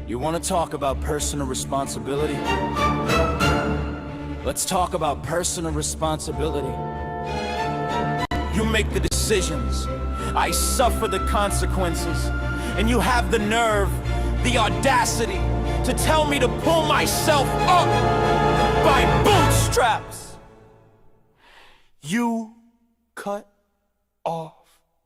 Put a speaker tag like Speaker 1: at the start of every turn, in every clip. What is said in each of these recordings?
Speaker 1: You want to talk about personal responsibility? Let's talk about personal responsibility. You make the decisions, I suffer the consequences, and you have the nerve, the audacity to tell me to pull myself up by bootstraps. You cut off.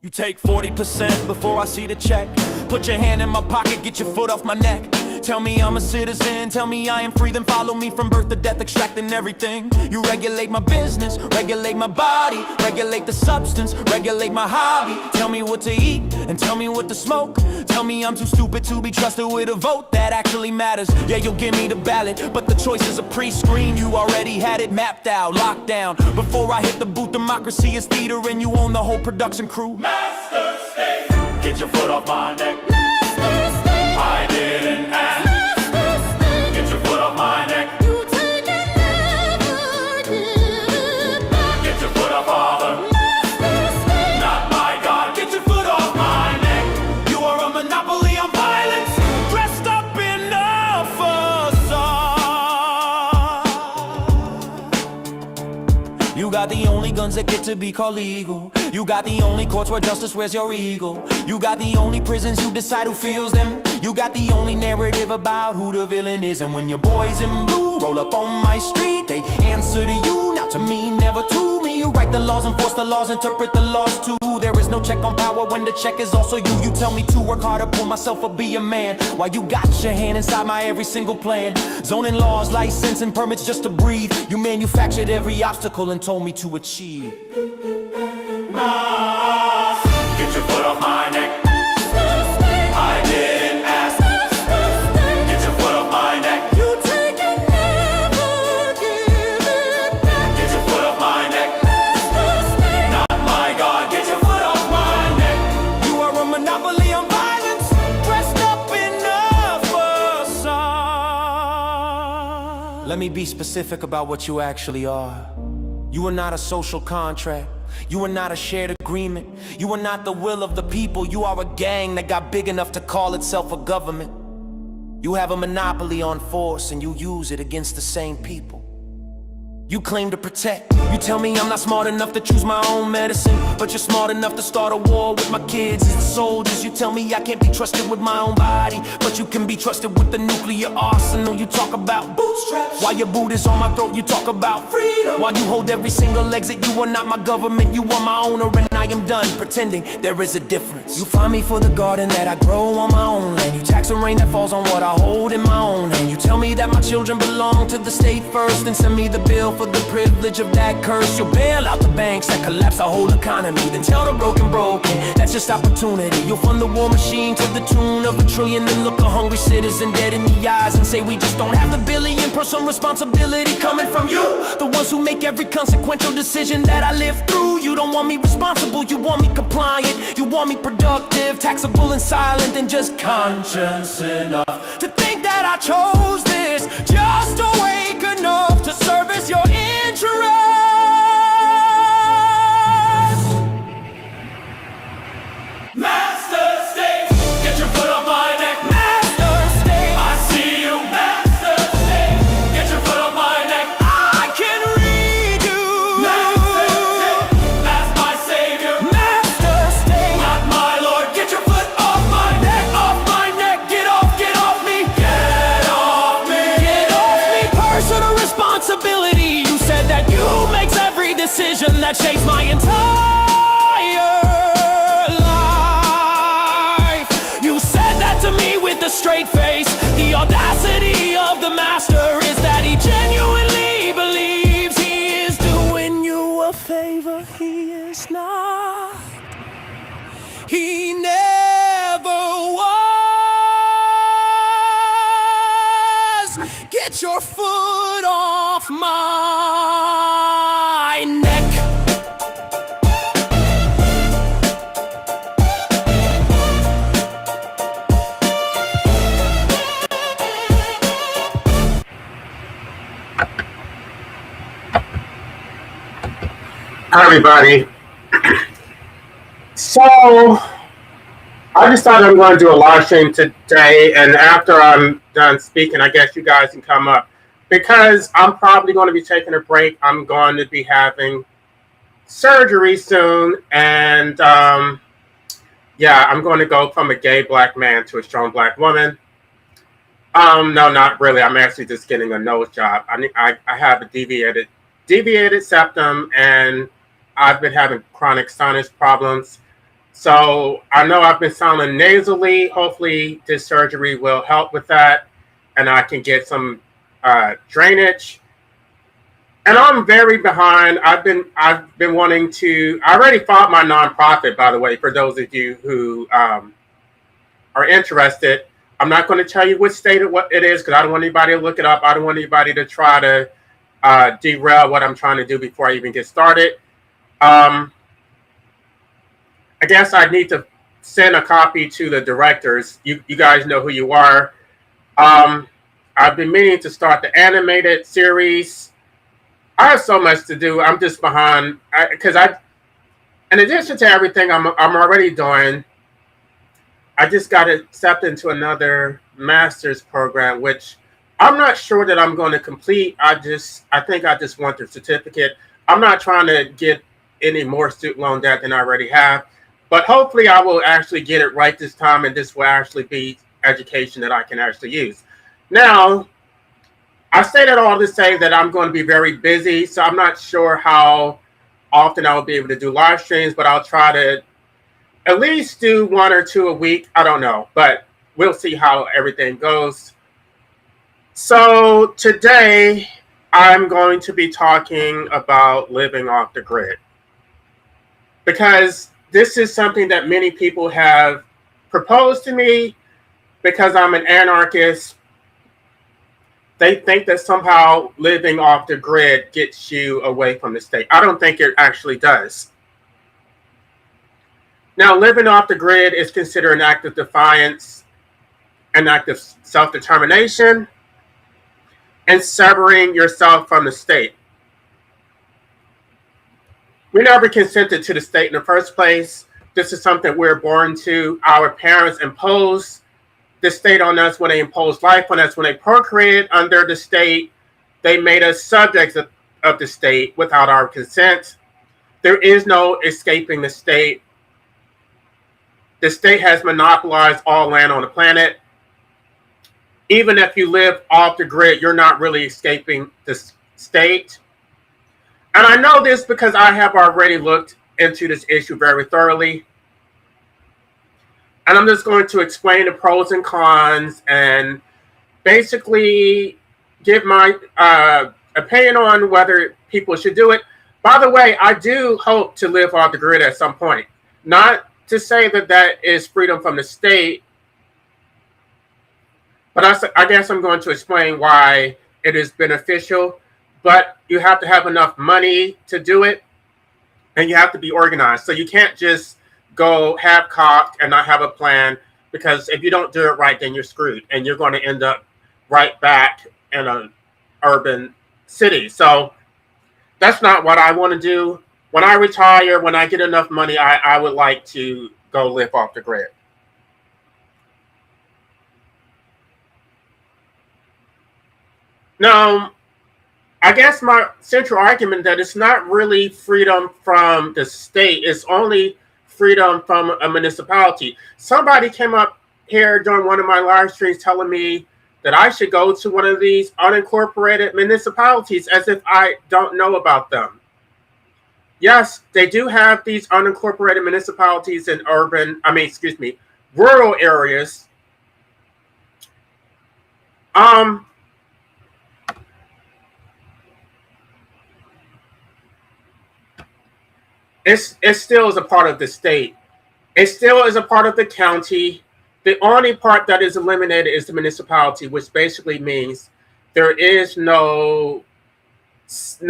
Speaker 1: You take 40% before I see the check. Put your hand in my pocket, get your foot off my neck. Tell me I'm a citizen, tell me I am free, then follow me from birth to death, extracting everything. You regulate my business, regulate my body, regulate the substance, regulate my hobby. Tell me what to eat, and tell me what to smoke. Tell me I'm too stupid to be trusted with a vote that actually matters. Yeah, you'll give me the ballot, but the choices are pre-screened. You already had it mapped out, locked down. Before I hit the booth, democracy is theater, and you own the whole production crew.
Speaker 2: Master state, get your foot off my neck. I didn't ask. Get your foot off my neck.
Speaker 3: You take it, never give it back.
Speaker 2: Get your foot off, Father. Not my God. Get your foot off my neck.
Speaker 1: You are a monopoly on violence, dressed up in a facade. You got the only guns that get to be called legal. You got the only courts where justice wears your eagle. You got the only prisons you decide who feels them. You got the only narrative about who the villain is. And when your boys in blue roll up on my street, they answer to you, not to me, never to me. You write the laws, enforce the laws, interpret the laws too. There is no check on power when the check is also you. You tell me to work harder, pull myself up, be a man, while you got your hand inside my every single plan. Zoning laws, license and permits just to breathe. You manufactured every obstacle and told me to achieve.
Speaker 2: Get your foot off my neck. I didn't ask. Get your foot off my neck.
Speaker 3: You take it, never give it back.
Speaker 2: Get your foot off my neck. Not my God. Get your foot off my neck.
Speaker 1: You are a monopoly on violence, dressed up in a facade. Let me be specific about what you actually are. You are not a social contract. You are not a shared agreement. You are not the will of the people. You are a gang that got big enough to call itself a government. You have a monopoly on force and you use it against the same people you claim to protect. You tell me I'm not smart enough to choose my own medicine, but you're smart enough to start a war with my kids as the soldiers. You tell me I can't be trusted with my own body, but you can be trusted with the nuclear arsenal. You talk about bootstraps, while your boot is on my throat. You talk about freedom, while you hold every single exit. You are not my government, you are my owner, and I am done pretending there is a difference. You find me for the garden that I grow on my own land. You tax the rain that falls on what I hold in my own hand. You tell me that my children belong to the state first, and send me the bill for the privilege of that curse. You'll bail out the banks that collapse the whole economy, then tell the broken, that's just opportunity. You'll fund the war machine to the tune of $1 trillion, then look a hungry citizen dead in the eyes and say we just don't have the billion. Personal responsibility coming from you, the ones who make every consequential decision that I live through. You don't want me responsible, you want me compliant. You want me productive, taxable and silent, and just conscious enough to think that I chose this, just awake enough to service your interests.
Speaker 2: Master state, get your foot off my neck.
Speaker 1: Master state,
Speaker 2: I see you. Master state, get your foot off my neck.
Speaker 1: I can read you.
Speaker 2: Master state, that's my savior.
Speaker 1: Master state,
Speaker 2: Not my Lord. Get your foot off my neck. Off my neck. Get off me. Get off me.
Speaker 1: get off me. Personal responsibility. You said that you makes every decision that shapes my entire life. You said that to me with a straight face. The audacity of the master is that he genuinely believes he is doing you a favor. He is not. He never was. Get your foot off my neck.
Speaker 4: Hi, everybody. So, I decided I'm going to do a live stream today, and after I'm done speaking, I guess you guys can come up because I'm probably going to be taking a break. I'm going to be having surgery soon, and yeah, I'm going to go from a gay black man to a strong black woman. No, not really. I'm actually just getting a nose job. I have a deviated septum, and I've been having chronic sinus problems. So I know I've been sounding nasally. Hopefully, this surgery will help with that, and I can get some drainage. And I'm very behind. I've been wanting to. I already filed my nonprofit, by the way. For those of you who are interested, I'm not going to tell you which state what it is because I don't want anybody to look it up. I don't want anybody to try to derail what I'm trying to do before I even get started. I guess I need to send a copy to the directors. You guys know who you are. I've been meaning to start the animated series. I have so much to do. I'm just behind because in addition to everything I'm already doing, I just got accepted into another master's program, which I'm not sure that I'm going to complete. I think I just want the certificate. I'm not trying to get any more student loan debt than I already have, but hopefully I will actually get it right this time, and this will actually be education that I can actually use. Now, I say that all to say that I'm going to be very busy, so I'm not sure how often I will be able to do live streams, but I'll try to at least do 1 or 2 a week. I don't know, but we'll see how everything goes. So today I'm going to be talking about living off the grid because this is something that many people have proposed to me because I'm an anarchist. They think that somehow living off the grid gets you away from the state. I don't think it actually does. Now, living off the grid is considered an act of defiance, an act of self-determination, and severing yourself from the state. We never consented to the state in the first place. This is something we're born to. Our parents imposed the state on us when they imposed life on us. When they procreated under the state, they made us subjects of the state without our consent. There is no escaping the state. The state has monopolized all land on the planet. Even if you live off the grid, you're not really escaping the state. And I know this because I have already looked into this issue very thoroughly. And I'm just going to explain the pros and cons and basically give my opinion on whether people should do it. By the way, I do hope to live off the grid at some point. Not to say that that is freedom from the state, but I guess I'm going to explain why it is beneficial. But you have to have enough money to do it, and you have to be organized. So you can't just go half-cocked and not have a plan, because if you don't do it right, then you're screwed, and you're going to end up right back in an urban city. So that's not what I want to do. When I retire, when I get enough money, I would like to go live off the grid. Now, I guess my central argument that it's not really freedom from the state, it's only freedom from a municipality. Somebody came up here during one of my live streams telling me that I should go to one of these unincorporated municipalities as if I don't know about them. Yes, they do have these unincorporated municipalities in rural areas. It still is a part of the state. It still is a part of the county. The only part that is eliminated is the municipality, which basically means there is no cities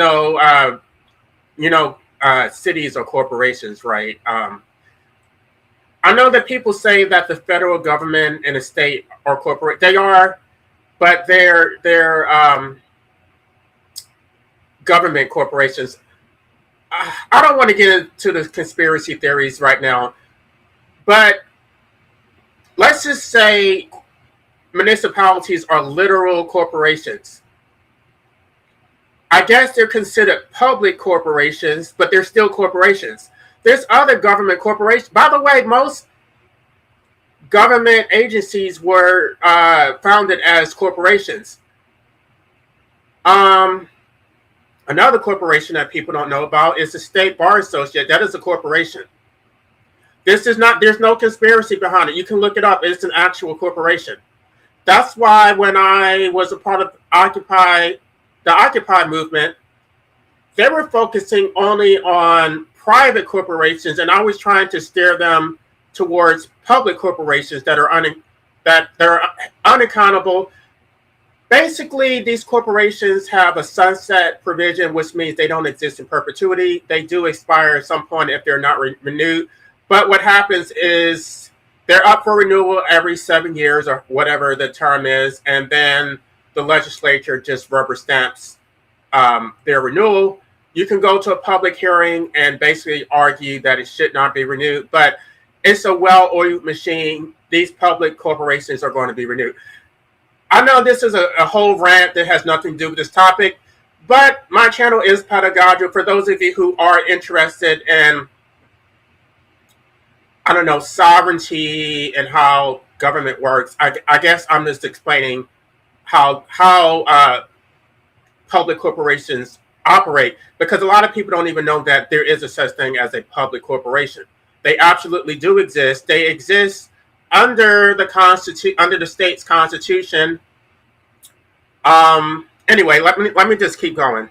Speaker 4: or corporations, right? I know that people say that the federal government and the state are corporate. They are, but they're government corporations. I don't want to get into the conspiracy theories right now, but let's just say municipalities are literal corporations. I guess they're considered public corporations, but they're still corporations. There's other government corporations. By the way, most government agencies were founded as corporations. Another corporation that people don't know about is the State Bar Associate. That is a corporation. This is not, there's no conspiracy behind it. You can look it up. It's an actual corporation. That's why when I was a part of the Occupy movement, they were focusing only on private corporations, and I was trying to steer them towards public corporations that are unaccountable. Basically, these corporations have a sunset provision, which means they don't exist in perpetuity. They do expire at some point if they're not renewed. But what happens is they're up for renewal every 7 years or whatever the term is, and then the legislature just rubber stamps their renewal. You can go to a public hearing and basically argue that it should not be renewed, but it's a well-oiled machine. These public corporations are going to be renewed. I know this is a whole rant that has nothing to do with this topic, but my channel is pedagogical. For those of you who are interested in, I don't know, sovereignty and how government works, I guess I'm just explaining how public corporations operate, because a lot of people don't even know that there is a such thing as a public corporation. They absolutely do exist. They exist under the state's constitution. Anyway, let me just keep going.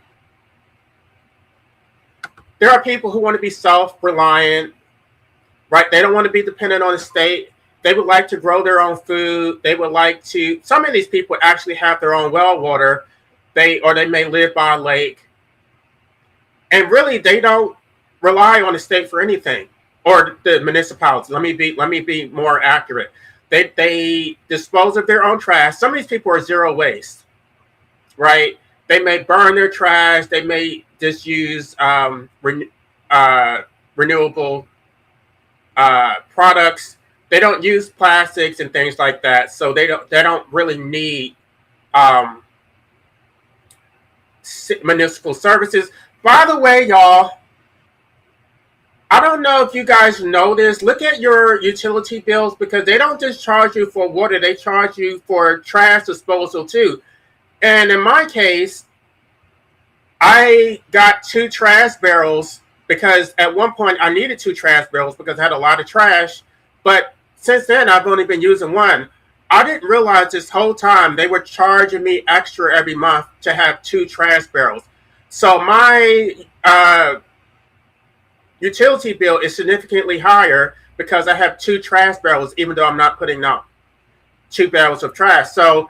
Speaker 4: There are people who want to be self-reliant, right? They don't want to be dependent on the state. They would like to grow their own food. They would like to. Some of these people actually have their own well water. They may live by a lake, and really they don't rely on the state for anything, or the municipality. Let me be more accurate. They dispose of their own trash. Some of these people are zero waste, right? They may burn their trash. They may just use renewable products. They don't use plastics and things like that, so they don't really need municipal services. By the way, y'all, I don't know if you guys know this. Look at your utility bills, because they don't just charge you for water. They charge you for trash disposal too. And in my case, I got 2 trash barrels because at one point I needed 2 trash barrels because I had a lot of trash. But since then, I've only been using 1. I didn't realize this whole time they were charging me extra every month to have 2 trash barrels. So my utility bill is significantly higher because I have 2 trash barrels, even though I'm not putting out 2 barrels of trash. So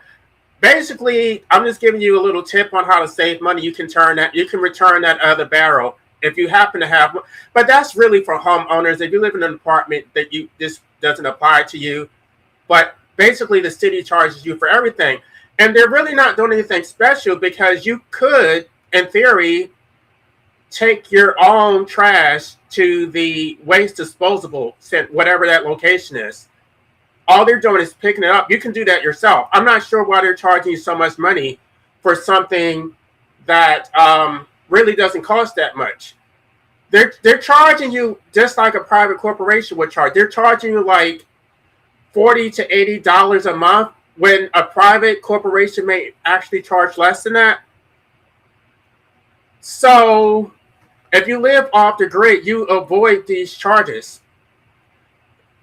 Speaker 4: basically, I'm just giving you a little tip on how to save money. You can return that other barrel if you happen to have one. But that's really for homeowners. If you live in an apartment, this doesn't apply to you. But basically, the city charges you for everything. And they're really not doing anything special, because you could, in theory, take your own trash to the waste disposable, whatever that location is. All they're doing is picking it up. You can do that yourself. I'm not sure why they're charging you so much money for something that really doesn't cost that much. They're charging you just like a private corporation would charge. They're charging you like $40 to $80 a month, when a private corporation may actually charge less than that. So if you live off the grid, you avoid these charges.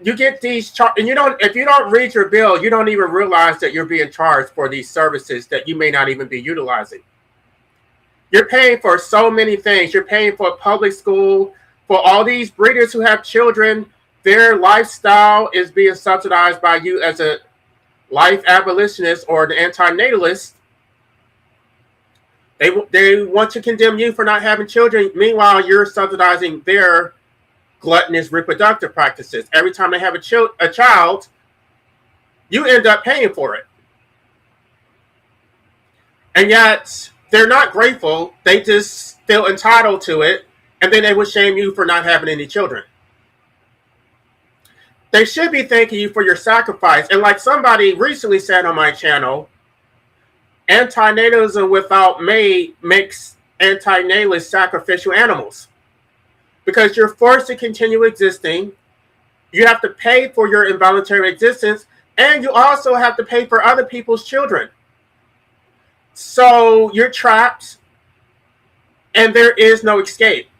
Speaker 4: You get these and if you don't read your bill, you don't even realize that you're being charged for these services that you may not even be utilizing. You're paying for so many things. You're paying for public school, for all these breeders who have children. Their lifestyle is being subsidized by you as a life abolitionist or an anti-natalist. They want to condemn you for not having children. Meanwhile, you're subsidizing their gluttonous reproductive practices. Every time they have a child, you end up paying for it. And yet, they're not grateful. They just feel entitled to it. And then they would shame you for not having any children. They should be thanking you for your sacrifice. And like somebody recently said on my channel, antinatalism without mate makes antinatalists sacrificial animals. Because you're forced to continue existing. You have to pay for your involuntary existence, and you also have to pay for other people's children. So you're trapped, and there is no escape.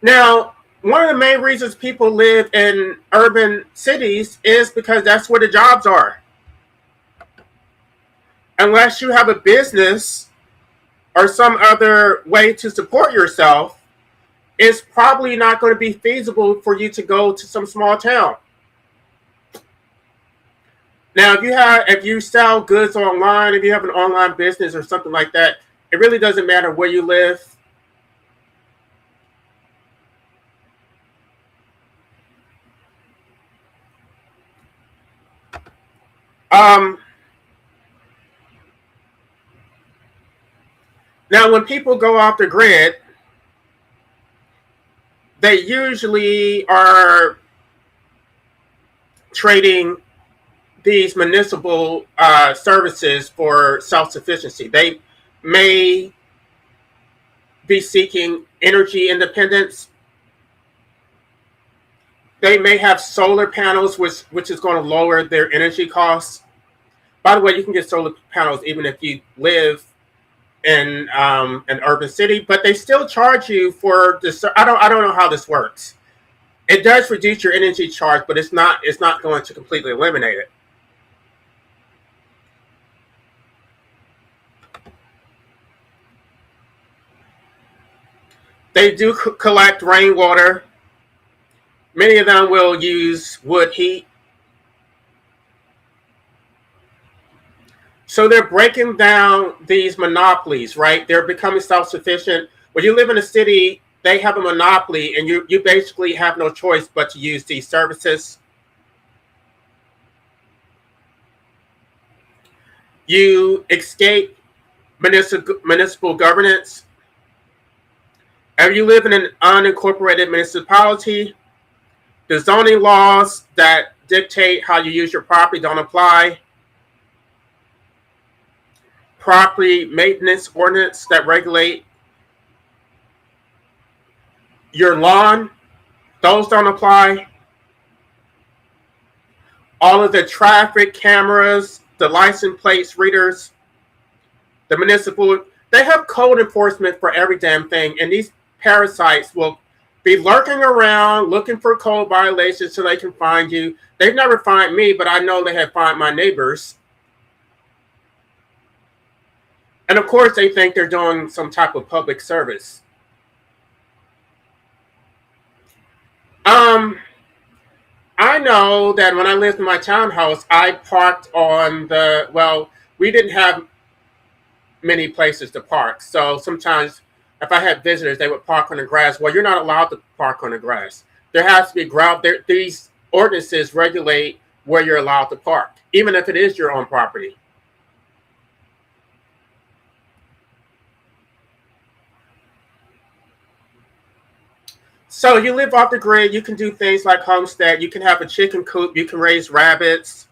Speaker 4: Now, one of the main reasons people live in urban cities is because that's where the jobs are. Unless you have a business or some other way to support yourself, it's probably not going to be feasible for you to go to some small town. Now, if you sell goods online, if you have an online business or something like that, it really doesn't matter where you live. Now, when people go off the grid, they usually are trading these municipal services for self-sufficiency. They may be seeking energy independence. They may have solar panels, which is going to lower their energy costs. By the way, you can get solar panels even if you live in an urban city, but they still charge you for this. I don't know how this works. It does reduce your energy charge, but it's not going to completely eliminate it. They do collect rainwater. Many of them will use wood heat. So they're breaking down these monopolies, right? They're becoming self-sufficient. When you live in a city, they have a monopoly, and you basically have no choice but to use these services. You escape municipal governance. If you live in an unincorporated municipality, the zoning laws that dictate how you use your property don't apply. Property maintenance ordinance that regulate your lawn, those don't apply. All of the traffic cameras, the license plates readers, the municipal, they have code enforcement for every damn thing, and these parasites will be lurking around looking for code violations so they can find you. They've never find me, but I know they have find my neighbors. And of course, they think they're doing some type of public service. I know that when I lived in my townhouse, I parked on we didn't have many places to park. So sometimes if I had visitors, they would park on the grass. Well, you're not allowed to park on the grass. There has to be ground. These ordinances regulate where you're allowed to park, even if it is your own property. So you live off the grid, you can do things like homestead, you can have a chicken coop, you can raise rabbits.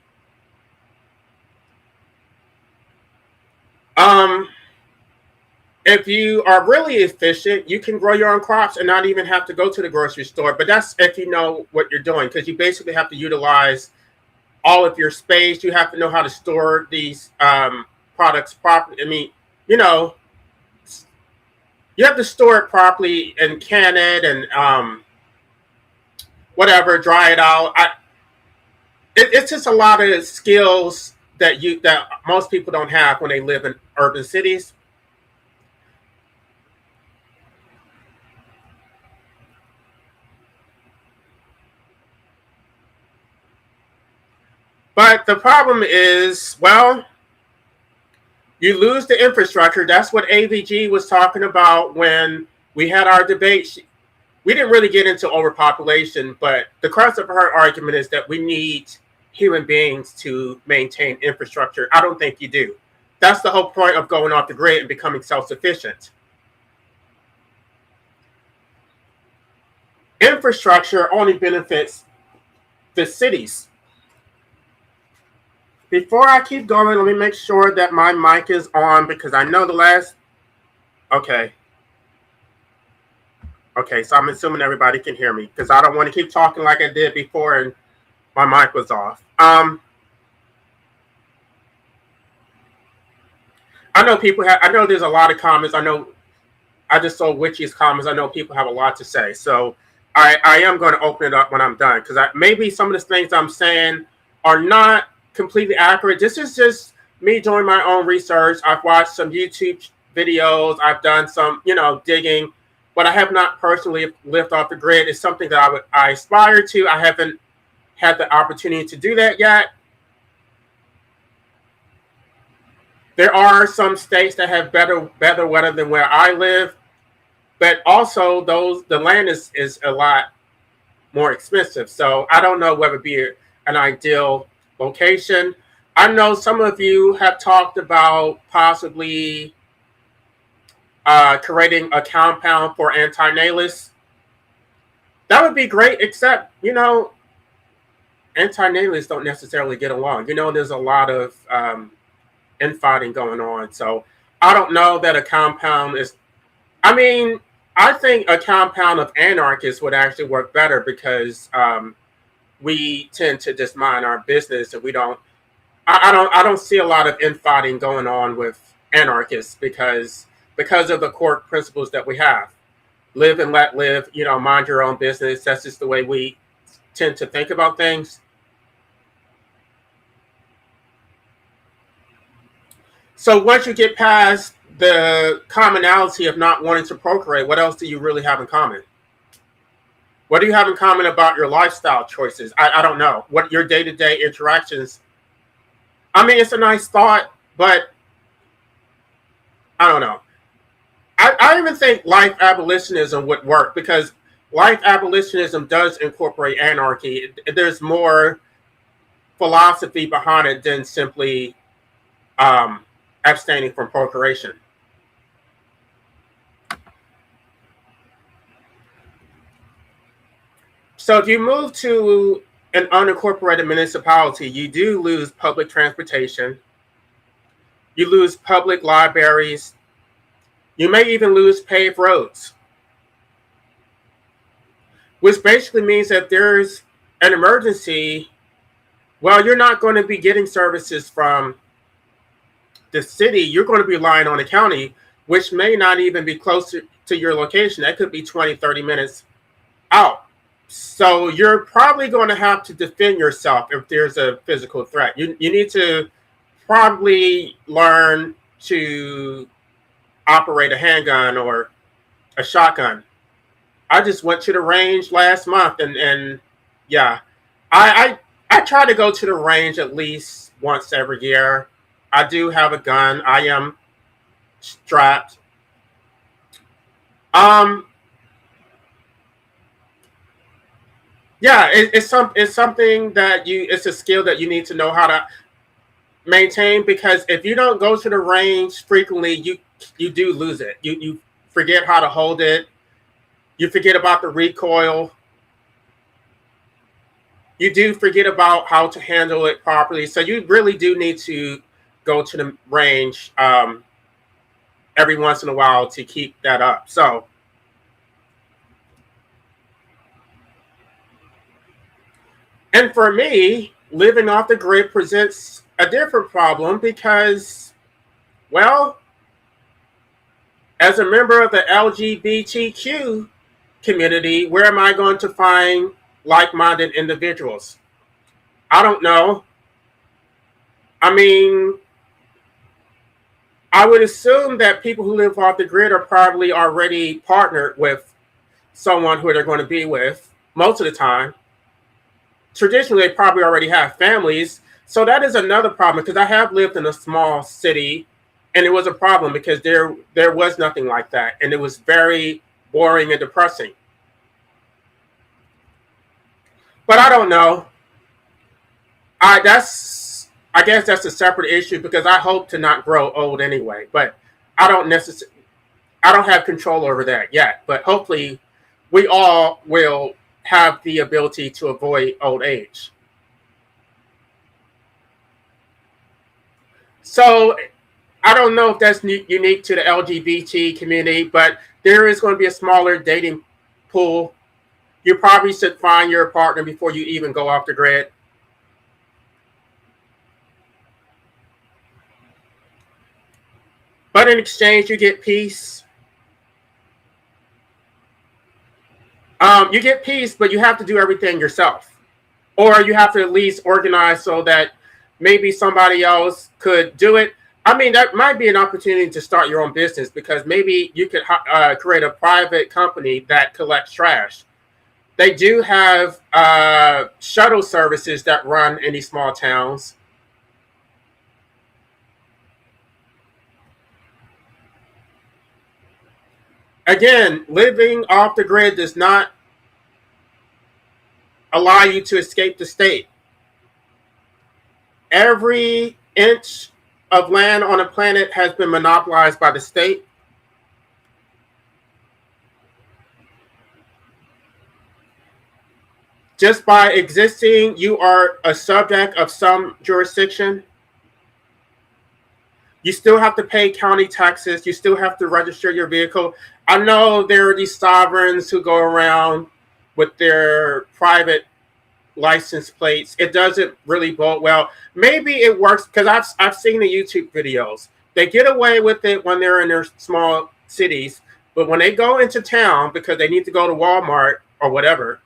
Speaker 4: If you are really efficient, you can grow your own crops and not even have to go to the grocery store. But that's if you know what you're doing, because you basically have to utilize all of your space. You have to know how to store these products properly. I mean, you have to store it properly and can it and whatever, dry it out. It's just a lot of skills that most people don't have when they live in urban cities. But the problem is, you lose the infrastructure. That's what AVG was talking about when we had our debate. We didn't really get into overpopulation, but the crux of her argument is that we need human beings to maintain infrastructure. I don't think you do. That's the whole point of going off the grid and becoming self-sufficient. infrastructure only benefits the cities. Before I keep going, let me make sure that my mic is on because I know the last. Okay. Okay, so I'm assuming everybody can hear me because I don't want to keep talking like I did before and my mic was off. I know people have. I know there's a lot of comments. I know I just saw Witchy's comments. I know people have a lot to say, so I am going to open it up when I'm done because maybe some of the things I'm saying are not completely accurate. This is just me doing my own research. I've watched some YouTube videos. I've done some, digging, but I have not personally lived off the grid. It's something that I aspire to. I haven't had the opportunity to do that yet. There are some states that have better weather than where I live, but also the land is a lot more expensive. So I don't know whether it be an ideal location. I know some of you have talked about possibly creating a compound for antinatalists. That would be great, except, antinatalists don't necessarily get along. There's a lot of infighting going on. So I don't know that a compound is, I think a compound of anarchists would actually work better because we tend to just mind our business and we don't, I don't see a lot of infighting going on with anarchists because of the core principles that we have. Live and let live, mind your own business. That's just the way we tend to think about things. So once you get past the commonality of not wanting to procreate, what else do you really have in common? What do you have in common about your lifestyle choices? I don't know. What your day-to-day interactions? It's a nice thought, but I don't know. I even think life abolitionism would work because life abolitionism does incorporate anarchy. There's more philosophy behind it than simply abstaining from procreation. So if you move to an unincorporated municipality, you do lose public transportation. You lose public libraries. You may even lose paved roads, which basically means that if there's an emergency, well, you're not going to be getting services from the city. You're going to be relying on the county, which may not even be close to your location. That could be 20, 30 minutes out. So you're probably going to have to defend yourself if there's a physical threat. You need to probably learn to operate a handgun or a shotgun. I just went to the range last month and yeah, I try to go to the range at least once every year. I do have a gun. I am strapped. Yeah, it's something that it's a skill that you need to know how to maintain because if you don't go to the range frequently, you do lose it. You forget how to hold it. You forget about the recoil. You do forget about how to handle it properly. So you really do need to go to the range every once in a while to keep that up. So and for me, living off the grid presents a different problem because, well, as a member of the LGBTQ community, where am I going to find like-minded individuals? I don't know. I would assume that people who live off the grid are probably already partnered with someone who they're going to be with most of the time. Traditionally, they probably already have families. So that is another problem because I have lived in a small city and it was a problem because there was nothing like that. And it was very boring and depressing. But I don't know. I guess that's a separate issue because I hope to not grow old anyway. But I don't have control over that yet. But hopefully we all will have the ability to avoid old age. So I don't know if that's unique to the LGBT community, but there is going to be a smaller dating pool. You probably should find your partner before you even go off the grid. But in exchange, you get peace. You get peace, but you have to do everything yourself. Or you have to at least organize so that maybe somebody else could do it. I mean, that might be an opportunity to start your own business, because maybe you could create a private company that collects trash. They do have shuttle services that run in these small towns. Again, living off the grid does not allow you to escape the state. Every inch of land on the planet has been monopolized by the state. Just by existing, you are a subject of some jurisdiction. You still have to pay county taxes. You still have to register your vehicle. I know there are these sovereigns who go around with their private license plates. It doesn't really bode well. Maybe it works because I've seen the YouTube videos. They get away with it when they're in their small cities, but when they go into town because they need to go to Walmart or whatever,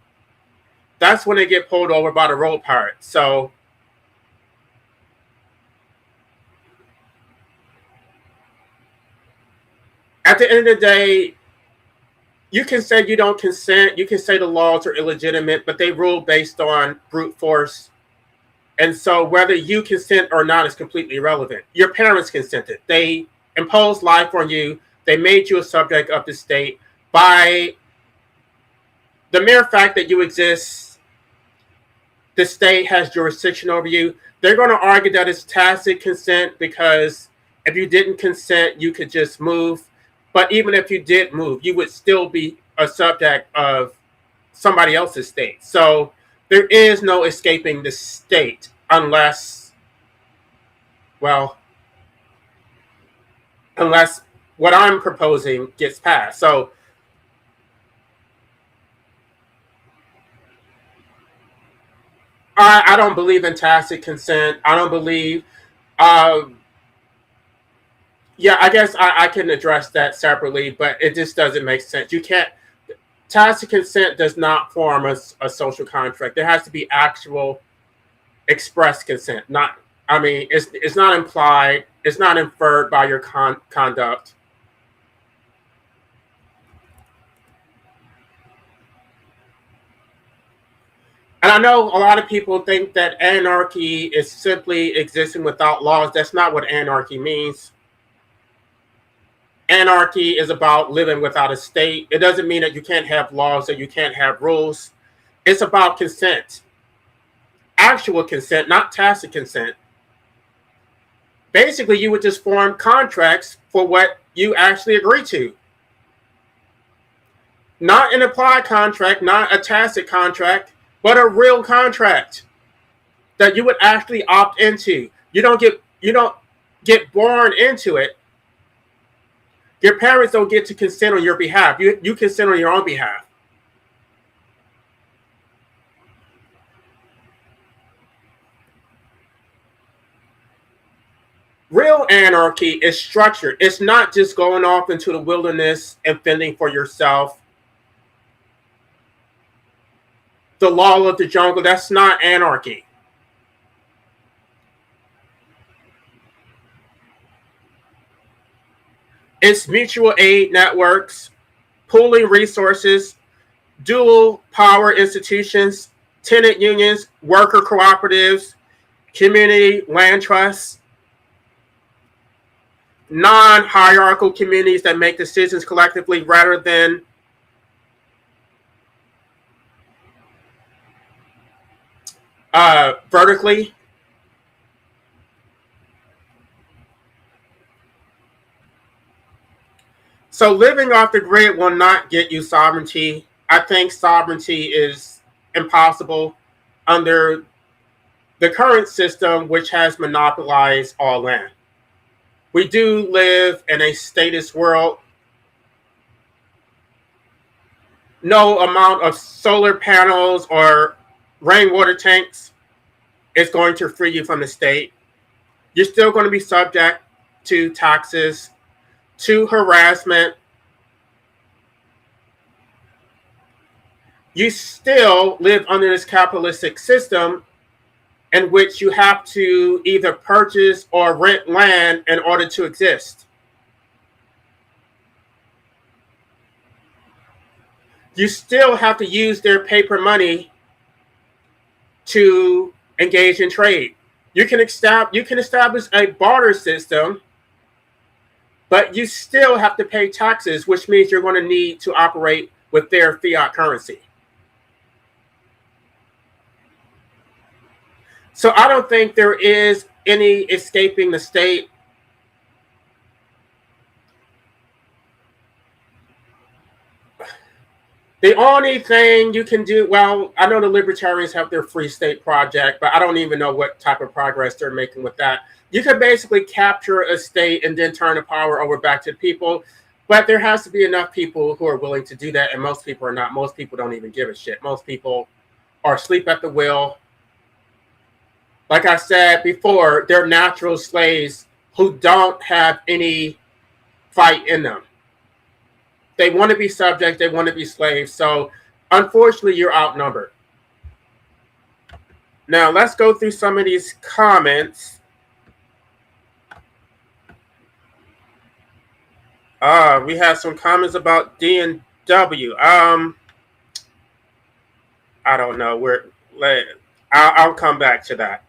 Speaker 4: that's when they get pulled over by the road pirates. So at the end of the day, you can say you don't consent. You can say the laws are illegitimate, but they rule based on brute force. And so whether you consent or not is completely irrelevant. Your parents consented. They imposed life on you. They made you a subject of the state. By the mere fact that you exist, the state has jurisdiction over you. They're going to argue that it's tacit consent because if you didn't consent, you could just move. But even if you did move, you would still be a subject of somebody else's state. So there is no escaping the state unless, well, unless what I'm proposing gets passed. So I don't believe in tacit consent. I don't believe, yeah, I guess I can address that separately, but it just doesn't make sense. You can't, tacit consent does not form a social contract. There has to be actual express consent. Not, I mean, it's not implied, it's not inferred by your conduct. And I know a lot of people think that anarchy is simply existing without laws. That's not what anarchy means. Anarchy is about living without a state. It doesn't mean that you can't have laws or you can't have rules. It's about consent. Actual consent, not tacit consent. Basically, you would just form contracts for what you actually agree to. Not an implied contract, not a tacit contract, but a real contract that you would actually opt into. You don't get born into it. Your parents don't get to consent on your behalf. You consent on your own behalf. Real anarchy is structured. It's not just going off into the wilderness and fending for yourself. The law of the jungle, that's not anarchy. It's mutual aid networks, pooling resources, dual power institutions, tenant unions, worker cooperatives, community land trusts, non-hierarchical communities that make decisions collectively rather than vertically. So living off the grid will not get you sovereignty. I think sovereignty is impossible under the current system, which has monopolized all land. We do live in a statist world. No amount of solar panels or rainwater tanks is going to free you from the state. You're still going to be subject to taxes, to harassment. You still live under this capitalistic system in which you have to either purchase or rent land in order to exist. You still have to use their paper money to engage in trade. You can establish a barter system, but you still have to pay taxes, which means you're going to need to operate with their fiat currency. So I don't think there is any escaping the state. The only thing you can do, well, I know the libertarians have their Free State Project, but I don't even know what type of progress they're making with that. You can basically capture a state and then turn the power over back to the people, but there has to be enough people who are willing to do that, and most people are not. Most people don't even give a shit. Most people are asleep at the wheel. Like I said before, they're natural slaves who don't have any fight in them. They want to be subjects, they want to be slaves. So unfortunately, you're outnumbered. Now let's go through some of these comments. We have some comments about D and W. I don't know. I'll come back to that.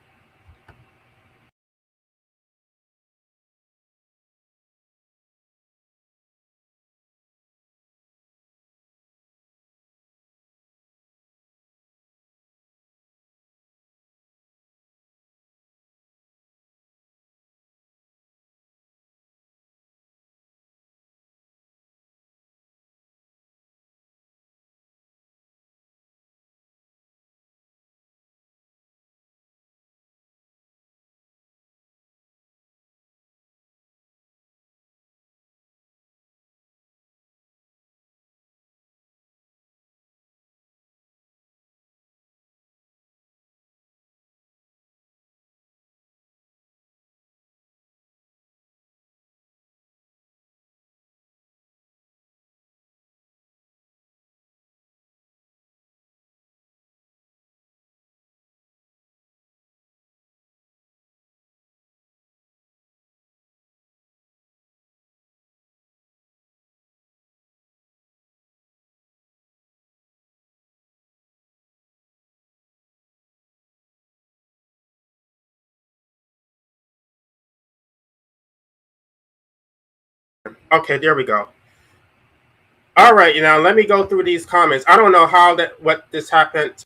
Speaker 4: Okay, there we go. All right, now let me go through these comments. I don't know what this happened.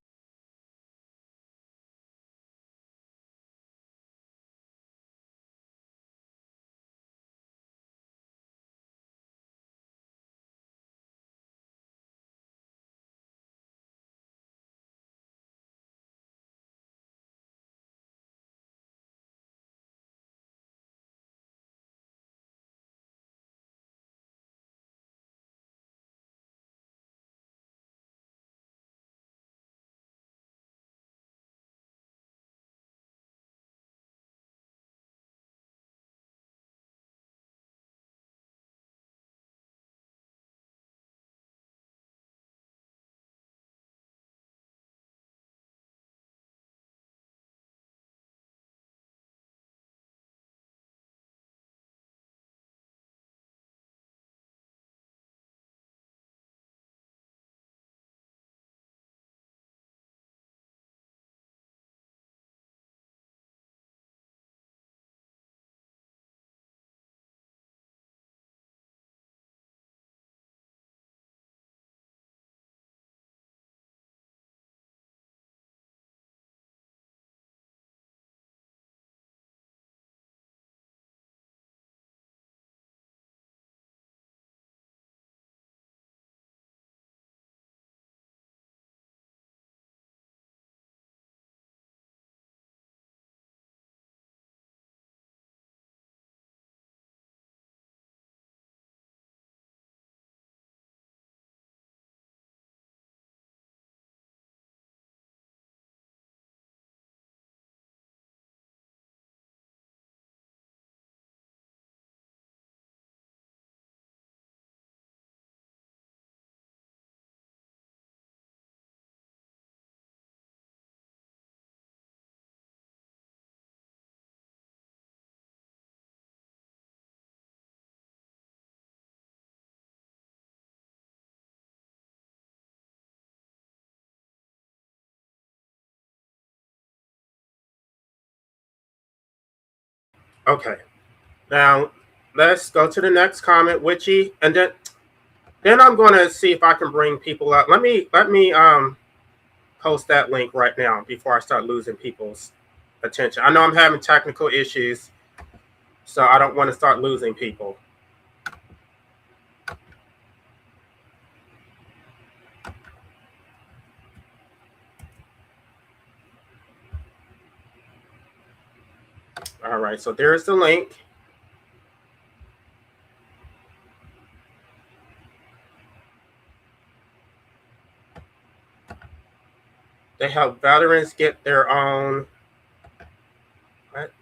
Speaker 4: Okay. Now let's go to the next comment, Witchy, and then I'm going to see if I can bring people up. Let me post that link right now before I start losing people's attention. I know I'm having technical issues, so I don't want to start losing people. All right, so there's the link. They help veterans get their own what,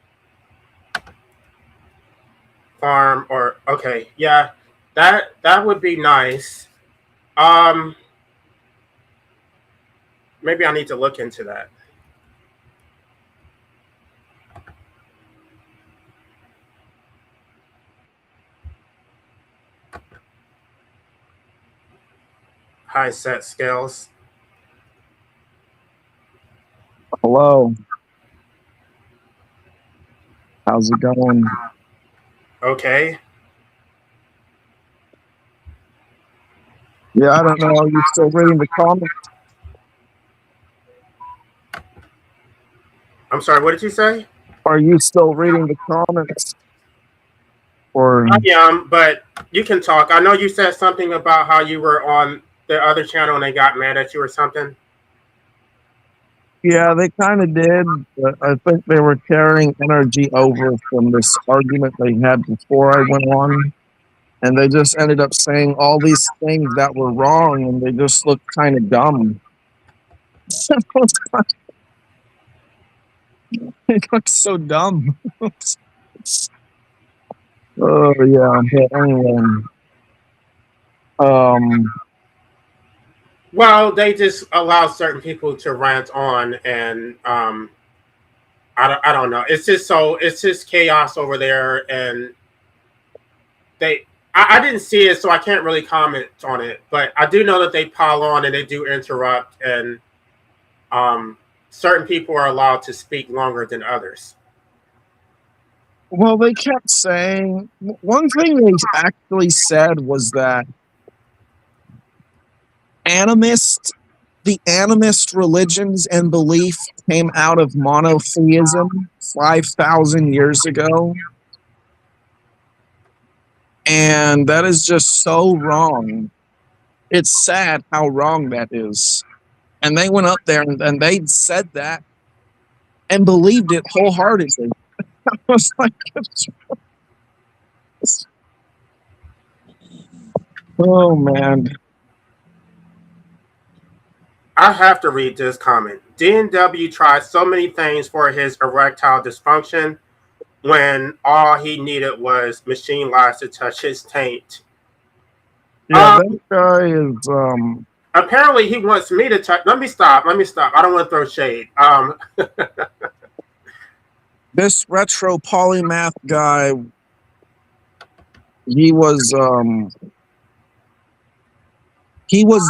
Speaker 4: farm or okay, yeah, that would be nice. Um, maybe I need to look into that. High set skills.
Speaker 5: Hello. How's it going?
Speaker 4: Okay.
Speaker 5: Yeah, I don't know. Are you still reading the comments?
Speaker 4: I'm sorry, what did you say?
Speaker 5: Are you still reading the comments? Or
Speaker 4: I am, but you can talk. I know you said something about how you were on the other channel and they got mad at you or something.
Speaker 5: yeah, they kind of did. But I think they were carrying energy over from this argument they had before I went on. And they just ended up saying all these things that were wrong and they just looked kind of dumb. They look so dumb. Oh yeah, but anyway. Um
Speaker 4: Well, they just allow certain people to rant on, and I don't know. It's just chaos over there, and they I didn't see it, so I can't really comment on it. But I do know that they pile on and they do interrupt, and um, certain people are allowed to speak longer than others.
Speaker 5: well, they kept saying one thing they actually said was that animist the animist religions and belief came out of monotheism 5,000 years ago, and that is just so wrong. It's sad how wrong that is. And they went up there and they said that and believed it wholeheartedly. I was like, oh man.
Speaker 4: I have to read this comment. DNW tried so many things for his erectile dysfunction when all he needed was machine lives to touch his taint.
Speaker 5: Yeah, that guy is
Speaker 4: Apparently, he wants me to touch. Let me stop. Let me stop. I don't want to throw shade.
Speaker 5: this retro polymath guy. He was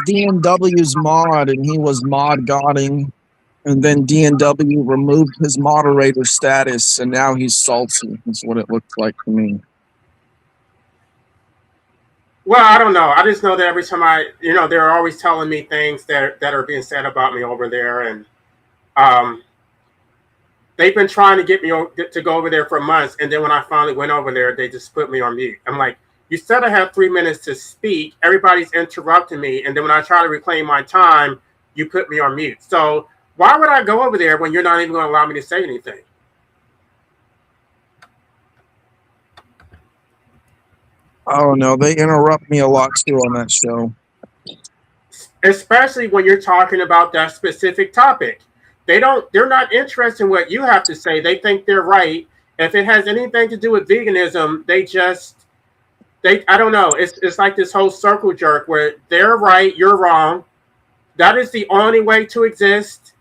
Speaker 5: DNW's mod and he was mod godding, and then DNW removed his moderator status and now he's salty. That's what it looks like to me.
Speaker 4: Well, I don't know. I just know that every time they're always telling me things that are being said about me over there, and they've been trying to get me to go over there for months. And then when I finally went over there, they just put me on mute. I'm like, you said I have 3 minutes to speak. Everybody's interrupting me, and then when I try to reclaim my time, you put me on mute. So why would I go over there when you're not even going to allow me to say anything?
Speaker 5: Oh no, they interrupt me a lot too on that show.
Speaker 4: Especially when you're talking about that specific topic. They're not interested in what you have to say. They think they're right. If it has anything to do with veganism, I don't know. It's like this whole circle jerk where they're right, you're wrong. That is the only way to exist.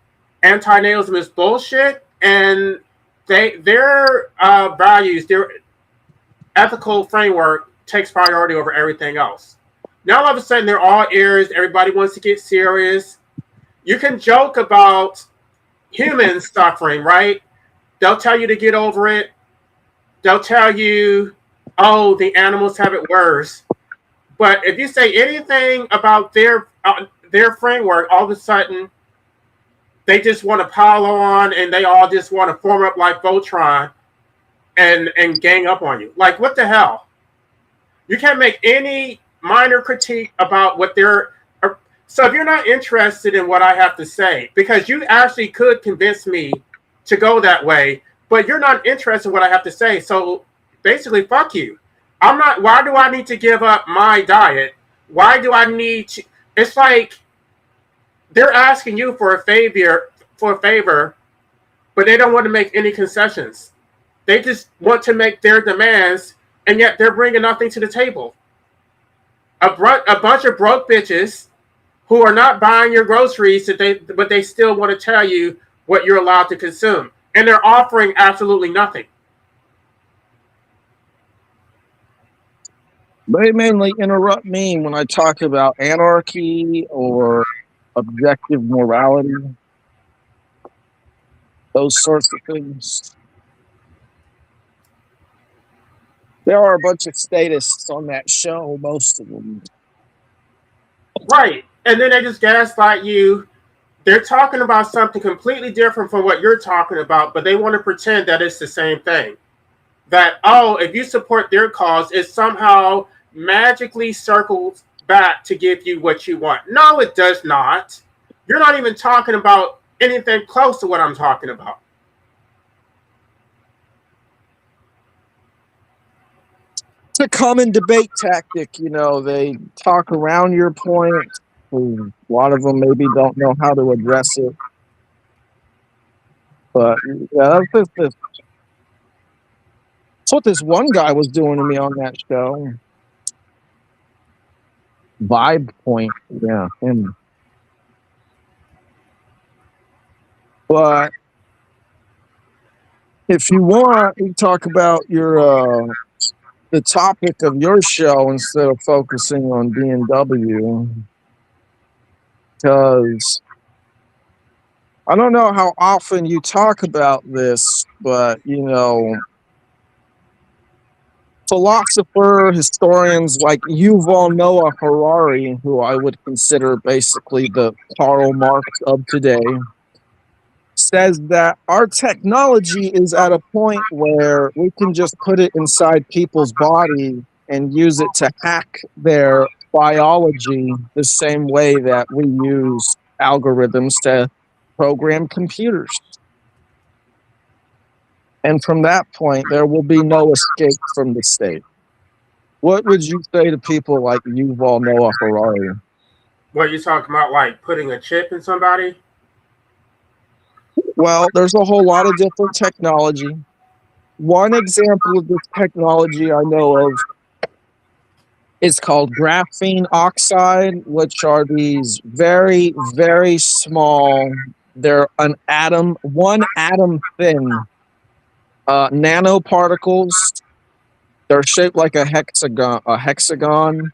Speaker 4: Anti-natalism is bullshit, and their values, their ethical framework takes priority over everything else. Now all of a sudden they're all ears. Everybody wants to get serious. You can joke about humans suffering, right? They'll tell you to get over it. they'll tell you, "Oh, the animals have it worse." But if you say anything about their framework, all of a sudden they just want to pile on, and they all just want to form up like Voltron and gang up on you. Like, what the hell? You can't make any minor critique about what they're. So if you're not interested in what I have to say, because you actually could convince me to go that way, but you're not interested in what I have to say. So basically, fuck you. I'm not. Why do I need to give up my diet? Why do I need to? It's like they're asking you for a favor, but they don't want to make any concessions. They just want to make their demands, and yet they're bringing nothing to the table. A bunch of broke bitches who are not buying your groceries, but they still want to tell you what you're allowed to consume, and they're offering absolutely nothing.
Speaker 5: They mainly interrupt me when I talk about anarchy or objective morality, those sorts of things. There are a bunch of statists on that show, most of them.
Speaker 4: Right. And then they just gaslight you. They're talking about something completely different from what you're talking about, but they want to pretend that it's the same thing. That, oh, if you support their cause, it somehow magically circles back to give you what you want. No, it does not. You're not even talking about anything close to what I'm talking about.
Speaker 5: It's a common debate tactic, you know. They talk around your point. A lot of them maybe don't know how to address it. But yeah, that's what this one guy was doing to me on that show. Vibe Point, yeah, him. But if you want, we talk about your the topic of your show instead of focusing on BMW, because I don't know how often you talk about this, but you know, historians like Yuval Noah Harari, who I would consider basically the Karl Marx of today, says that our technology is at a point where we can just put it inside people's body and use it to hack their biology the same way that we use algorithms to program computers. And from that point, there will be no escape from the state. What would you say to people like Yuval Noah Harari?
Speaker 4: What, you talking about, like putting a chip in somebody?
Speaker 5: Well, there's a whole lot of different technology. One example of this technology I know of is called graphene oxide, which are these very, very small, they're one atom thin nanoparticles. They're shaped like a hexagon.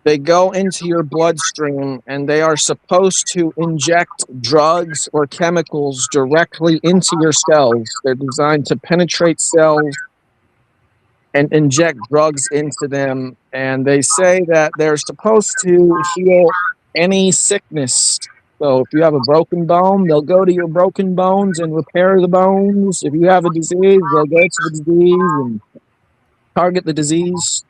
Speaker 5: They go into your bloodstream, and they are supposed to inject drugs or chemicals directly into your cells. They're designed to penetrate cells and inject drugs into them. And they say that they're supposed to heal any sickness. So if you have a broken bone, they'll go to your broken bones and repair the bones. If you have a disease, they'll go to the disease and target the disease.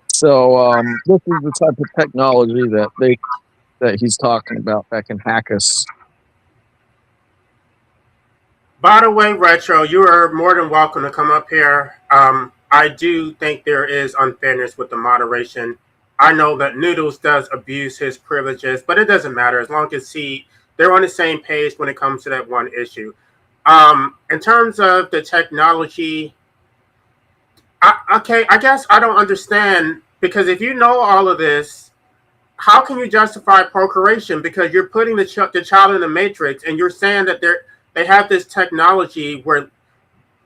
Speaker 5: So this is the type of technology that he's talking about that can hack us.
Speaker 4: By the way, Retro, you are more than welcome to come up here. I do think there is unfairness with the moderation. I know that Noodles does abuse his privileges, but it doesn't matter as long as they're on the same page when it comes to that one issue. In terms of the technology, I guess I don't understand, because if you know all of this, how can you justify procreation? Because you're putting the child in the matrix, and you're saying that they have this technology where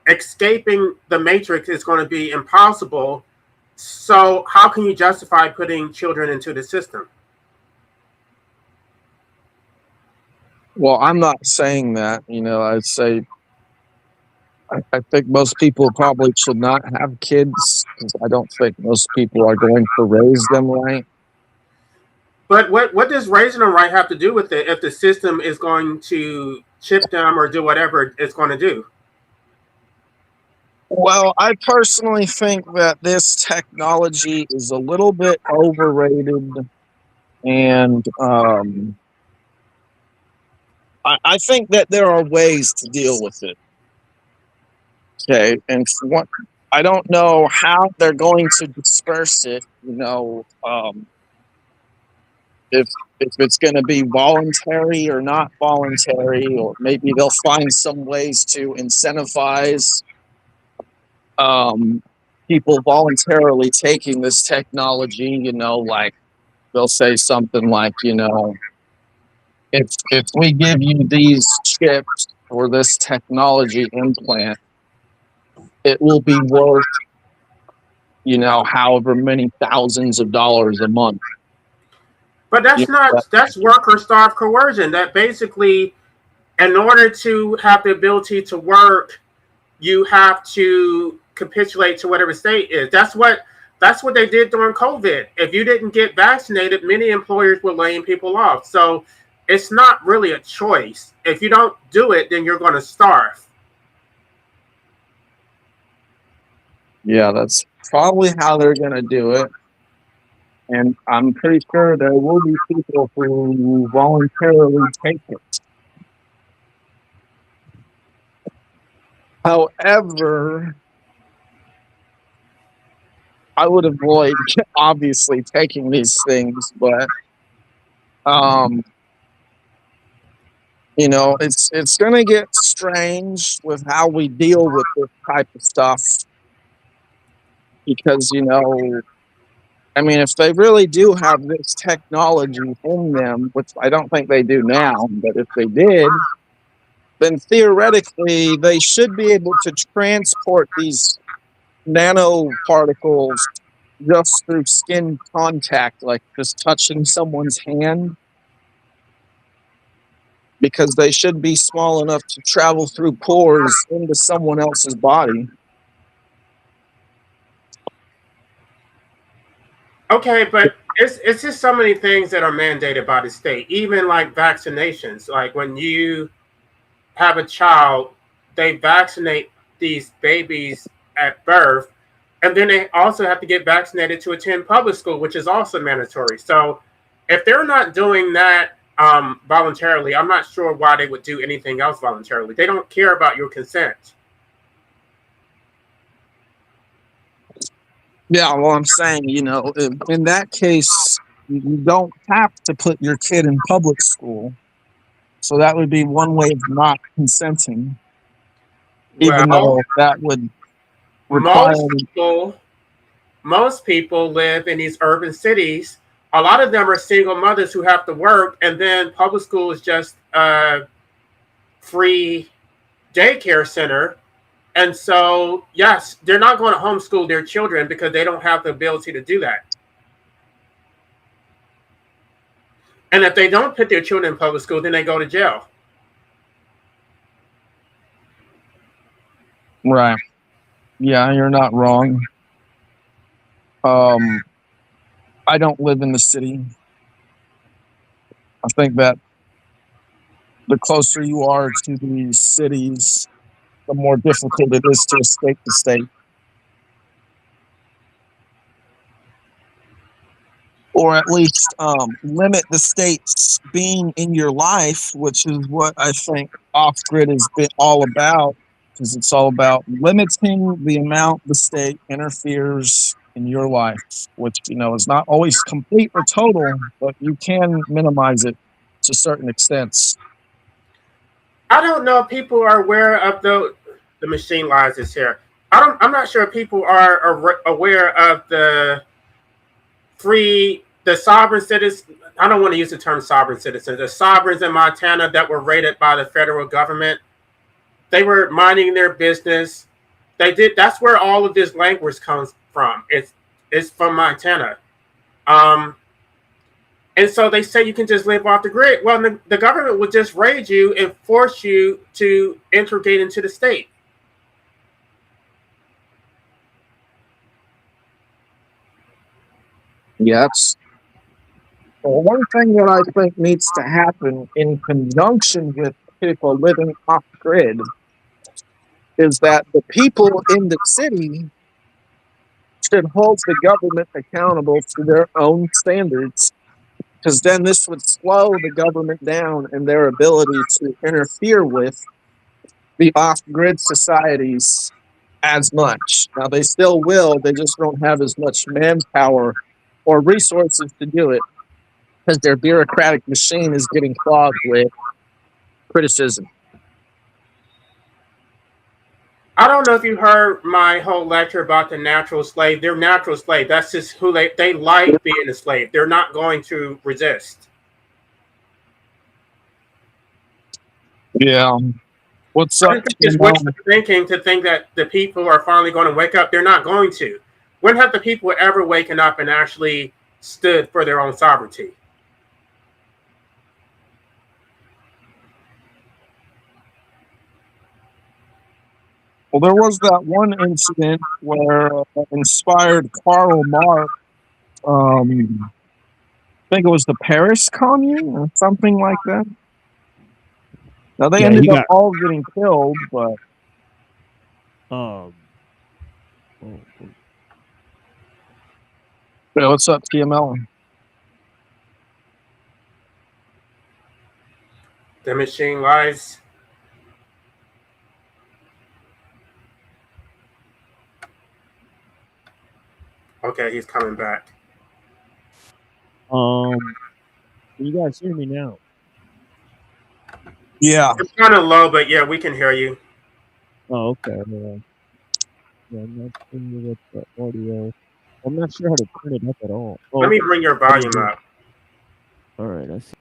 Speaker 4: escaping the matrix is going to be impossible. So how can you justify putting children into the system?
Speaker 5: Well, I'm not saying that. I'd say I think most people probably should not have kids because I don't think most people are going to raise them right.
Speaker 4: But what does raising them right have to do with it if the system is going to chip them or do whatever it's going to do?
Speaker 5: Well, I personally think that this technology is a little bit overrated, and I think that there are ways to deal with it. Okay, and I don't know how they're going to disperse it. If it's going to be voluntary or not voluntary, or maybe they'll find some ways to incentivize um, people voluntarily taking this technology. Like they'll say something like, if we give you these chips or this technology implant, it will be worth, however many thousands of dollars a month.
Speaker 4: But that's worker starved coercion. That basically, in order to have the ability to work, you have to capitulate to whatever state is. That's what they did during COVID. If you didn't get vaccinated, many employers were laying people off. So it's not really a choice. If you don't do it, then you're going to starve.
Speaker 5: Yeah, that's probably how they're going to do it. And I'm pretty sure there will be people who voluntarily take it. However, I would avoid obviously taking these things, but it's going to get strange with how we deal with this type of stuff because I mean, if they really do have this technology in them, which I don't think they do now, but if they did, then theoretically they should be able to transport these nanoparticles just through skin contact, like just touching someone's hand, because they should be small enough to travel through pores into someone else's body.
Speaker 4: Okay, but it's just so many things that are mandated by the state, even like vaccinations. Like when you have a child, they vaccinate these babies at birth, and then they also have to get vaccinated to attend public school, which is also mandatory. So if they're not doing that voluntarily, I'm not sure why they would do anything else voluntarily. They don't care about your consent.
Speaker 5: Yeah, well, I'm saying, in that case, you don't have to put your kid in public school. So that would be one way of not consenting, even
Speaker 4: Well,
Speaker 5: though that would require.
Speaker 4: most people live in these urban cities. A lot of them are single mothers who have to work, and then public school is just a free daycare center. And so, yes, they're not going to homeschool their children because they don't have the ability to do that. And if they don't put their children in public school, then they go to jail.
Speaker 5: Right. Yeah, you're not wrong. I don't live in the city. I think that the closer you are to the cities, the more difficult it is to escape the state. Or at least limit the states being in your life, which is what I think off grid has been all about, because it's all about limiting the amount the state interferes in your life, which is not always complete or total, but you can minimize it to certain extents.
Speaker 4: I don't know if people are aware of the machine lies is here. I'm not sure if people are aware of the sovereign citizens. I don't want to use the term sovereign citizens. The sovereigns in Montana that were raided by the federal government. They were minding their business. That's where all of this language comes from. It's from Montana. And And so they say you can just live off the grid. Well, the government would just raid you and force you to integrate into the state.
Speaker 5: Yes. Well, one thing that I think needs to happen in conjunction with people living off grid is that the people in the city should hold the government accountable to their own standards, because then this would slow the government down in their ability to interfere with the off grid societies as much. Now, they still will, they just don't have as much manpower or resources to do it because their bureaucratic machine is getting clogged with criticism.
Speaker 4: I don't know if you heard my whole lecture about the natural slave. They're natural slave. That's just who they like being a slave. They're not going to resist.
Speaker 5: Yeah. What's
Speaker 4: I
Speaker 5: up,
Speaker 4: think it's
Speaker 5: TML?
Speaker 4: wishful thinking to think that the people are finally going to wake up. They're not going to. When have the people ever waken up and actually stood for their own sovereignty?
Speaker 5: Well, there was that one incident where inspired Karl Marx, I think it was the Paris Commune or something like that. Now, they
Speaker 6: Yeah,
Speaker 5: ended
Speaker 6: he
Speaker 5: up
Speaker 6: got
Speaker 5: all getting killed, but
Speaker 6: oh,
Speaker 5: yeah, what's up, TML?
Speaker 4: The machine lies. Okay, he's coming back.
Speaker 6: can you guys hear me now?
Speaker 5: Yeah.
Speaker 4: It's kind of low, but yeah, we can hear you.
Speaker 6: Oh, okay. Yeah, I'm not familiar with the audio. I'm not sure how to turn it up at all. Oh,
Speaker 4: Let me bring your volume up.
Speaker 6: all right, I see.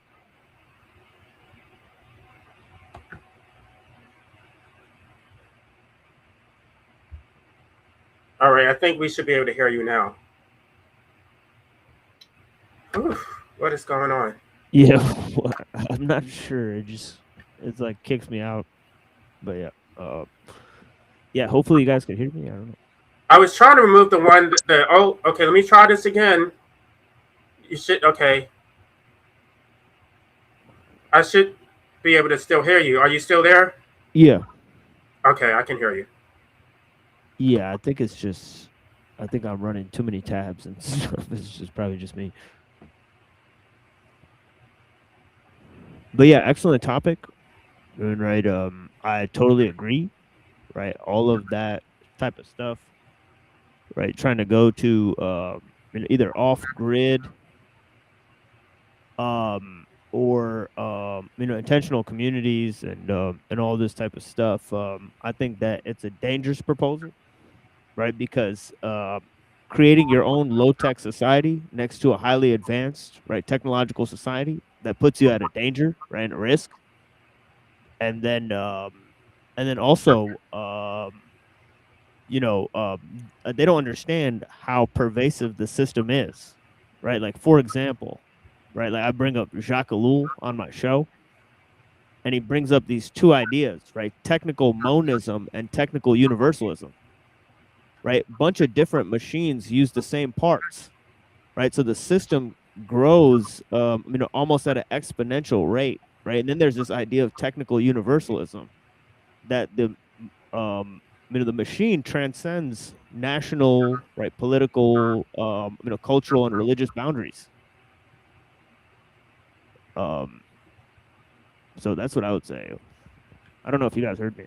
Speaker 4: All right, I think we should be able to hear you now. Oof, what is going on?
Speaker 6: Yeah, I'm not sure. It's like kicks me out. But yeah, yeah. Hopefully you guys can hear me. I don't know.
Speaker 4: I was trying to remove the one. Oh, okay. Let me try this again. You should. Okay. I should be able to still hear you. Are you still there?
Speaker 6: Yeah,
Speaker 4: Okay, I can hear you.
Speaker 6: yeah. I think I'm running too many tabs and stuff. It's just probably just me. But yeah, excellent topic. And right, I totally agree. Right, all of that type of stuff. Right, trying to go to either off grid, or intentional communities and all this type of stuff. I think that it's a dangerous proposal, right? Because creating your own low tech society next to a highly advanced, right, technological society that puts you at a danger, right, and a risk, and then also they don't understand how pervasive the system is, right? Like, for example, right, like I bring up Jacques Ellul on my show, and he brings up these two ideas, right? Technical monism and technical universalism, right? Bunch of different machines use the same parts, right? So the system grows, almost at an exponential rate, right? And then there's this idea of technical universalism that the machine transcends national, right, political, cultural and religious boundaries. So that's what I would say. I don't know if you guys heard me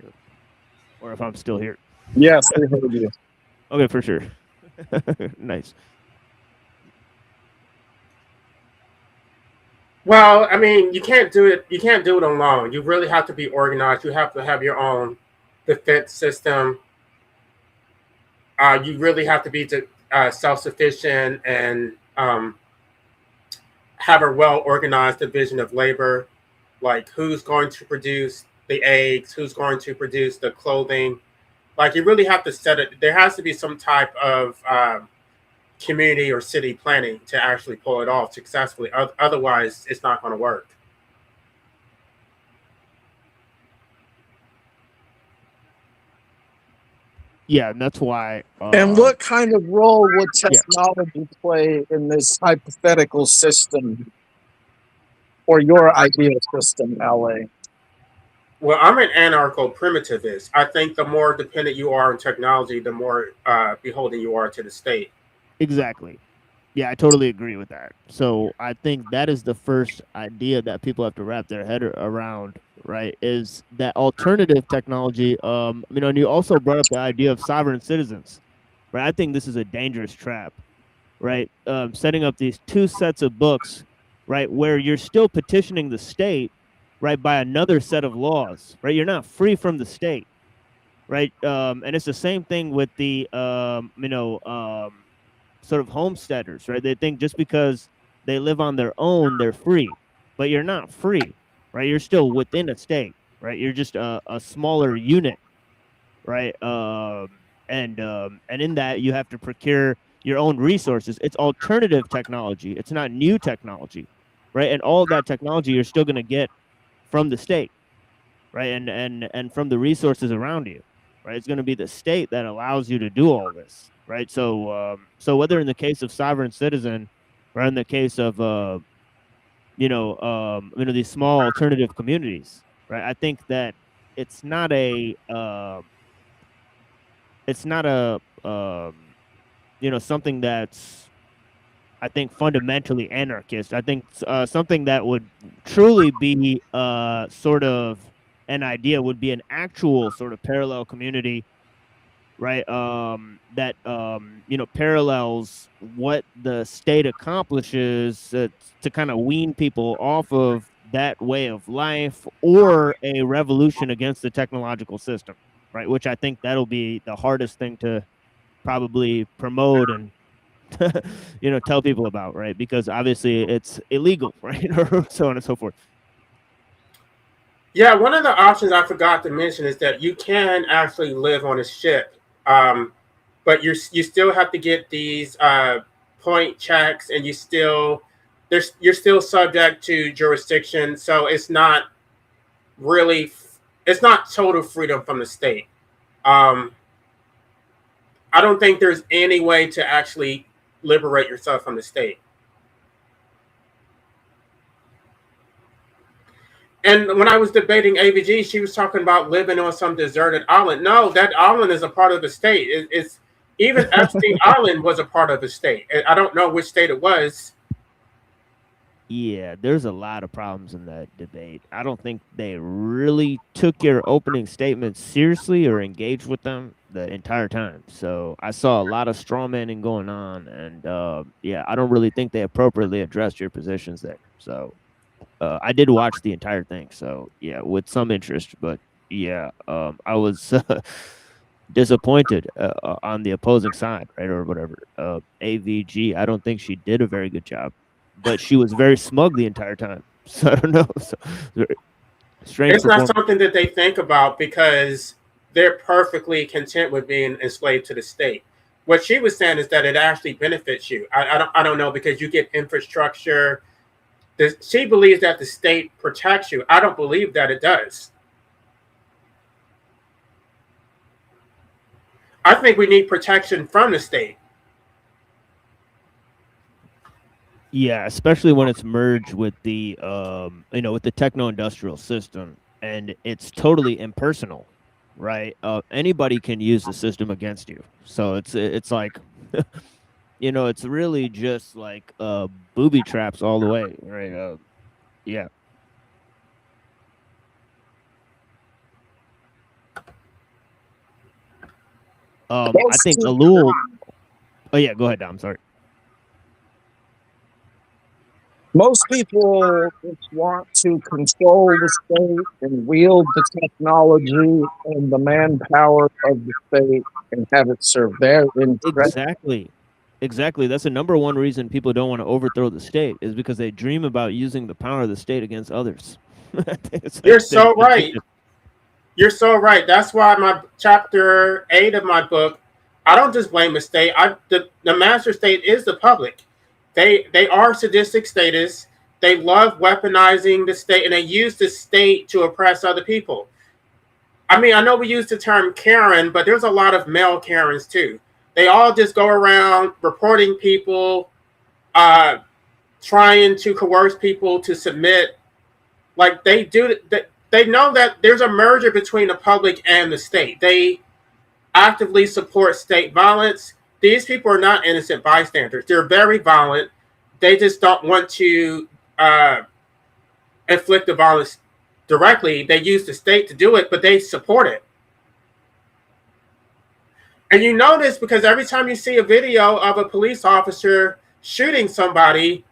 Speaker 6: or if I'm still here.
Speaker 5: Yes, we heard you.
Speaker 6: Okay, for sure. Nice.
Speaker 4: Well, I mean, you can't do it. You can't do it alone. You really have to be organized. You have to have your own defense system. You really have to be self-sufficient and have a well-organized division of labor. Like, who's going to produce the eggs? Who's going to produce the clothing? Like, you really have to set it. There has to be some type of community or city planning to actually pull it off successfully. Otherwise, it's not going to work.
Speaker 6: Yeah, and that's why.
Speaker 5: And what kind of role would
Speaker 6: Yeah.
Speaker 5: technology play in this hypothetical system or your ideal system, LA?
Speaker 4: Well, I'm an anarcho-primitivist. I think the more dependent you are on technology, the more beholden you are to the state.
Speaker 6: Exactly. Yeah, I totally agree with that. So I think that is the first idea that people have to wrap their head around, right? Is that alternative technology? And you also brought up the idea of sovereign citizens, right? I think this is a dangerous trap, right? Setting up these two sets of books, right, where you're still petitioning the state, right, by another set of laws, right? You're not free from the state, right? And it's the same thing with the, sort of homesteaders, right? They think just because they live on their own, they're free, but you're not free, right? You're still within a state, right? You're just a smaller unit, right? And in that you have to procure your own resources. It's alternative technology. It's not new technology, right? And all of that technology you're still going to get from the state, right? And from the resources around you, right? It's going to be the state that allows you to do all this, right? So whether in the case of sovereign citizen, or in the case of these small alternative communities, right? I think that it's not a something that's, I think, fundamentally anarchist. I think something that would truly be sort of an idea would be an actual sort of parallel community, right? That parallels what the state accomplishes to kind of wean people off of that way of life, or a revolution against the technological system, right? Which I think that'll be the hardest thing to probably promote and tell people about, right? Because obviously it's illegal, right? Or so on and so forth.
Speaker 4: Yeah, one of the options I forgot to mention is that you can actually live on a ship, but you still have to get these point checks, and you're still subject to jurisdiction. So it's not total freedom from the state. Um, I don't think there's any way to actually liberate yourself from the state. And when I was debating AVG, she was talking about living on some deserted island. No, that island is a part of the state. It's even Epstein Island was a part of the state. I don't know which state it was.
Speaker 6: Yeah, there's a lot of problems in that debate. I don't think they really took your opening statements seriously or engaged with them the entire time. So I saw a lot of straw manning going on, and I don't really think they appropriately addressed your positions there. So I did watch the entire thing, so yeah, with some interest, but yeah, I was disappointed on the opposing side, right, or whatever. AVG, I don't think she did a very good job, but she was very smug the entire time. So I don't know. So, strange.
Speaker 4: It's not something that they think about because they're perfectly content with being enslaved to the state. What she was saying is that it actually benefits you. I don't know, because you get infrastructure. She believes that the state protects you. I don't believe that it does. I think we need protection from the state.
Speaker 6: Yeah, especially when it's merged with the with the techno-industrial system, and it's totally impersonal, right? Anybody can use the system against you. So it's like it's really just like booby traps all the way, right? Yeah. I think Alul. Oh yeah, go ahead, Dom. Sorry.
Speaker 5: Most people just want to control the state and wield the technology and the manpower of the state and have it serve their interests.
Speaker 6: Exactly. That's the number one reason people don't want to overthrow the state, is because they dream about using the power of the state against others.
Speaker 4: You're so right. You're so right. That's why my chapter 8 of my book I don't just blame the state. The master state is the public. They are sadistic statists. They love weaponizing the state, and they use the state to oppress other people. I mean, I know we use the term Karen, but there's a lot of male Karens too. They all just go around reporting people, uh, trying to coerce people to submit. Like they do. They know that there's a merger between the public and the state. They actively support state violence. These people are not innocent bystanders. They're very violent. They just don't want to uh, inflict the violence directly. They use the state to do it, but they support it. And you know this because every time you see a video of a police officer shooting somebody,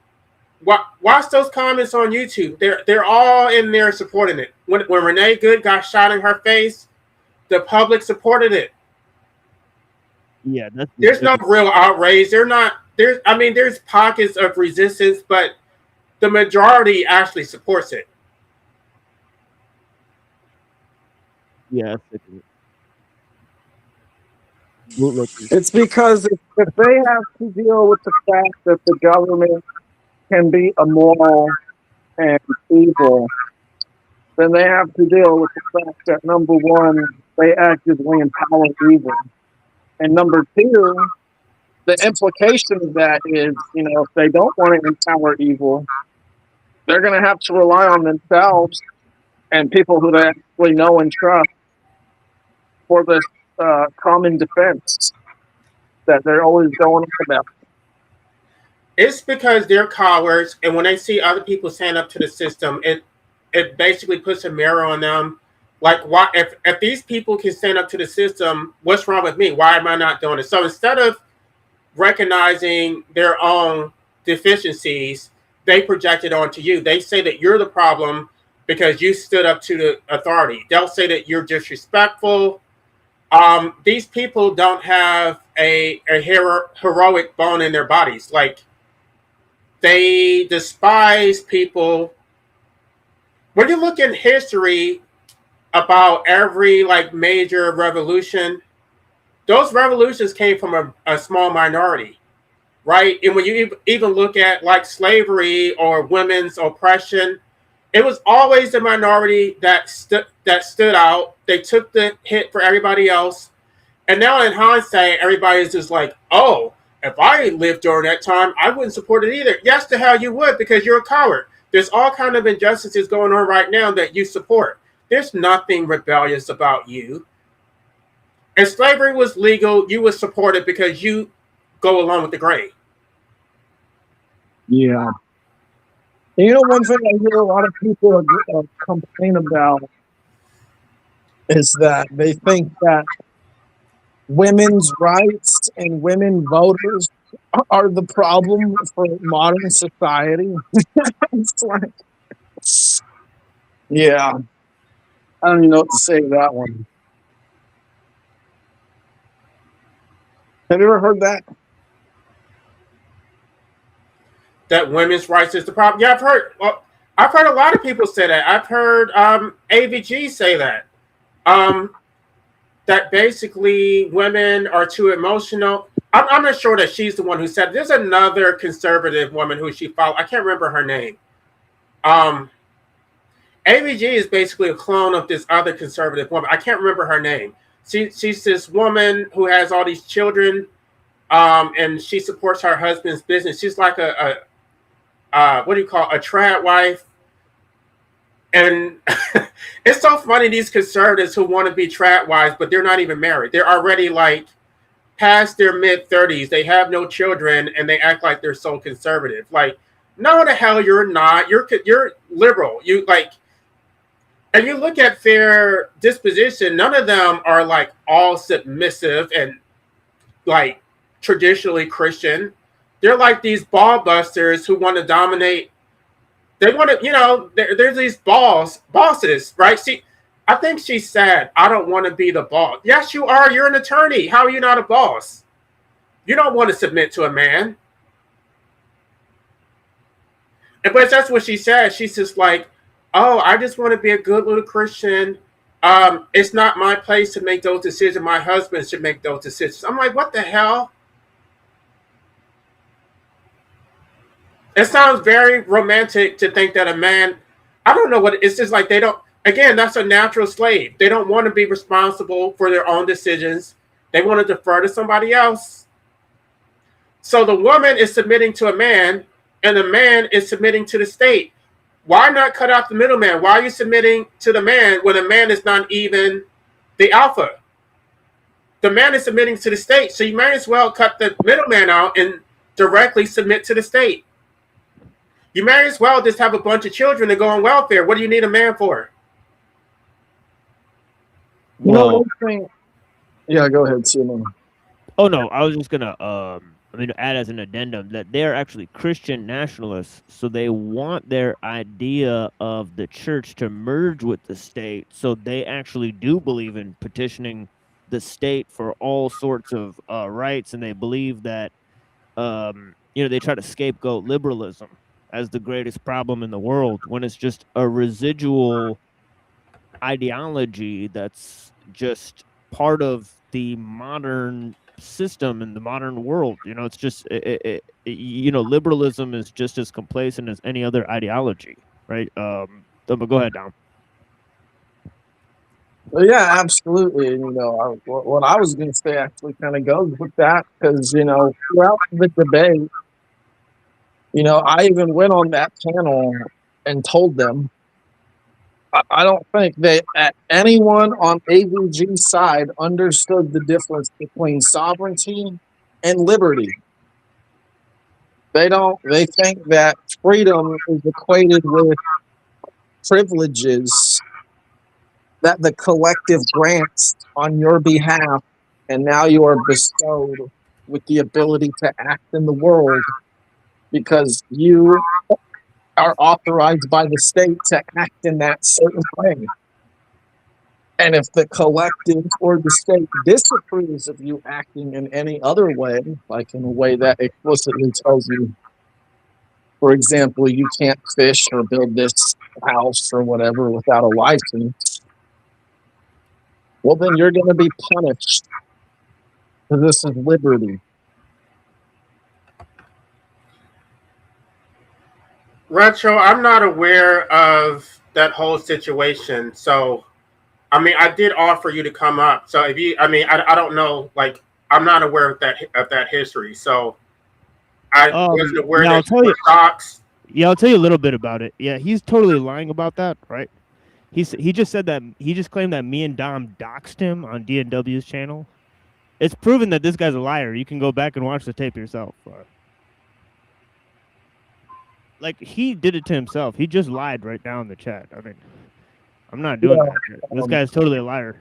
Speaker 4: watch those comments on YouTube. They're all in there supporting it. When Renee Good got shot in her face, the public supported it.
Speaker 6: Yeah, that's
Speaker 4: There's no real outrage. They're not there's I mean there's pockets of resistance, but the majority actually supports it.
Speaker 6: yeah. Look,
Speaker 5: It's because if they have to deal with the fact that the government can be immoral and evil, then they have to deal with the fact that number one, they actively empower evil. And number two, the implication of that is, if they don't want to empower evil, they're going to have to rely on themselves and people who they actually know and trust for this common defense that they're always going on about.
Speaker 4: It's because they're cowards, and when they see other people stand up to the system, it basically puts a mirror on them. Like, why if these people can stand up to the system, what's wrong with me? Why am I not doing it? So instead of recognizing their own deficiencies, they project it onto you. They say that you're the problem because you stood up to the authority. They'll say that you're disrespectful. These people don't have a heroic bone in their bodies. Like, they despise people. When you look in history about every major revolution, those revolutions came from a small minority, right? And when you even look at slavery or women's oppression, it was always the minority that stood out. They took the hit for everybody else. And now in hindsight, everybody's just like, oh, if I lived during that time, I wouldn't support it either. Yes, the hell you would, because you're a coward. There's all kind of injustices going on right now that you support. There's nothing rebellious about you. If slavery was legal, you would support it because you go along with the grain.
Speaker 5: Yeah. And one thing I hear a lot of people complain about is that they think that women's rights and women voters are the problem for modern society. It's like, yeah, I don't even know what to say to that one. Have you ever heard that?
Speaker 4: That women's rights is the problem. Yeah, I've heard a lot of people say that. I've heard AVG say that. That basically women are too emotional. I'm not sure that she's the one who said it. There's another conservative woman who she followed. I can't remember her name. AVG is basically a clone of this other conservative woman. I can't remember her name. She's this woman who has all these children, and she supports her husband's business. She's like a what do you call it? A trad wife. And it's so funny, these conservatives who want to be trad wives, but they're not even married. They're already past their mid-30s. They have no children, and they act like they're so conservative. No, the hell you're not. You're liberal. And you look at their disposition. None of them are all submissive and traditionally Christian. They're like these ball busters who want to dominate. They want to, there's these bosses, right? I think she said, I don't want to be the boss. Yes, you are. You're an attorney. How are you not a boss? You don't want to submit to a man. But that's what she said. She's just like, oh, I just want to be a good little Christian. It's not my place to make those decisions. My husband should make those decisions. I'm like, what the hell? It sounds very romantic to think that a man, I don't know what, it's just like they don't, again, that's a natural slave. They don't want to be responsible for their own decisions. They want to defer to somebody else. So the woman is submitting to a man, and the man is submitting to the state. Why not cut out the middleman? Why are you submitting to the man when the man is not even the alpha? The man is submitting to the state, so you may as well cut the middleman out and directly submit to the state. You may as well just have a bunch of children and go on welfare. What do you need a man for?
Speaker 5: You know,
Speaker 6: Well,
Speaker 5: one thing. Yeah, go ahead, Simon.
Speaker 6: oh no, I was just gonna add as an addendum that they're actually Christian nationalists, so they want their idea of the church to merge with the state. So they actually do believe in petitioning the state for all sorts of rights, and they believe that they try to scapegoat liberalism as the greatest problem in the world when it's just a residual ideology that's just part of the modern system in the modern world. It's just liberalism is just as complacent as any other ideology, right? But go ahead, Dom.
Speaker 5: Well, yeah, absolutely. And, what I was going to say actually kind of goes with that because, throughout the debate, I even went on that panel and told them, I don't think that anyone on AVG's side understood the difference between sovereignty and liberty. They think that freedom is equated with privileges that the collective grants on your behalf, and now you are bestowed with the ability to act in the world because you are authorized by the state to act in that certain way. And if the collective or the state disapproves of you acting in any other way, like in a way that explicitly tells you, for example, you can't fish or build this house or whatever without a license, well, then you're going to be punished. Because this is liberty.
Speaker 4: Retro, I'm not aware of that whole situation. So, I did offer you to come up. So if you, I don't know, like, I'm not aware of that history. So I wasn't aware
Speaker 6: yeah,
Speaker 4: that
Speaker 6: I'll tell you.
Speaker 4: stocks.
Speaker 6: Yeah, I'll tell you a little bit about it. Yeah, he's totally lying about that, right? He just said that he just claimed that me and Dom doxed him on DNW's channel. It's proven that this guy's a liar. You can go back and watch the tape yourself. Like, he did it to himself. He just lied right now in the chat. I mean, I'm not doing that. This guy's totally a liar.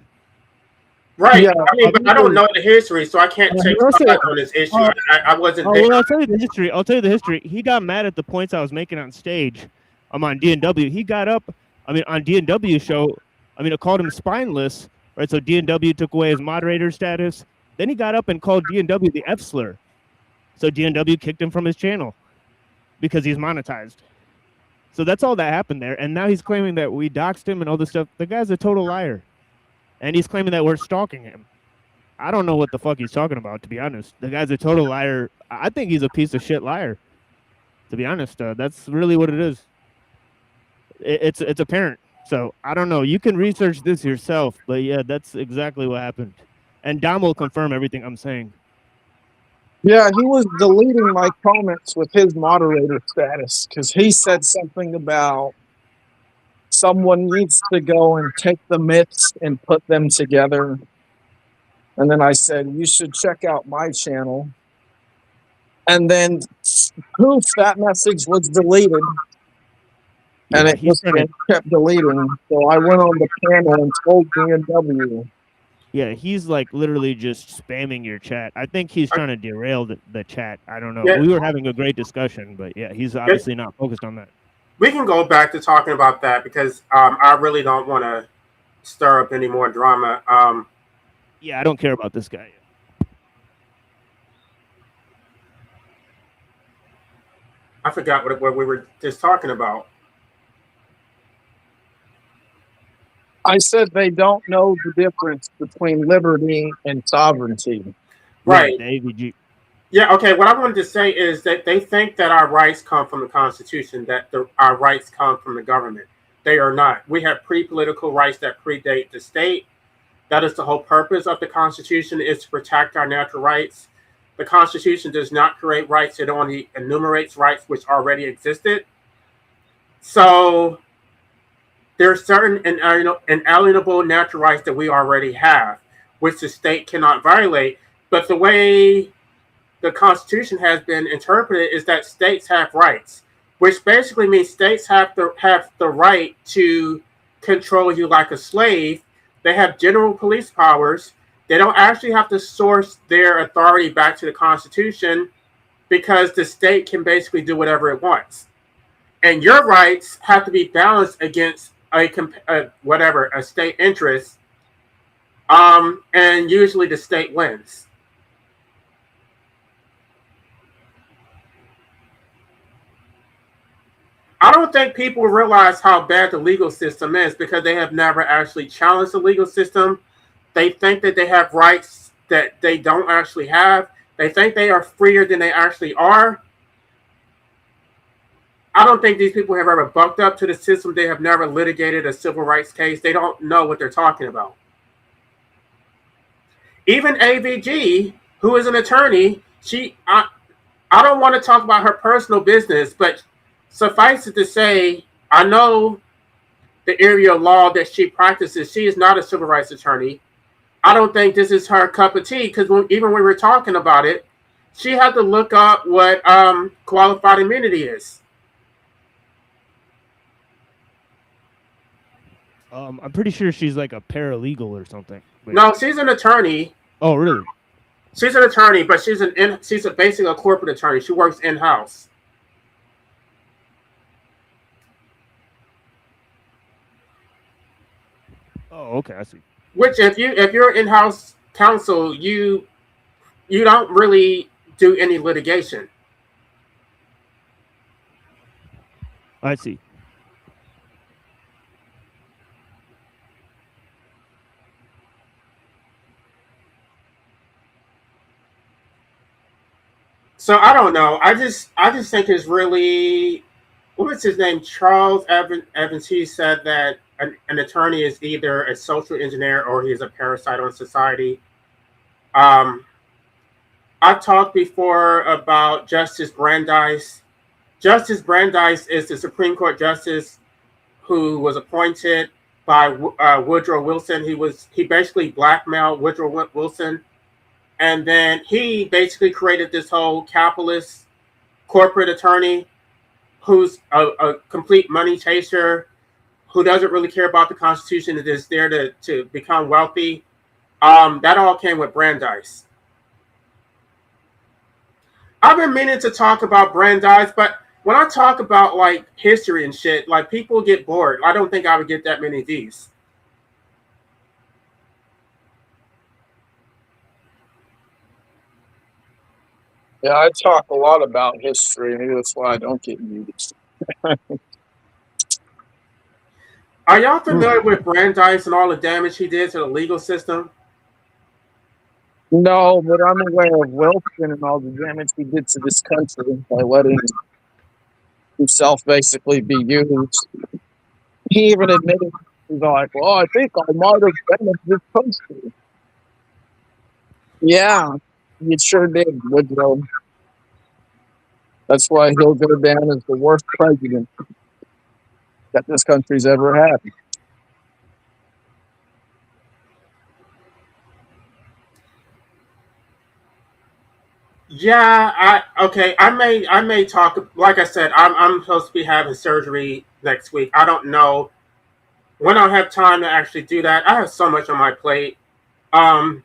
Speaker 4: Right.
Speaker 5: Yeah,
Speaker 4: But I don't know the history, so I can't take side on this issue. I wasn't there.
Speaker 6: Well, I'll tell you the history. He got mad at the points I was making on stage. I'm on DNW. He got up, on DNW show, it called him spineless, right? So DNW took away his moderator status. Then he got up and called DNW the F slur. So DNW kicked him from his channel because he's monetized. So that's all that happened there. And now he's claiming that we doxed him and all this stuff. The guy's a total liar. And he's claiming that we're stalking him. I don't know what the fuck he's talking about, to be honest. The guy's a total liar. I think he's a piece of shit liar, to be honest. That's really what it is. It's apparent. So I don't know. You can research this yourself, but yeah, that's exactly what happened. And Dom will confirm everything I'm saying.
Speaker 5: Yeah, he was deleting my comments with his moderator status because he said something about someone needs to go and take the myths and put them together. And then I said, you should check out my channel. And then poof, that message was deleted. And
Speaker 6: Yeah,
Speaker 5: it just kept deleting. So I went on the panel and told DNW.
Speaker 6: Yeah, he's like literally just spamming your chat. I think he's trying to derail the chat. I don't know.
Speaker 4: Yeah.
Speaker 6: We were having a great discussion, but yeah, he's obviously not focused on that.
Speaker 4: We can go back to talking about that because I really don't want to stir up any more drama.
Speaker 6: Yeah, I don't care about this guy.
Speaker 4: I forgot what we were just talking about.
Speaker 5: I said they don't know the difference between liberty and sovereignty.
Speaker 4: Right.
Speaker 6: The AVG.
Speaker 4: Yeah, okay. What I wanted to say is that they think that our rights come from the Constitution, that our rights come from the government. They are not. We have pre-political rights that predate the state. That is the whole purpose of the Constitution, is to protect our natural rights. The Constitution does not create rights. It only enumerates rights which already existed. So there are certain inalienable natural rights that we already have, which the state cannot violate. But the way the Constitution has been interpreted is that states have rights, which basically means states have the right to control you like a slave. They have general police powers. They don't actually have to source their authority back to the Constitution, because the state can basically do whatever it wants. And your rights have to be balanced against a state interest, and usually the state wins. I don't think people realize how bad the legal system is because they have never actually challenged the legal system. They think that they have rights that they don't actually have. They think they are freer than they actually are. I don't think these people have ever bucked up to the system. They have never litigated a civil rights case. They don't know what they're talking about. Even AVG, who is an attorney, I don't want to talk about her personal business, but suffice it to say, I know the area of law that she practices. She is not a civil rights attorney. I don't think this is her cup of tea, because even when we were talking about it, she had to look up what qualified immunity is.
Speaker 6: I'm pretty sure she's like a paralegal or something. Wait.
Speaker 4: No, she's an attorney.
Speaker 6: Oh, really?
Speaker 4: She's an attorney, but she's basically a corporate attorney. She works in-house.
Speaker 6: Oh, okay, I see.
Speaker 4: Which, if you're in-house counsel, you don't really do any litigation.
Speaker 6: I see.
Speaker 4: So I don't know. I just think it's really, what was his name? Charles Evans. He said that an attorney is either a social engineer or he is a parasite on society. I've talked before about Justice Brandeis. Justice Brandeis is the Supreme Court justice who was appointed by Woodrow Wilson. He basically blackmailed Woodrow Wilson. And then he basically created this whole capitalist corporate attorney who's a complete money chaser, who doesn't really care about the Constitution, that is there to become wealthy. That all came with Brandeis. I've been meaning to talk about Brandeis, but when I talk about like history and shit, like people get bored. I don't think I would get that many views.
Speaker 5: Yeah, I talk a lot about history. Maybe that's why I don't get muted.
Speaker 4: Are y'all familiar with Brandeis and all the damage he did to the legal system?
Speaker 5: No, but I'm aware of Wilson and all the damage he did to this country by letting himself basically be used. He even admitted, he's like, well, I think I might have damaged this country. Yeah, you sure did, Woodrow. That's why he'll go down as the worst president that this country's ever had.
Speaker 4: Yeah, I may talk. Like I said, I'm supposed to be having surgery next week. I don't know when I'll have time to actually do that. I have so much on my plate, and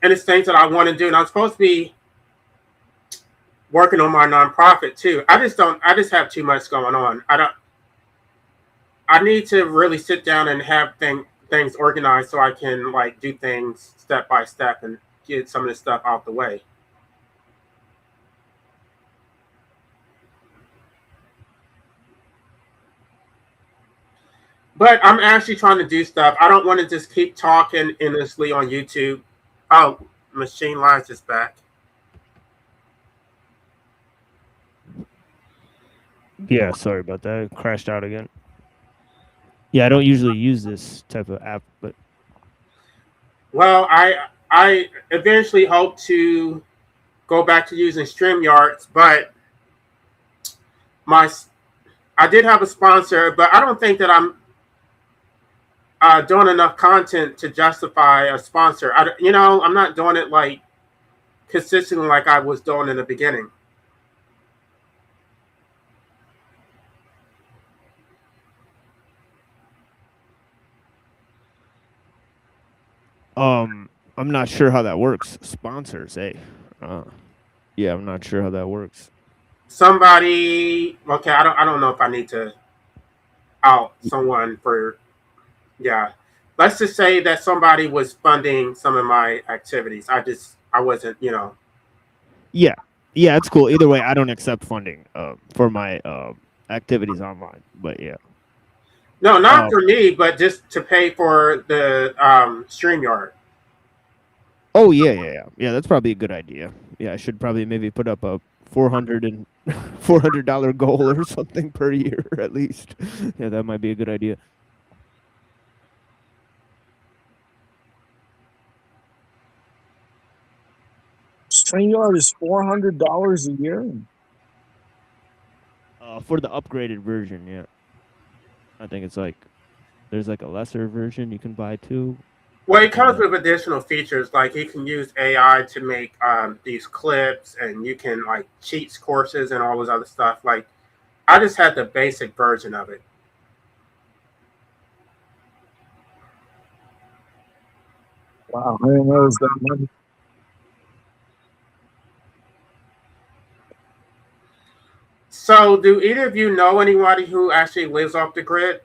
Speaker 4: it's things that I want to do, and I'm supposed to be working on my nonprofit too. I just have too much going on. I need to really sit down and have things organized so I can like do things step by step and get some of this stuff out the way. But I'm actually trying to do stuff. I don't want to just keep talking endlessly on YouTube. Oh, Machine Lines is back.
Speaker 6: Yeah, sorry about that. It crashed out again. Yeah, I don't usually use this type of app, but
Speaker 4: Well, I eventually hope to go back to using StreamYards, but my I did have a sponsor, but I don't think that I'm doing enough content to justify a sponsor. I'm not doing it like consistently like I was doing in the beginning.
Speaker 6: I'm not sure how that works. Sponsors, hey. Yeah, I'm not sure how that works.
Speaker 4: Somebody, okay, I don't know if I need to out someone for, yeah. Let's just say that somebody was funding some of my activities. I wasn't,
Speaker 6: Yeah. Yeah, it's cool. Either way, I don't accept funding for my activities online. But yeah.
Speaker 4: no, not
Speaker 6: Um
Speaker 4: for me, but just to pay for the StreamYard.
Speaker 6: oh yeah, that's probably a good idea. Yeah, I should probably maybe put up a $400 goal or something per year at least. Yeah, that might be a good idea.
Speaker 5: StreamYard is $400 a year.
Speaker 6: For the upgraded version, yeah. I think it's like there's like a lesser version you can buy too.
Speaker 4: Well, it
Speaker 6: But then
Speaker 4: comes with additional features like you can use AI to make these clips, and you can like cheats courses and all this other stuff. Like, I just had the basic version of it.
Speaker 5: Wow, I didn't know it was that much.
Speaker 4: So, do either of you know anybody who actually lives off the grid?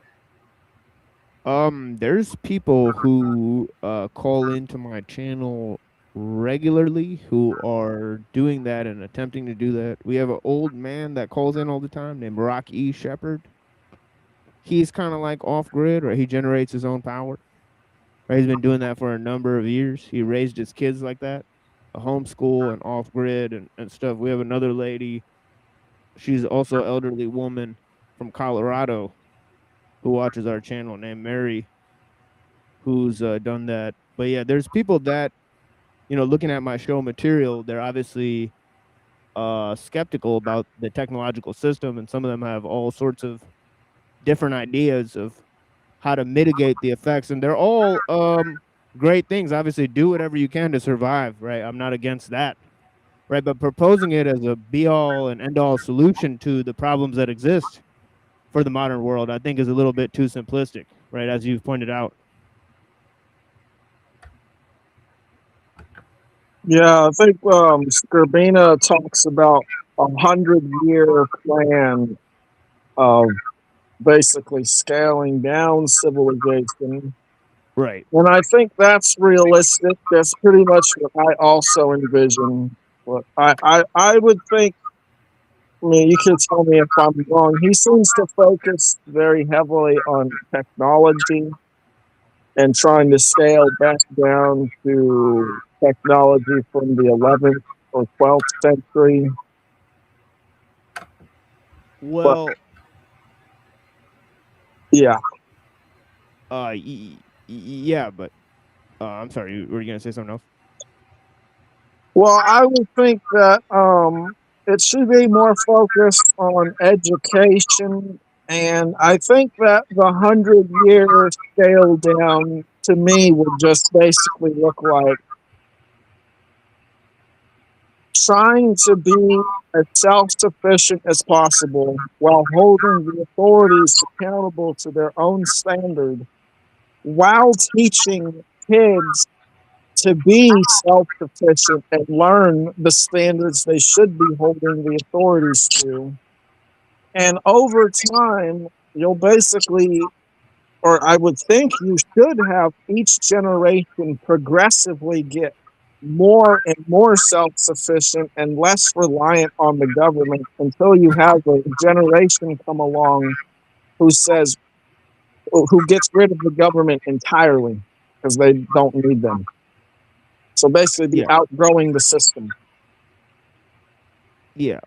Speaker 6: there's people who call into my channel regularly who are doing that and attempting to do that. We have an old man that calls in all the time named Rock E. Shepherd. He's kind of like off grid, right? He generates his own power. Right? He's been doing that for a number of years. He raised his kids like that, a homeschool and off grid and stuff. We have another lady. She's also an elderly woman from Colorado who watches our channel named Mary, who's done that. But yeah, there's people that, looking at my show material, they're obviously skeptical about the technological system, and some of them have all sorts of different ideas of how to mitigate the effects, and they're all great things. Obviously, do whatever you can to survive, right? I'm not against that, right? But proposing it as a be all and end all solution to the problems that exist for the modern world, I think, is a little bit too simplistic, right? As you've pointed out.
Speaker 5: Yeah, I think Scribina talks about 100-year plan of basically scaling down civilization.
Speaker 6: Right.
Speaker 5: And I think that's realistic. That's pretty much what I also envision. What I would think, I mean, you can tell me if I'm wrong. He seems to focus very heavily on technology and trying to scale back down to technology from the 11th or 12th century. But
Speaker 6: Well,
Speaker 5: yeah,
Speaker 6: yeah, but I'm sorry, were you gonna say something else?
Speaker 5: well, I would think that it should be more focused on education, and I think that the 100-year scale down to me would just basically look like trying to be as self-sufficient as possible while holding the authorities accountable to their own standard, while teaching kids to be self-sufficient and learn the standards they should be holding the authorities to. And over time, you'll basically, or I would think you should have each generation progressively get more and more self-sufficient and less reliant on the government until you have a generation come along who says, who gets rid of the government entirely because they don't need them. So basically, the
Speaker 6: Yeah.
Speaker 5: outgrowing the system.
Speaker 6: Yeah.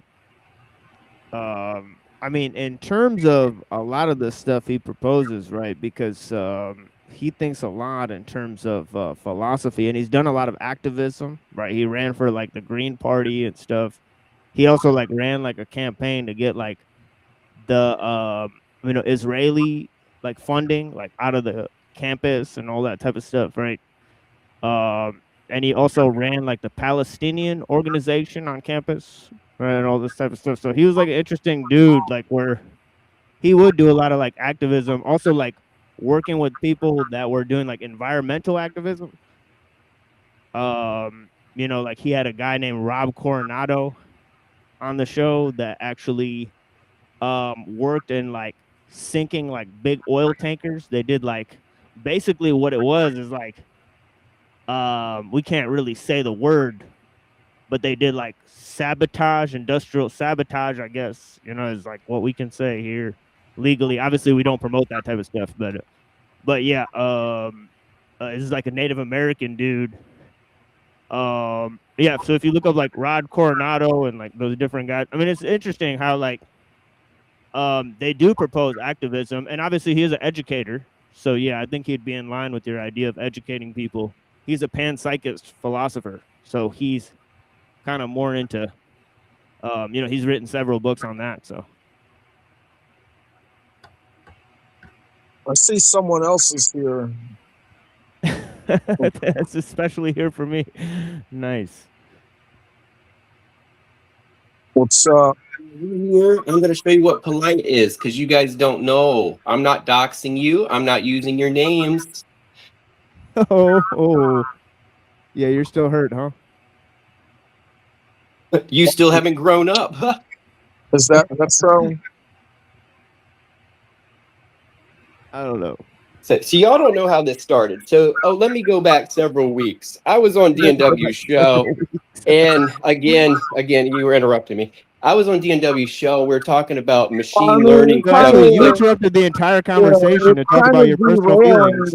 Speaker 6: I mean, in terms of a lot of the stuff he proposes, right? Because he thinks a lot in terms of philosophy, and he's done a lot of activism, right? He ran for like the Green Party and stuff. He also like ran like a campaign to get like the Israeli like funding like out of the campus and all that type of stuff, right? And he also ran like the Palestinian organization on campus, right, and all this type of stuff. So he was like an interesting dude, like where he would do a lot of like activism, also like working with people that were doing like environmental activism. Like he had a guy named Rob Coronado on the show that actually worked in like sinking like big oil tankers. They did like basically what it was is like we can't really say the word, but they did like sabotage, industrial sabotage, I guess, is like what we can say here legally. Obviously we don't promote that type of stuff, but yeah, this is like a Native American dude. Yeah, so if you look up like Rod Coronado and like those different guys, I mean, it's interesting how like they do propose activism, and obviously he is an educator. So yeah, I think he'd be in line with your idea of educating people. He's a panpsychist philosopher, so he's kind of more into, he's written several books on that. So
Speaker 5: I see someone else is here.
Speaker 6: that's especially here for me. Nice.
Speaker 5: What's up?
Speaker 7: Here, I'm going to show you what polite is because you guys don't know. I'm not doxing you. I'm not using your names.
Speaker 6: Oh, yeah, you're still hurt, huh?
Speaker 7: You still haven't grown up.
Speaker 5: Is that's so?
Speaker 6: I don't know.
Speaker 7: So y'all don't know how this started. So, let me go back several weeks. I was on DNW's show, and again, you were interrupting me. I was on DNW's show. We were talking about machine learning.
Speaker 6: Actually, you interrupted the entire conversation to talk about your personal feelings.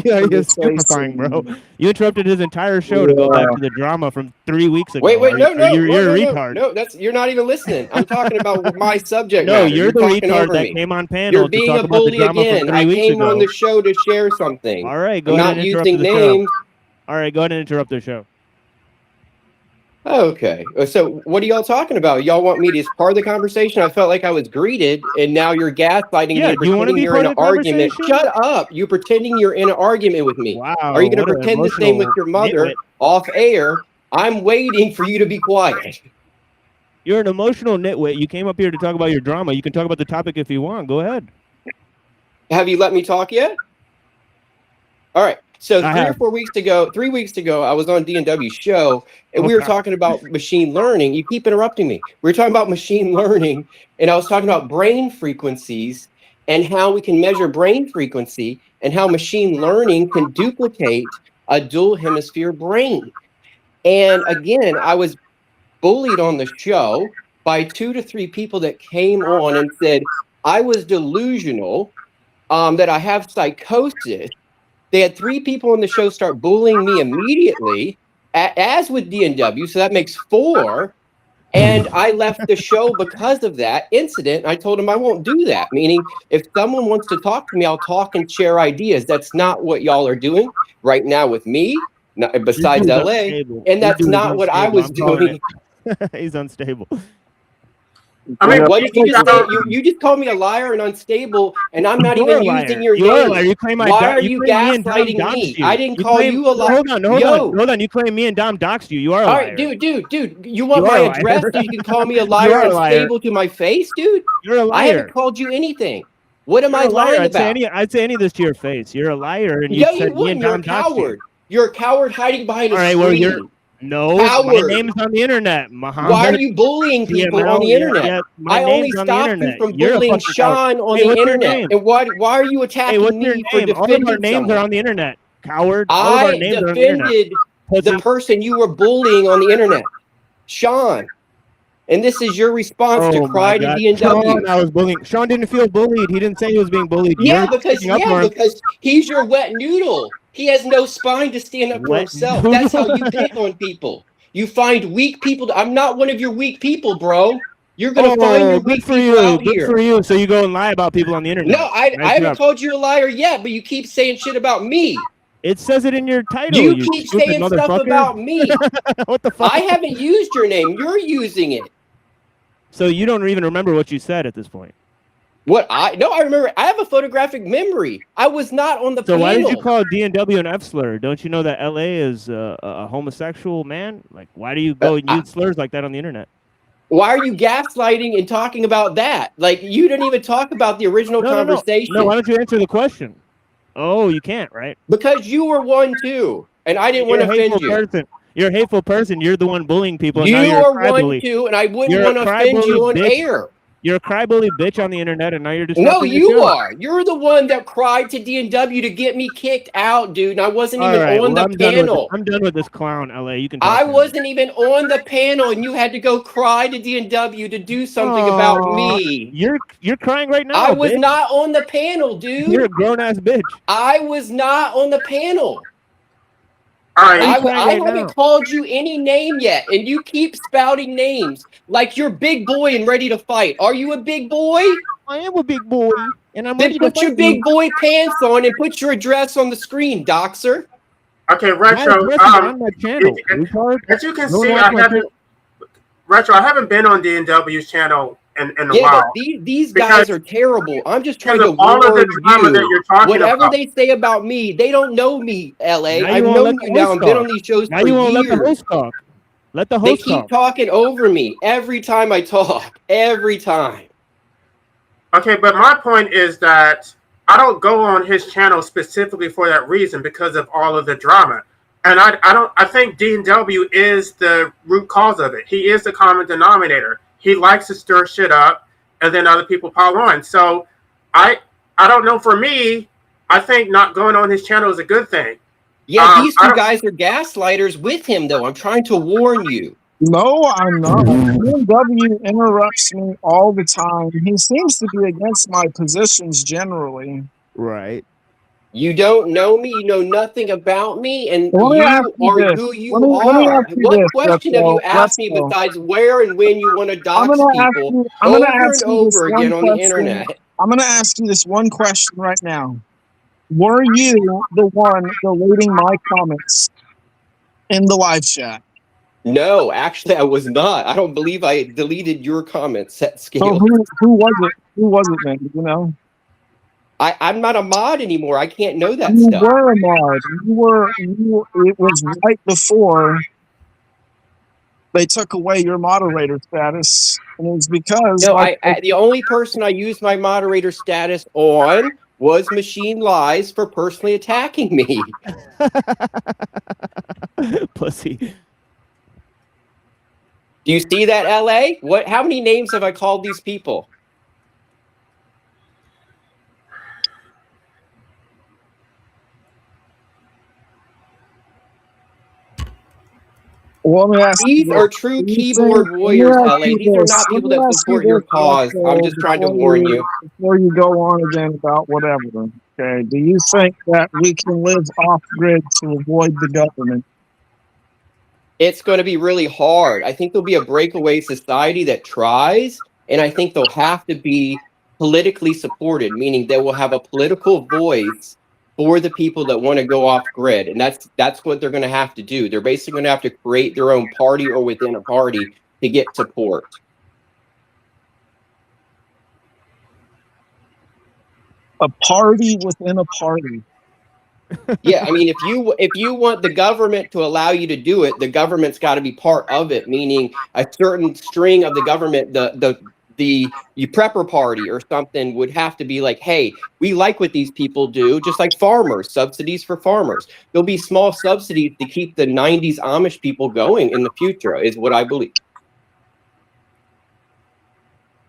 Speaker 6: Yeah, you're stupefying, bro. You interrupted his entire show to go back to the drama from 3 weeks ago.
Speaker 7: Wait, no,
Speaker 6: you're a retard.
Speaker 7: No, you're not even listening. I'm talking about my subject
Speaker 6: No,
Speaker 7: matter.
Speaker 6: you're the
Speaker 7: talking
Speaker 6: retard
Speaker 7: over
Speaker 6: that
Speaker 7: me.
Speaker 6: came on panel
Speaker 7: You're being
Speaker 6: to talk
Speaker 7: a
Speaker 6: about the
Speaker 7: bully
Speaker 6: drama
Speaker 7: again.
Speaker 6: from 3
Speaker 7: I
Speaker 6: weeks
Speaker 7: came
Speaker 6: ago.
Speaker 7: on the show to share something.
Speaker 6: All right, go
Speaker 7: I'm
Speaker 6: ahead
Speaker 7: not
Speaker 6: and interrupt
Speaker 7: using
Speaker 6: the
Speaker 7: names.
Speaker 6: show. All right, go ahead and interrupt the show.
Speaker 7: Okay. So what are y'all talking about? Y'all want me to be part of the conversation? I felt like I was greeted, and now you're gaslighting me and
Speaker 6: do you want to
Speaker 7: pretending
Speaker 6: be
Speaker 7: you're
Speaker 6: part
Speaker 7: in
Speaker 6: of
Speaker 7: an
Speaker 6: the
Speaker 7: argument.
Speaker 6: conversation?
Speaker 7: Shut up. You're pretending you're in an argument with me.
Speaker 6: Wow.
Speaker 7: Are you going to
Speaker 6: what an
Speaker 7: pretend the same with
Speaker 6: emotional
Speaker 7: your mother
Speaker 6: nitwit.
Speaker 7: off air? I'm waiting for you to be quiet.
Speaker 6: You're an emotional nitwit. You came up here to talk about your drama. You can talk about the topic if you want. Go ahead.
Speaker 7: Have you let me talk yet? All right. So 3 weeks ago, I was on DNW's show, and we were talking about machine learning. You keep interrupting me. We were talking about machine learning, and I was talking about brain frequencies and how we can measure brain frequency and how machine learning can duplicate a dual hemisphere brain. And again, I was bullied on the show by 2 to 3 people that came on and said I was delusional, that I have psychosis. They had 3 people on the show start bullying me immediately, as with DNW, so that makes 4. And I left the show because of that incident. I told them I won't do that, meaning if someone wants to talk to me, I'll talk and share ideas. That's not what y'all are doing right now with me, besides LA.
Speaker 6: Unstable.
Speaker 7: And that's not what I was doing.
Speaker 6: He's unstable.
Speaker 4: I mean,
Speaker 7: What did you just say? You just called me a liar and unstable, and I'm not even using your name.
Speaker 6: You claim
Speaker 7: Why are you gaslighting me? I didn't call you a liar.
Speaker 6: Hold on. You claim me and Dom doxed you. You are a liar.
Speaker 7: All right, dude. You want my address so you can call me a liar and unstable to my face, dude?
Speaker 6: You're a liar.
Speaker 7: I haven't called you anything. What am I lying about?
Speaker 6: I'd say any of this to your face. You're a liar, and
Speaker 7: you said me and Dom doxed you. You're a coward hiding behind a screen.
Speaker 6: All right, no,
Speaker 7: coward.
Speaker 6: My name's on the internet, Muhammad.
Speaker 7: Why are you bullying people on the internet?
Speaker 6: Yeah,
Speaker 7: I only stopped you from bullying Sean on the internet. And why are you attacking me for defending
Speaker 6: All of our names are on the internet, coward.
Speaker 7: I defended the person you were bullying on the internet, Sean. And this is your response to
Speaker 6: Oh
Speaker 7: cry
Speaker 6: my
Speaker 7: to
Speaker 6: God,
Speaker 7: DNW.
Speaker 6: Sean, I was bullying. Sean didn't feel bullied. He didn't say he was being bullied.
Speaker 7: Yeah,
Speaker 6: You're sticking up for him.
Speaker 7: because he's your wet noodle. He has no spine to stand up for
Speaker 6: Wet
Speaker 7: himself. That's how
Speaker 6: noodle.
Speaker 7: you pick on people. You find weak people. I'm not one of your weak people, bro. You're gonna find
Speaker 6: Oh,
Speaker 7: your
Speaker 6: good
Speaker 7: weak
Speaker 6: for
Speaker 7: people
Speaker 6: you.
Speaker 7: out
Speaker 6: Good for
Speaker 7: here.
Speaker 6: you. So you go and lie about people on the internet.
Speaker 7: No, I
Speaker 6: Nice
Speaker 7: haven't
Speaker 6: job.
Speaker 7: called you a liar yet, but you keep saying shit about me.
Speaker 6: It says it in your title.
Speaker 7: You
Speaker 6: You
Speaker 7: keep
Speaker 6: stupid
Speaker 7: saying stuff
Speaker 6: motherfucker.
Speaker 7: about me.
Speaker 6: What the fuck?
Speaker 7: I haven't used your name. You're using it.
Speaker 6: So you don't even remember what you said at this point.
Speaker 7: What I remember. I have a photographic memory. I was not on the
Speaker 6: So
Speaker 7: panel.
Speaker 6: why did you call DNW an F slur? Don't you know that LA is a homosexual man? Like, why do you go and use slurs like that on the internet?
Speaker 7: Why are you gaslighting and talking about that? Like, you didn't even talk about the original conversation.
Speaker 6: No, why don't you answer the question? Oh, you can't, right?
Speaker 7: Because you were one too, and I didn't want to offend you.
Speaker 6: Person. You're a hateful person. You're the one bullying people. And now
Speaker 7: You
Speaker 6: you're
Speaker 7: are
Speaker 6: a cry
Speaker 7: one
Speaker 6: bully.
Speaker 7: too, and I wouldn't
Speaker 6: You're
Speaker 7: want
Speaker 6: a
Speaker 7: to
Speaker 6: cry
Speaker 7: offend you
Speaker 6: bully
Speaker 7: on
Speaker 6: bitch.
Speaker 7: air.
Speaker 6: You're a crybaby bitch on the internet, and now you're
Speaker 7: No,
Speaker 6: disrupting the
Speaker 7: you
Speaker 6: show.
Speaker 7: are. You're the one that cried to DNW to get me kicked out, dude. And I wasn't
Speaker 6: All
Speaker 7: even
Speaker 6: right,
Speaker 7: on
Speaker 6: well,
Speaker 7: the panel.
Speaker 6: I'm done with this clown, LA. You can. Talk
Speaker 7: I
Speaker 6: to him.
Speaker 7: wasn't even on the panel, and you had to go cry to DNW to do something about me.
Speaker 6: You're crying right now.
Speaker 7: I was
Speaker 6: bitch.
Speaker 7: not on the panel, dude.
Speaker 6: You're a grown ass bitch.
Speaker 7: I was not on the panel.
Speaker 4: All right.
Speaker 7: I haven't called you any name yet, and you keep spouting names like you're big boy and ready to fight. Are you a big boy?
Speaker 6: I am a big boy, and I'm
Speaker 7: Then
Speaker 6: ready to
Speaker 7: put your
Speaker 6: fight
Speaker 7: big
Speaker 6: you.
Speaker 7: boy pants on and put your address on the screen, Doxer.
Speaker 4: Okay, Retro.
Speaker 6: My address is on my channel, retard.
Speaker 4: As you can
Speaker 6: Don't
Speaker 4: see,
Speaker 6: ask
Speaker 4: I
Speaker 6: my
Speaker 4: haven't Retro. I haven't been on DNW's channel in a
Speaker 7: Yeah,
Speaker 4: while.
Speaker 7: but these
Speaker 4: Because-
Speaker 7: guys are terrible. I'm just trying
Speaker 4: because
Speaker 7: to
Speaker 4: of all of
Speaker 7: warn
Speaker 4: the drama that
Speaker 7: you.
Speaker 4: you're talking
Speaker 7: Whatever
Speaker 4: about.
Speaker 7: they say about me, they don't know me, LA.
Speaker 6: Now you
Speaker 7: I've
Speaker 6: won't
Speaker 7: known
Speaker 6: let
Speaker 7: you
Speaker 6: the
Speaker 7: now
Speaker 6: host
Speaker 7: and been
Speaker 6: talk.
Speaker 7: on these shows
Speaker 6: Now
Speaker 7: for
Speaker 6: you won't let the
Speaker 7: years.
Speaker 6: host talk. Let the
Speaker 7: They
Speaker 6: host
Speaker 7: keep
Speaker 6: talk.
Speaker 7: talking over me every time I talk. Every time.
Speaker 4: Okay, but my point is that I don't go on his channel specifically for that reason because of all of the drama. And I think DNW is the root cause of it. He is the common denominator. He likes to stir shit up and then other people pile on. So I don't know, for me, I think not going on his channel is a good thing.
Speaker 7: Yeah, these two guys are gaslighters with him, though. I'm trying to warn you.
Speaker 5: No, I'm not. BMW interrupts me all the time. He seems to be against my positions generally.
Speaker 6: Right.
Speaker 7: You don't know me. You know nothing about me, and
Speaker 5: Let me
Speaker 7: you
Speaker 5: ask you
Speaker 7: are
Speaker 5: this.
Speaker 7: who you
Speaker 5: Let me
Speaker 7: are.
Speaker 5: ask you
Speaker 7: What
Speaker 5: this,
Speaker 7: question have you asked me
Speaker 5: Retro.
Speaker 7: besides where and when you want to
Speaker 5: I'm
Speaker 7: dox
Speaker 5: gonna ask
Speaker 7: people
Speaker 5: you. I'm
Speaker 7: over
Speaker 5: gonna
Speaker 7: and
Speaker 5: ask you this
Speaker 7: over
Speaker 5: one
Speaker 7: again on the
Speaker 5: question.
Speaker 7: internet?
Speaker 5: I'm gonna ask you this one question right now. Were you the one deleting my comments in the live chat?
Speaker 7: No, actually, I was not. I don't believe I deleted your comments at
Speaker 5: So
Speaker 7: scale.
Speaker 5: who was it? Who was it then? Do you know?
Speaker 7: I'm not a mod anymore. I can't know that
Speaker 5: You
Speaker 7: stuff.
Speaker 5: were a mod. It was right before they took away your moderator status, and it was because
Speaker 7: No, the only person I used my moderator status on was Machine Lies for personally attacking me.
Speaker 6: Pussy.
Speaker 7: Do you see that, LA? How many names have I called these people?
Speaker 5: Well, let me ask
Speaker 7: These
Speaker 5: you
Speaker 7: are
Speaker 5: this.
Speaker 7: true
Speaker 5: Do you
Speaker 7: keyboard
Speaker 5: think-
Speaker 7: warriors,
Speaker 5: let me ask
Speaker 7: LA.
Speaker 5: you
Speaker 7: These are
Speaker 5: this.
Speaker 7: not people
Speaker 5: Let me
Speaker 7: that
Speaker 5: ask you
Speaker 7: support your
Speaker 5: this
Speaker 7: cause. I'm
Speaker 5: also
Speaker 7: just trying to
Speaker 5: before
Speaker 7: warn you.
Speaker 5: Before you go on again about whatever, okay? Do you think that we can live off grid to avoid the government?
Speaker 7: It's going to be really hard. I think there'll be a breakaway society that tries, and I think they'll have to be politically supported, meaning they will have a political voice for the people that want to go off grid. And that's what they're going to have to do. They're basically going to have to create their own party or within a party to get support.
Speaker 5: A party within a party.
Speaker 7: Yeah, I mean, if you want the government to allow you to do it, the government's got to be part of it. Meaning, a certain string of the government, the prepper party or something would have to be like, hey, we like what these people do, just like farmers, subsidies for farmers. There'll be small subsidies to keep the '90s Amish people going in the future, is what I believe.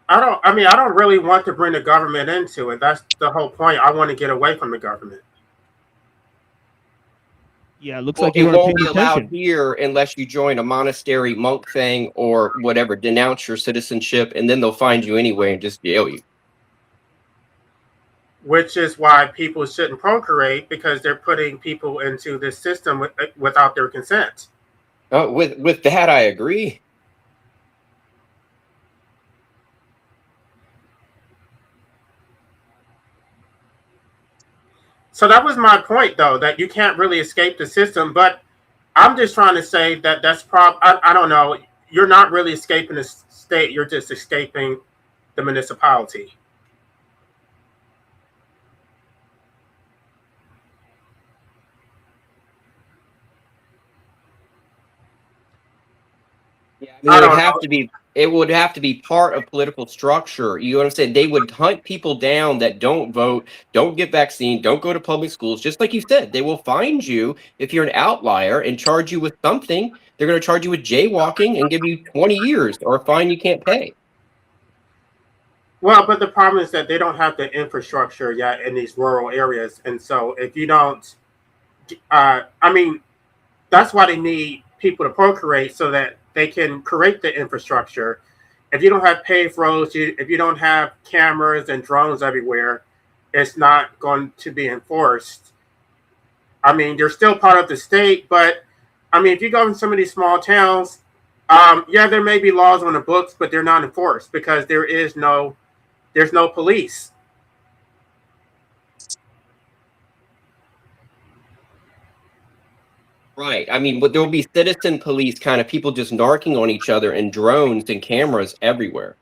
Speaker 4: I don't really want to bring the government into it. That's the whole point. I want to get away from the government.
Speaker 6: Yeah, it looks
Speaker 7: Well,
Speaker 6: like
Speaker 7: it
Speaker 6: you weren't
Speaker 7: won't
Speaker 6: paying
Speaker 7: be allowed
Speaker 6: attention.
Speaker 7: here unless you join a monastery monk thing or whatever, denounce your citizenship, and then they'll find you anyway and just jail you.
Speaker 4: Which is why people shouldn't procreate, because they're putting people into this system without their consent.
Speaker 7: With that, I agree.
Speaker 4: So that was my point, though, that you can't really escape the system. But I'm just trying to say that I don't know. You're not really escaping the state. You're just escaping the municipality.
Speaker 7: Yeah, I mean,
Speaker 4: I
Speaker 7: it would
Speaker 4: don't
Speaker 7: have
Speaker 4: know.
Speaker 7: to be. It would have to be part of political structure. You understand? They would hunt people down that don't vote, don't get vaccine, don't go to public schools. Just like you said, they will find you if you're an outlier and charge you with something. They're going to charge you with jaywalking and give you 20 years or a fine you can't pay.
Speaker 4: Well, but the problem is that they don't have the infrastructure yet in these rural areas, and so if you don't, I mean, that's why they need people to procreate so that they can create the infrastructure. If you don't have paved roads, if you don't have cameras and drones everywhere, it's not going to be enforced. I mean, you're still part of the state, but I mean, if you go in some of these small towns, yeah, there may be laws on the books, but they're not enforced because there's no police.
Speaker 7: Right. I mean, but there will be citizen police kind of people just narking on each other and drones and cameras everywhere.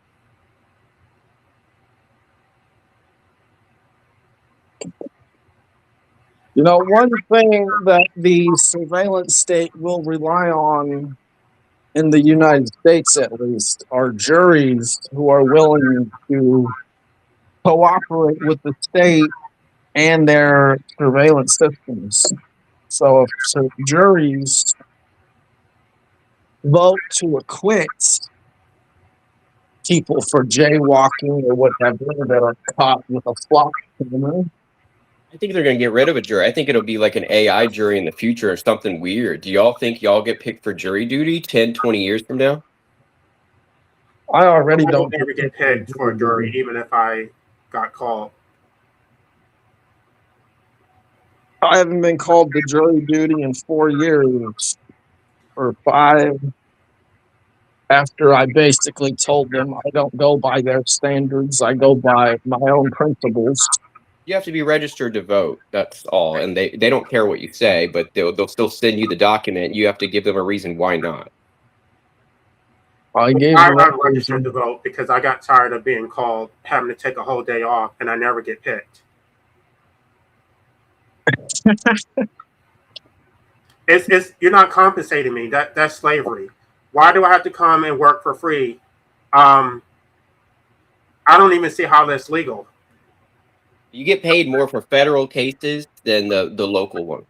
Speaker 5: You know, one thing that the surveillance state will rely on in the United States, at least, are juries who are willing to cooperate with the state and their surveillance systems. So if juries vote to acquit people for jaywalking or whatever that are caught with a flock camera,
Speaker 7: I think they're going to get rid of a jury. I think it'll be like an AI jury in the future or something weird. Do y'all think y'all get picked for jury duty 10, 20 years from now?
Speaker 5: I already
Speaker 4: I would
Speaker 5: don't
Speaker 4: never
Speaker 5: think
Speaker 4: get picked for a jury, even if I got called.
Speaker 5: I haven't been called to jury duty in 4 years or 5, after I basically told them I don't go by their standards, I go by my own principles.
Speaker 7: You have to be registered to vote. That's all. And they don't care what you say, but they'll still send you the document. You have to give them a reason why not.
Speaker 5: I gave
Speaker 4: I,
Speaker 5: them
Speaker 4: I
Speaker 5: that
Speaker 4: registered to
Speaker 5: reason.
Speaker 4: vote because I got tired of being called, having to take a whole day off, and I never get picked. It's you're not compensating me. That's slavery. Why do I have to come and work for free? Um, I don't even see how that's legal.
Speaker 7: You get paid more for federal cases than the local one.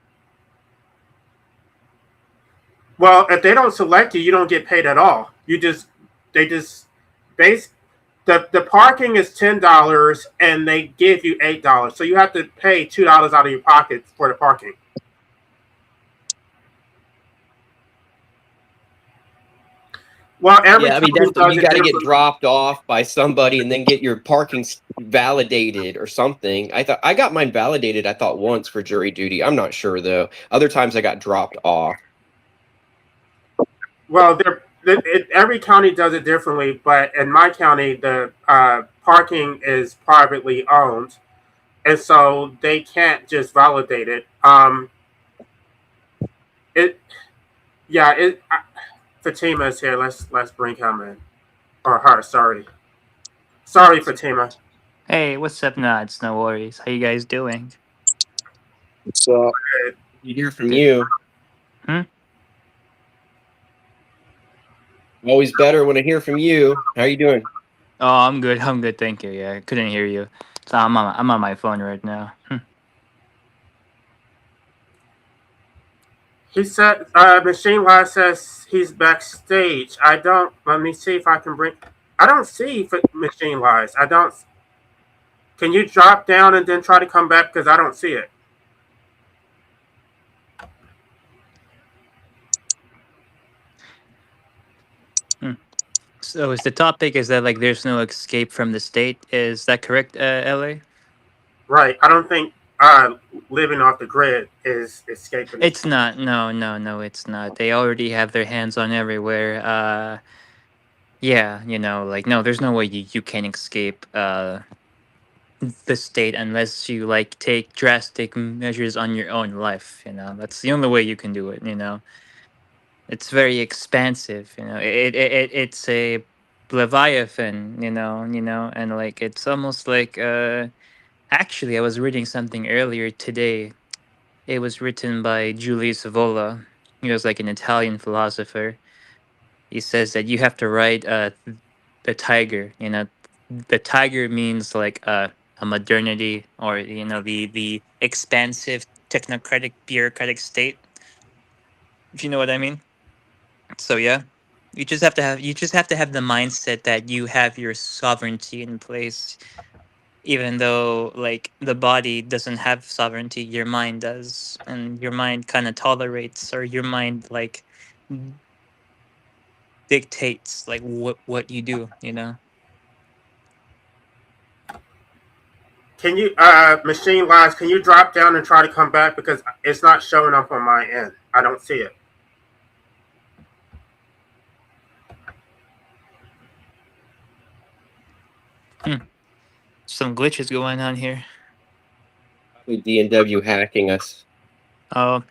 Speaker 4: Well, if they don't select you, you don't get paid at all. They just base the parking is $10 and they give you $8, so you have to pay $2 out of your pocket for the parking. Well, every
Speaker 7: Yeah, I mean
Speaker 4: county does
Speaker 7: you
Speaker 4: it
Speaker 7: got to get
Speaker 4: differently.
Speaker 7: dropped off by somebody and then get your parking validated or something. I got mine validated. I thought once for jury duty. I'm not sure though. Other times I got dropped off.
Speaker 4: Well, every county does it differently, but in my county, the parking is privately owned, and so they can't just validate it. It, yeah, Fatima's here. Let's bring him in, or her. Sorry, Fatima.
Speaker 8: Hey, what's up, nuts? No worries. How you guys doing?
Speaker 5: So
Speaker 7: You hear from
Speaker 8: Good.
Speaker 7: you.
Speaker 8: Hmm?
Speaker 7: Always better when I hear from you. How you doing?
Speaker 8: Oh, I'm good. I'm good. Thank you. Yeah, I couldn't hear you. So I'm on my phone right now.
Speaker 4: He said, Machine Lad says he's backstage. I don't. Let me see if I can bring. I don't see Machine Lies. I don't. Can you drop down and then try to come back because I don't see it.
Speaker 8: So is the topic is that like there's no escape from the state? Is that correct, LA?
Speaker 4: Right. I don't think living off the grid is escaping the
Speaker 8: It's
Speaker 4: state.
Speaker 8: not. No, no, no, it's not. They already have their hands on everywhere. Yeah, like no, there's no way you can escape the state unless you like take drastic measures on your own life. That's the only way you can do it. It's very expansive. It's a leviathan. And like it's almost like actually I was reading something earlier today. It was written by Julius Vola. He was like an Italian philosopher. He says that you have to write the tiger. The tiger means like a modernity, or the expansive technocratic bureaucratic state, if you know what I mean. So yeah, you just have to have the mindset that you have your sovereignty in place, even though like the body doesn't have sovereignty, your mind does, and your mind kind of tolerates, or your mind like dictates like what you do.
Speaker 4: Can you, Machine Lives, can you drop down and try to come back because it's not showing up on my end? I don't see it.
Speaker 8: Some glitches going on here.
Speaker 7: DNW hacking us.
Speaker 8: Oh,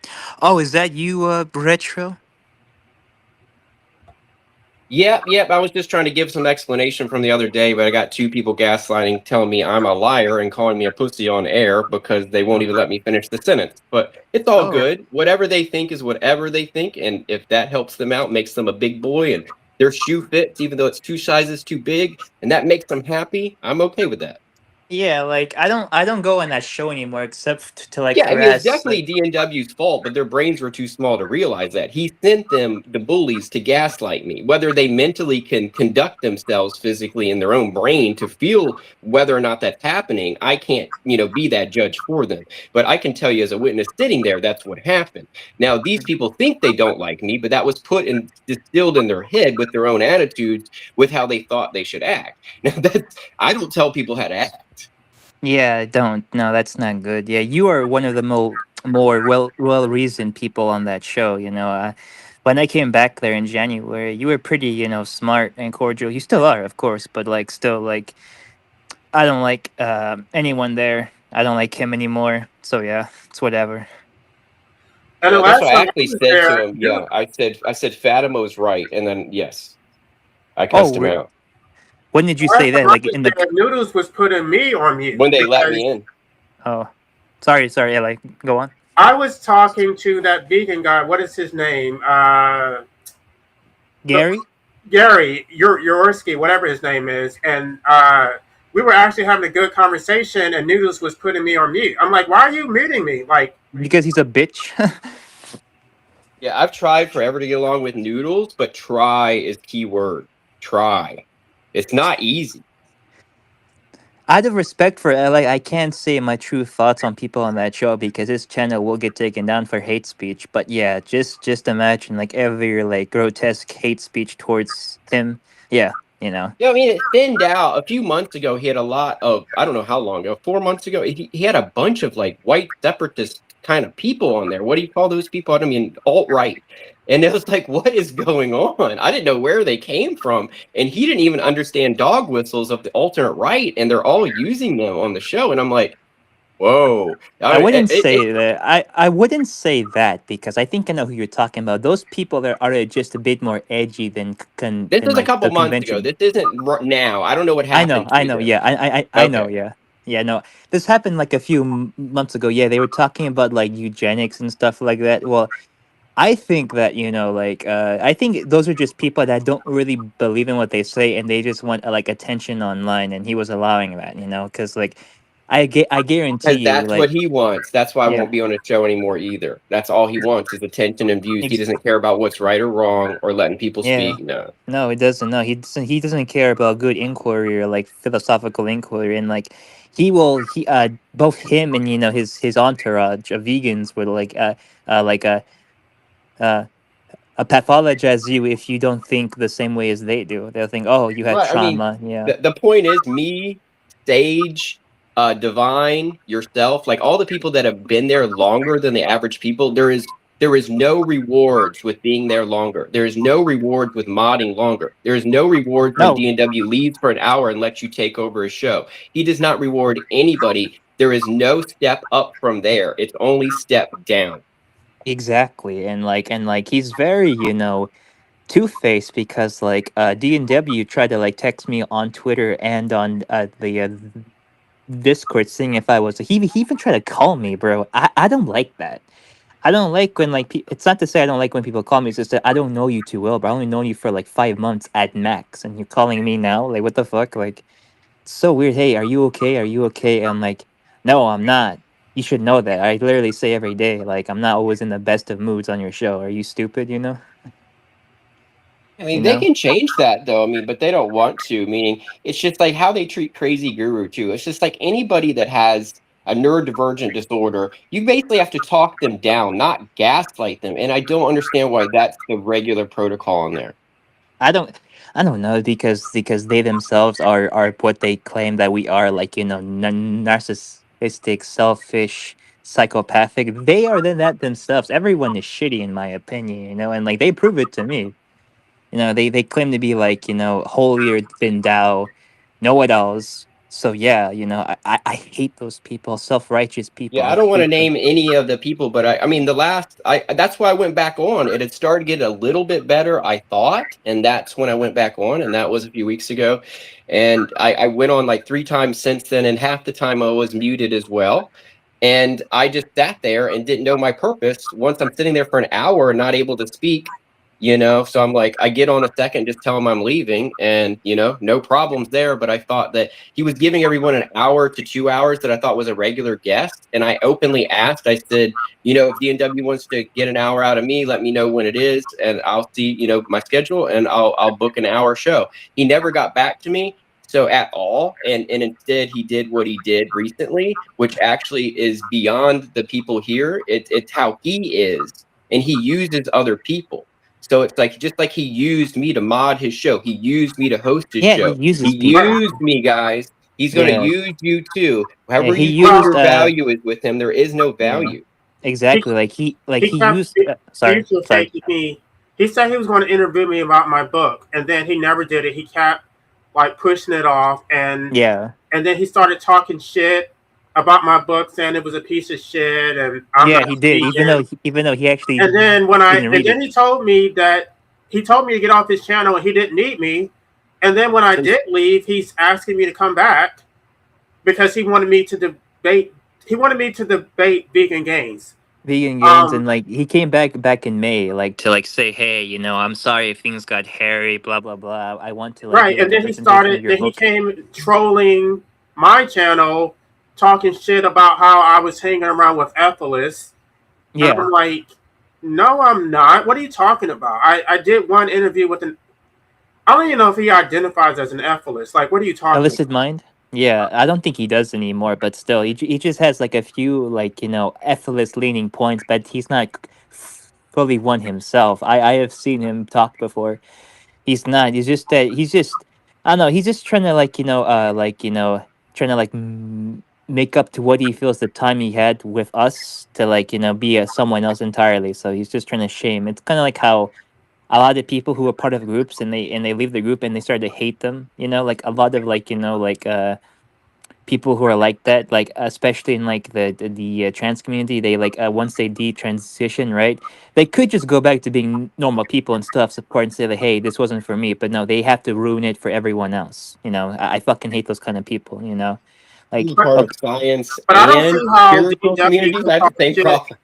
Speaker 8: is that you, Retro?
Speaker 7: Yep. I was just trying to give some explanation from the other day, but I got two people gaslighting, telling me I'm a liar and calling me a pussy on air because they won't even let me finish the sentence. But it's all
Speaker 8: Oh.
Speaker 7: good. Whatever they think is whatever they think, and if that helps them out, makes them a big boy, and their shoe fits, even though it's two sizes too big, and that makes them happy, I'm okay with that.
Speaker 8: Yeah, like I don't go on that show anymore except to like
Speaker 7: Yeah, I mean, it's
Speaker 8: harass
Speaker 7: definitely
Speaker 8: like.
Speaker 7: DNW's fault, but their brains were too small to realize that. He sent them, the bullies, to gaslight me. Whether they mentally can conduct themselves physically in their own brain to feel whether or not that's happening, I can't, be that judge for them. But I can tell you as a witness sitting there, that's what happened. Now, these people think they don't like me, but that was put and distilled in their head with their own attitudes, with how they thought they should act. Now, I don't tell people how to act.
Speaker 8: Yeah, don't. No, that's not good. Yeah, you are one of the more well reasoned people on that show. When I came back there in January, you were pretty smart and cordial. You still are, of course, but like still like I don't like anyone there. I don't like him anymore. So yeah, it's whatever.
Speaker 4: And the
Speaker 7: Well, that's
Speaker 4: last
Speaker 7: what I
Speaker 4: time I
Speaker 7: actually
Speaker 4: was
Speaker 7: said to
Speaker 4: there,
Speaker 7: him. Yeah, I said Fatimo's right, and then yes, I cussed
Speaker 8: Oh,
Speaker 7: him out
Speaker 8: when did you
Speaker 4: last
Speaker 8: say
Speaker 4: time
Speaker 8: that?
Speaker 4: I
Speaker 8: Like
Speaker 4: was
Speaker 8: in the
Speaker 4: there, Noodles was putting me on mute
Speaker 7: when they let
Speaker 4: because
Speaker 7: me in.
Speaker 8: oh, sorry. Yeah, like go on.
Speaker 4: I was talking to that vegan guy. What is his name?
Speaker 8: Gary.
Speaker 4: Gary Yorsky, whatever his name is, and we were actually having a good conversation, and Noodles was putting me on mute. I'm like, why are you muting me? Like,
Speaker 8: Because he's a bitch.
Speaker 7: Yeah, I've tried forever to get along with Noodles, but try is key word. Try. It's not easy.
Speaker 8: Out of respect for LA, I can't say my true thoughts on people on that show because his channel will get taken down for hate speech. But yeah, just imagine like every like grotesque hate speech towards him. Yeah, you know.
Speaker 7: Yeah, I mean, it thinned out. A few months ago, he had a lot of, I don't know how long ago, 4 months ago, he had a bunch of like white separatist kind of people on there. What do you call those people? I mean, alt-right. And it was like, what is going on? I didn't know where they came from. And he didn't even understand dog whistles of the alternate right. And they're all using them on the show. And I'm like, whoa.
Speaker 8: I wouldn't say that. I wouldn't say that because I think I know who you're talking about. Those people that are just a bit more edgy than
Speaker 7: This
Speaker 8: than
Speaker 7: was a
Speaker 8: like
Speaker 7: couple
Speaker 8: the
Speaker 7: months ago.
Speaker 8: convention.
Speaker 7: This isn't now. I don't know what happened
Speaker 8: I
Speaker 7: to
Speaker 8: know.
Speaker 7: them.
Speaker 8: Yeah, I know.
Speaker 7: Okay.
Speaker 8: Yeah, yeah. No, this happened like a few months ago. Yeah, they were talking about like eugenics and stuff like that. Well, I think that like I think those are just people that don't really believe in what they say, and they just want like attention online. And he was allowing that, because like I guarantee
Speaker 7: Because
Speaker 8: you,
Speaker 7: that's what
Speaker 8: like
Speaker 7: he wants. That's why I
Speaker 8: yeah,
Speaker 7: won't be on his show anymore either. That's all he wants is attention and views. He
Speaker 8: ex-
Speaker 7: doesn't care about what's right or wrong or letting people
Speaker 8: yeah.
Speaker 7: speak. No.
Speaker 8: No, he doesn't. No, he doesn't care about good inquiry or like philosophical inquiry, and like he both him and his entourage of vegans were like uh pathologize you if you don't think the same way as they do. They'll think, oh, you had
Speaker 7: Right. I mean,
Speaker 8: trauma. Yeah.
Speaker 7: the point is me, Sage, Divine, yourself, like all the people that have been there longer than the average people, there is no rewards with being there longer. There is no rewards with modding longer. There is no rewards when
Speaker 8: No,
Speaker 7: D&W leaves for an hour and lets you take over a show. He does not reward anybody. There is no step up from there. It's only step down.
Speaker 8: exactly. And he's very, two-faced because D&W tried to like text me on Twitter and on the Discord saying if I was he even tried to call me, bro. I don't like that. I don't like when it's not to say I don't like when people call me. It's just that I don't know you too well, but I only known you for like 5 months at max, and you're calling me now. Like what the fuck? Like it's so weird. Hey, are you okay? Are you okay? I'm like, no, I'm not. You should know that. I literally say every day, like I'm not always in the best of moods on your show. Are you stupid?
Speaker 7: I
Speaker 8: You
Speaker 7: mean, they
Speaker 8: know.
Speaker 7: can change that though. I mean, but they don't want to. Meaning, it's just like how they treat Crazy Guru too. It's just like anybody that has a neurodivergent disorder, you basically have to talk them down, not gaslight them. And I don't understand why that's the regular protocol in there.
Speaker 8: I don't I don't know because they themselves are what they claim that we are, like, narcissistic, selfish, psychopathic. They are that themselves. Everyone is shitty in my opinion, and like they prove it to me. They claim to be like, holier than thou, know-it-alls. So yeah, I hate those people, self-righteous people.
Speaker 7: Yeah,
Speaker 8: I
Speaker 7: I don't want to
Speaker 8: hate them.
Speaker 7: name any of the people, but I mean the last I that's why I went back on. It had started to get a little bit better, I thought, and that's when I went back on, and that was a few weeks ago. And I went on like 3 times since then, and half the time I was muted as well. And I just sat there and didn't know my purpose. Once I'm sitting there for an hour and not able to speak, so I'm like, I get on a second, just tell him I'm leaving, and no problems there. But I thought that he was giving everyone an hour to 2 hours that I thought was a regular guest. And I openly asked, I said, if D&W wants to get an hour out of me, let me know when it is, and I'll see, my schedule, and I'll book an hour show. He never got back to me. So at all, and instead he did what he did recently, which actually is beyond the people here. It's how he is, and he uses other people. So it's like just like he used me to mod his show, he used me to host his
Speaker 8: Yeah, he
Speaker 7: show. He
Speaker 8: uses people.
Speaker 7: used me, guys. He's going to
Speaker 8: Yeah,
Speaker 7: use you too.
Speaker 8: yeah.
Speaker 7: However
Speaker 8: He
Speaker 7: you think
Speaker 8: used
Speaker 4: Well,
Speaker 7: your value is with him, there is no
Speaker 8: yeah,
Speaker 7: value.
Speaker 4: he,
Speaker 8: exactly. Like
Speaker 4: he
Speaker 8: he
Speaker 4: kept
Speaker 8: used.
Speaker 4: he
Speaker 8: Sorry,
Speaker 4: used to
Speaker 8: sorry.
Speaker 4: taking me. He said he was going to interview me about my book, and then he never did it. He kept like pushing it off,
Speaker 8: Yeah,
Speaker 4: and then he started talking shit about my book, saying it was a piece of shit, and I'm
Speaker 8: yeah.
Speaker 4: not
Speaker 8: He did.
Speaker 4: speaking.
Speaker 8: Even though he actually
Speaker 4: And then
Speaker 8: didn't read it.
Speaker 4: he told me that he told me to get off his channel and he didn't need me. And then when I did leave, he's asking me to come back because he wanted me to debate. He wanted me to debate vegan gains.
Speaker 8: Vegan gains,
Speaker 4: Um,
Speaker 8: and like he came back in May, like to like say, hey, I'm sorry if things got hairy, blah blah blah. I want to like
Speaker 4: right,
Speaker 8: give a
Speaker 4: and then he
Speaker 8: representation of
Speaker 4: started.
Speaker 8: your
Speaker 4: Then he
Speaker 8: book.
Speaker 4: came trolling my channel, talking shit about how I was hanging around with Ethelus. And
Speaker 8: Yeah,
Speaker 4: I'm like, no, I'm not. What are you talking about? I did one interview with an. I don't even know if he identifies as an Ethelus. Like, what are you talking
Speaker 8: illicit
Speaker 4: about?
Speaker 8: mind. Yeah, I don't think he does anymore, but still, he just has like a few like effortless leaning points, but he's not fully one himself. I have seen him talk before. He's not. He's just that. He's just. I don't know. He's just trying to trying to like make up to what he feels the time he had with us to like be someone else entirely. So he's just trying to shame. It's kind of like how a lot of people who are part of groups and they leave the group and they start to hate them. Like a lot of people who are like that, like especially in like the trans community, they like once they detransition, right, they could just go back to being normal people and stuff, support and say like, hey, this wasn't for me, but no, they have to ruin it for everyone else. I fucking hate those kind of people. Like
Speaker 7: Being part of
Speaker 4: But
Speaker 8: okay,
Speaker 7: science
Speaker 4: but I don't see
Speaker 7: and
Speaker 4: how
Speaker 7: spiritual
Speaker 4: DW
Speaker 7: communities,
Speaker 4: can
Speaker 7: I have the
Speaker 4: talk
Speaker 7: same
Speaker 4: shit.
Speaker 7: problem.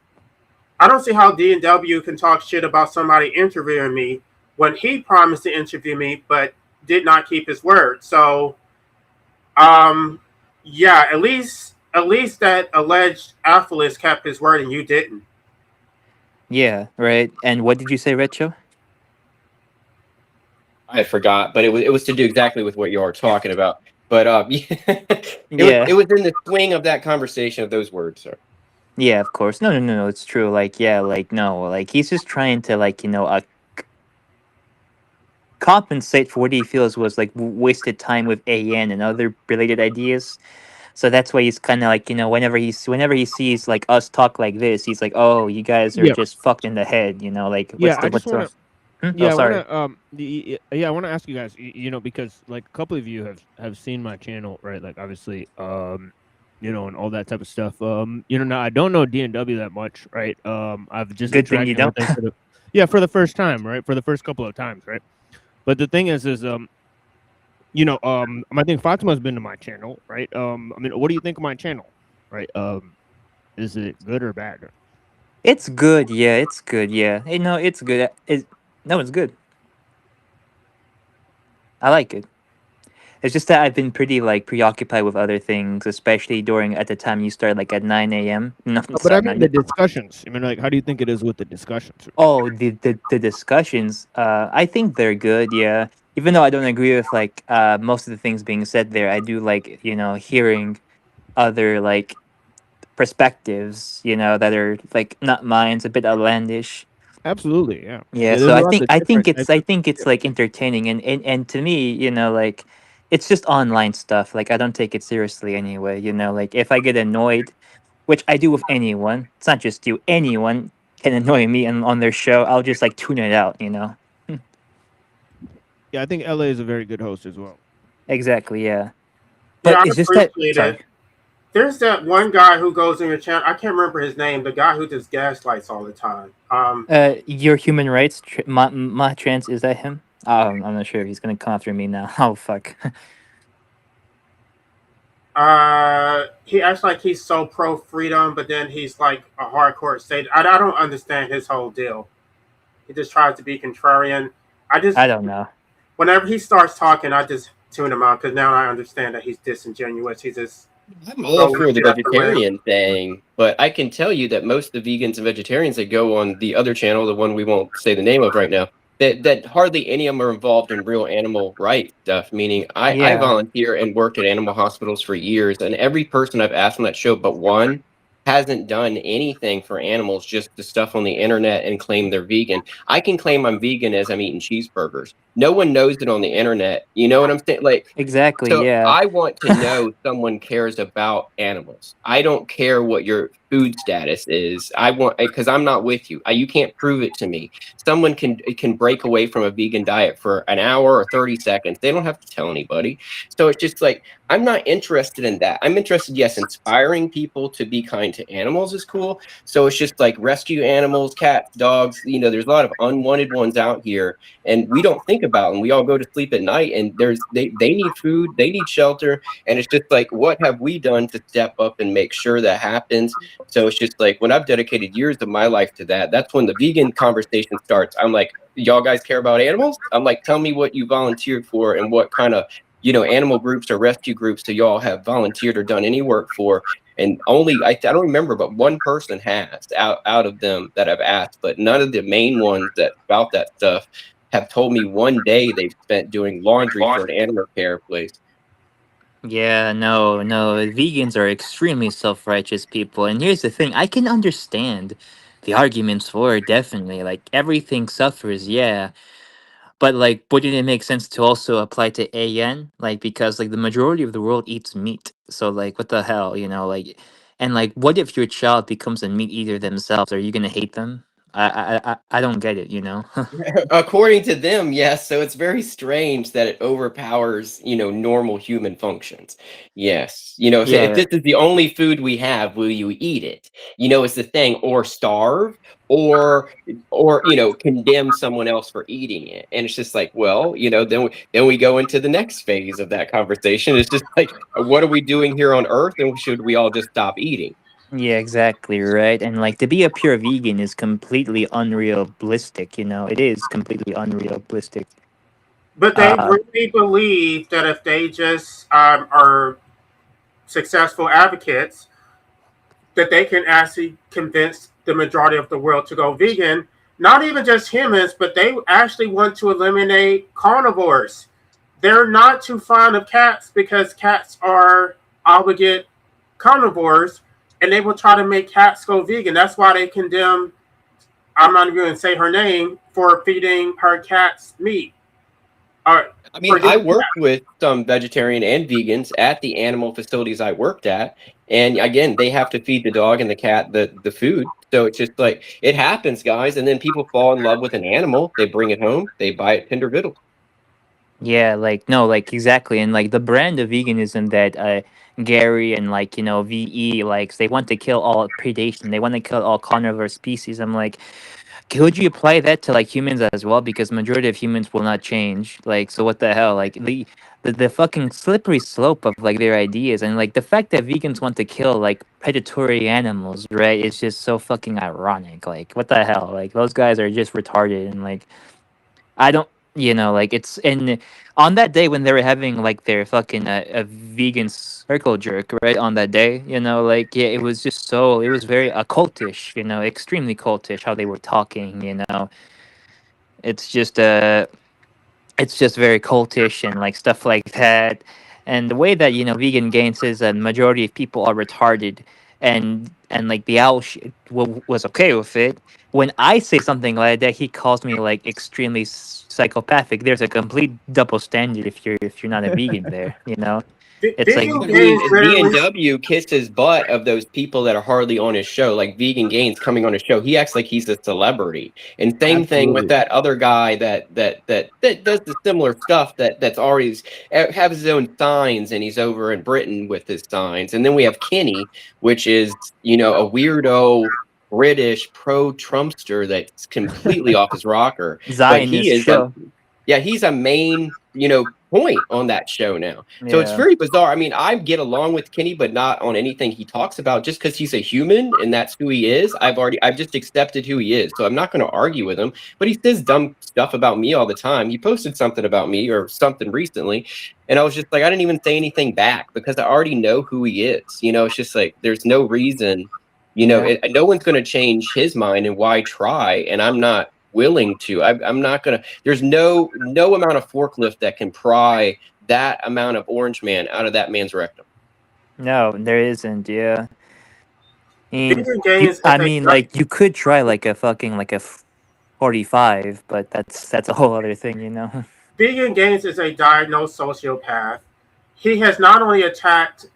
Speaker 4: I don't see how DW can talk shit about somebody interviewing me when he promised to interview me but did not keep his word. So, um, yeah, at least that alleged Atlas kept his word and you didn't.
Speaker 8: yeah, right. And what did you say, Recho?
Speaker 7: I forgot, but it was to do exactly with what you are talking about. But it
Speaker 8: Yeah,
Speaker 7: was in the swing of that conversation of those words, sir.
Speaker 8: yeah, of course. No, no, no, no, it's true. Like, yeah, like no, like he's just trying to like compensate for what he feels was like wasted time with AN and other related ideas. So that's why he's kind of like, whenever he sees like us talk like this, he's like, oh, you guys are
Speaker 6: Yeah,
Speaker 8: just fucked in the head, like
Speaker 6: yeah. I just
Speaker 8: what's
Speaker 6: want to.
Speaker 8: Oh,
Speaker 6: Yeah, I want
Speaker 8: sorry.
Speaker 6: to. Yeah, I want to ask you guys. Because like a couple of you have seen my channel, right? Like obviously, and all that type of stuff. Now I don't know DNW that much, right? I've just
Speaker 8: Good thing you
Speaker 6: interacting
Speaker 8: don't.
Speaker 6: with them for the first time, right? For the first couple of times, right? But the thing is, I think Fatima's been to my channel, right? I mean, what do you think of my channel, right? Is it good or bad?
Speaker 8: It's good, yeah, it's good, yeah. Hey, no, it's good. No, it's good. I like it. It's just that I've been pretty like preoccupied with other things, especially during at the time you start like at 9 a.m. No,
Speaker 6: But I
Speaker 8: sorry,
Speaker 6: mean
Speaker 8: not
Speaker 6: the discussions. I mean, like, how do you think it is with the discussions?
Speaker 8: Oh, the discussions. I think they're good. Yeah, even though I don't agree with like most of the things being said there, I do like hearing other like perspectives. That are like not mine. It's a bit outlandish.
Speaker 6: Absolutely, yeah.
Speaker 8: Yeah,
Speaker 6: Yeah,
Speaker 8: so
Speaker 6: there's a
Speaker 8: I
Speaker 6: lot
Speaker 8: think
Speaker 6: of
Speaker 8: I think
Speaker 6: different
Speaker 8: it's
Speaker 6: types
Speaker 8: I
Speaker 6: of.
Speaker 8: think
Speaker 6: Yeah.
Speaker 8: it's like entertaining and to me, like it's just online stuff. Like I don't take it seriously anyway. Like if I get annoyed, which I do with anyone, it's not just you. Anyone can annoy me on their show. I'll just like tune it out.
Speaker 6: Yeah, I think LA is a very good host as well.
Speaker 8: Exactly, yeah.
Speaker 4: Yeah,
Speaker 8: But
Speaker 4: I
Speaker 8: it's just that
Speaker 4: appreciate
Speaker 8: sorry.
Speaker 4: it. There's that one guy who goes in your channel. I can't remember his name. The guy who just gaslights all the time.
Speaker 8: Your human rights ma trans, is that him? I'm not sure if he's gonna come after me now. Oh fuck.
Speaker 4: He acts like he's so pro freedom, but then he's like a hardcore state. I don't understand his whole deal. He just tries to be contrarian. I just
Speaker 8: I don't know.
Speaker 4: whenever he starts talking, I just tune him out because now I understand that he's disingenuous. He's just
Speaker 7: I'm all
Speaker 4: going
Speaker 7: for the
Speaker 4: at the whim.
Speaker 7: vegetarian thing, but I can tell you that most of the vegans and vegetarians that go on the other channel, the one we won't say the name of right now, that hardly any of them are involved in real animal rights stuff. Meaning, I
Speaker 8: Yeah,
Speaker 7: volunteer and worked at animal hospitals for years, and every person I've asked on that show, but one, hasn't done anything for animals, just the stuff on the internet and claim they're vegan. I can claim I'm vegan as I'm eating cheeseburgers. No one knows it on the internet. You know what I'm saying? Like,
Speaker 8: exactly.
Speaker 7: so
Speaker 8: Yeah,
Speaker 7: I want to know someone cares about animals. I don't care what your food status is. I want because I'm not with you. You can't prove it to me. Someone can break away from a vegan diet for an hour or 30 seconds. They don't have to tell anybody. So it's just like I'm not interested in that. I'm interested, yes, inspiring people to be kind to animals is cool. So it's just like rescue animals, cats, dogs. There's a lot of unwanted ones out here and we don't think about them. We all go to sleep at night and they need food, they need shelter, and it's just like what have we done to step up and make sure that happens? So it's just like when I've dedicated years of my life to that, that's when the vegan conversation starts. I'm like, y'all guys care about animals? I'm like, tell me what you volunteered for and what kind of animal groups or rescue groups do y'all have volunteered or done any work for? And only I don't remember, but one person has out of them that I've asked, but none of the main ones that about that stuff have told me one day they've spent doing laundry for an animal care place.
Speaker 8: yeah. No, no. Vegans are extremely self-righteous people, and here's the thing: I can understand the arguments for it, definitely. Like everything suffers, yeah. But like, wouldn't it make sense to also apply to AN? Like, because like the majority of the world eats meat. So like, what the hell, Like, and like, what if your child becomes a meat eater themselves? Are you gonna hate them? I don't get it.
Speaker 7: According to them, yes. So it's very strange that it overpowers, normal human functions. Yes. So if
Speaker 8: Yeah,
Speaker 7: this is the only food we have, will you eat it? It's the thing, or starve, or condemn someone else for eating it. And it's just like, well, then we go into the next phase of that conversation. It's just like, what are we doing here on Earth, and should we all just stop eating?
Speaker 8: yeah, exactly, right. And like to be a pure vegan is completely unrealistic. It is completely unrealistic.
Speaker 4: But they
Speaker 8: Uh,
Speaker 4: really believe that if they just are successful advocates, that they can actually convince the majority of the world to go vegan. Not even just humans, but they actually want to eliminate carnivores. They're not too fond of cats because cats are obligate carnivores, and they will try to make cats go vegan. That's why they condemn, I'm not even going to say her name, for feeding her cats meat.
Speaker 7: I mean,
Speaker 4: for
Speaker 7: I
Speaker 4: you,
Speaker 7: worked with some vegetarian and vegans at the animal facilities I worked at, and again, they have to feed the dog and the cat the food. So it's just like it happens, guys. And then people fall in love with an animal, they bring it home, they buy it tender victuals.
Speaker 8: Yeah, like no, like exactly, and like the brand of veganism that Gary and like VE likes, they want to kill all predation, they want to kill all carnivore species. I'm like, could you apply that to like humans as well? Because majority of humans will not change. Like, so what the hell? Like the fucking slippery slope of like their ideas, and like the fact that vegans want to kill like predatory animals, right? It's just so fucking ironic. Like, what the hell? Like those guys are just retarded, and like I don't, like it's and on that day when they were having like their fucking a vegan circle jerk, right? On that day, like yeah, it was just so it was very occultish, extremely cultish how they were talking, It's just it's just very cultish and like stuff like that. And the way that vegan gain says that majority of people are retarded, and like the owl was okay with it. When I say something like that, he calls me like extremely psychopathic. There's a complete double standard if you're not a vegan there. It's like
Speaker 4: vegan
Speaker 7: I
Speaker 4: gains
Speaker 7: mean,
Speaker 4: literally.
Speaker 7: DNW kisses butt of those people that are hardly on his show, like Vegan Gains coming on his show. He acts like he's a celebrity. And same thing with
Speaker 6: Absolutely.
Speaker 7: that other guy that does the similar stuff that's already has his own signs, and he's over in Britain with his signs. And then we have Kenny, which is a weirdo British pro Trumpster that's completely off his rocker. But he
Speaker 8: Zionist
Speaker 7: is a
Speaker 8: show.
Speaker 7: yeah, he's a main, point on that show now. So it's
Speaker 8: Yeah.
Speaker 7: very bizarre. I mean, I get along with Kenny, but not on anything he talks about just because he's a human and that's who he is. I've just accepted who he is. So I'm not going to argue with him, but he says dumb stuff about me all the time. He posted something about me or something recently. And I was just like, I didn't even say anything back because I already know who he is. It's just like, there's no reason,
Speaker 8: Yeah.
Speaker 7: no one's going to change his mind, and why try? And I'm not willing to. I'm not gonna. There's no amount of forklift that can pry that amount of orange man out of that man's rectum.
Speaker 8: No, there isn't. Yeah.
Speaker 4: Vegan gains is
Speaker 8: I
Speaker 4: a
Speaker 8: mean, like you could try like a fucking like a 45, but that's a whole other thing.
Speaker 4: vegan gains is a diagnosed sociopath. He has not only attacked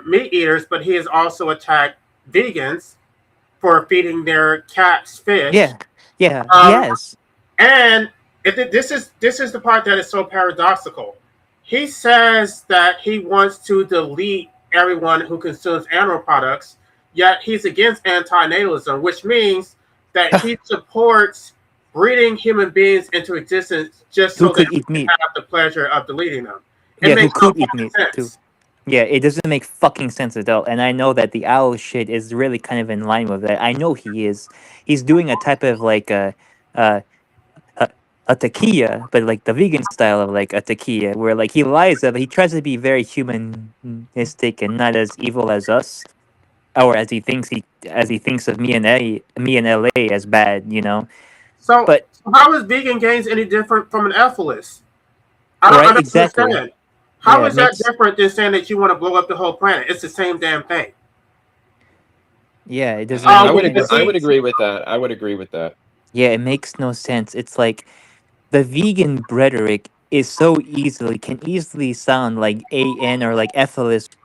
Speaker 4: meat eaters, but he has also attacked vegans for feeding their cats fish.
Speaker 8: Yeah, yeah,
Speaker 4: Um,
Speaker 8: yes.
Speaker 4: and this is the part that is so paradoxical. He says that he wants to delete everyone who consumes animal products, yet he's against antinatalism, which means that he supports breeding human beings into existence just
Speaker 8: Who
Speaker 4: so that
Speaker 8: could
Speaker 4: we
Speaker 8: eat
Speaker 4: can
Speaker 8: meat?
Speaker 4: have the pleasure of deleting them. It
Speaker 8: Yeah, who
Speaker 4: makes no
Speaker 8: could eat
Speaker 4: fucking
Speaker 8: meat too?
Speaker 4: sense.
Speaker 8: Yeah, it doesn't make fucking sense at all. And I know that the owl shit is really kind of in line with that. I know he is. He's doing a type of like a a, a taquilla, but like the vegan style of like a taquilla, where like he lies up. He tries to be very humanistic and not as evil as us, or as he thinks of me and LA as bad.
Speaker 4: So
Speaker 8: But
Speaker 4: how is vegan gains any different from an ethicist? I
Speaker 8: right,
Speaker 4: don't
Speaker 8: exactly.
Speaker 4: understand. How
Speaker 8: Yeah, it
Speaker 4: is that
Speaker 8: makes
Speaker 4: different than saying that you want to blow up the whole planet? It's the same damn thing.
Speaker 8: yeah, it doesn't
Speaker 7: I
Speaker 8: make
Speaker 7: would
Speaker 8: any
Speaker 7: agree. I would
Speaker 4: See,
Speaker 7: agree with that. I would agree with that.
Speaker 8: yeah, it makes no sense. It's like the vegan rhetoric is so can easily sound like AN or like ethicist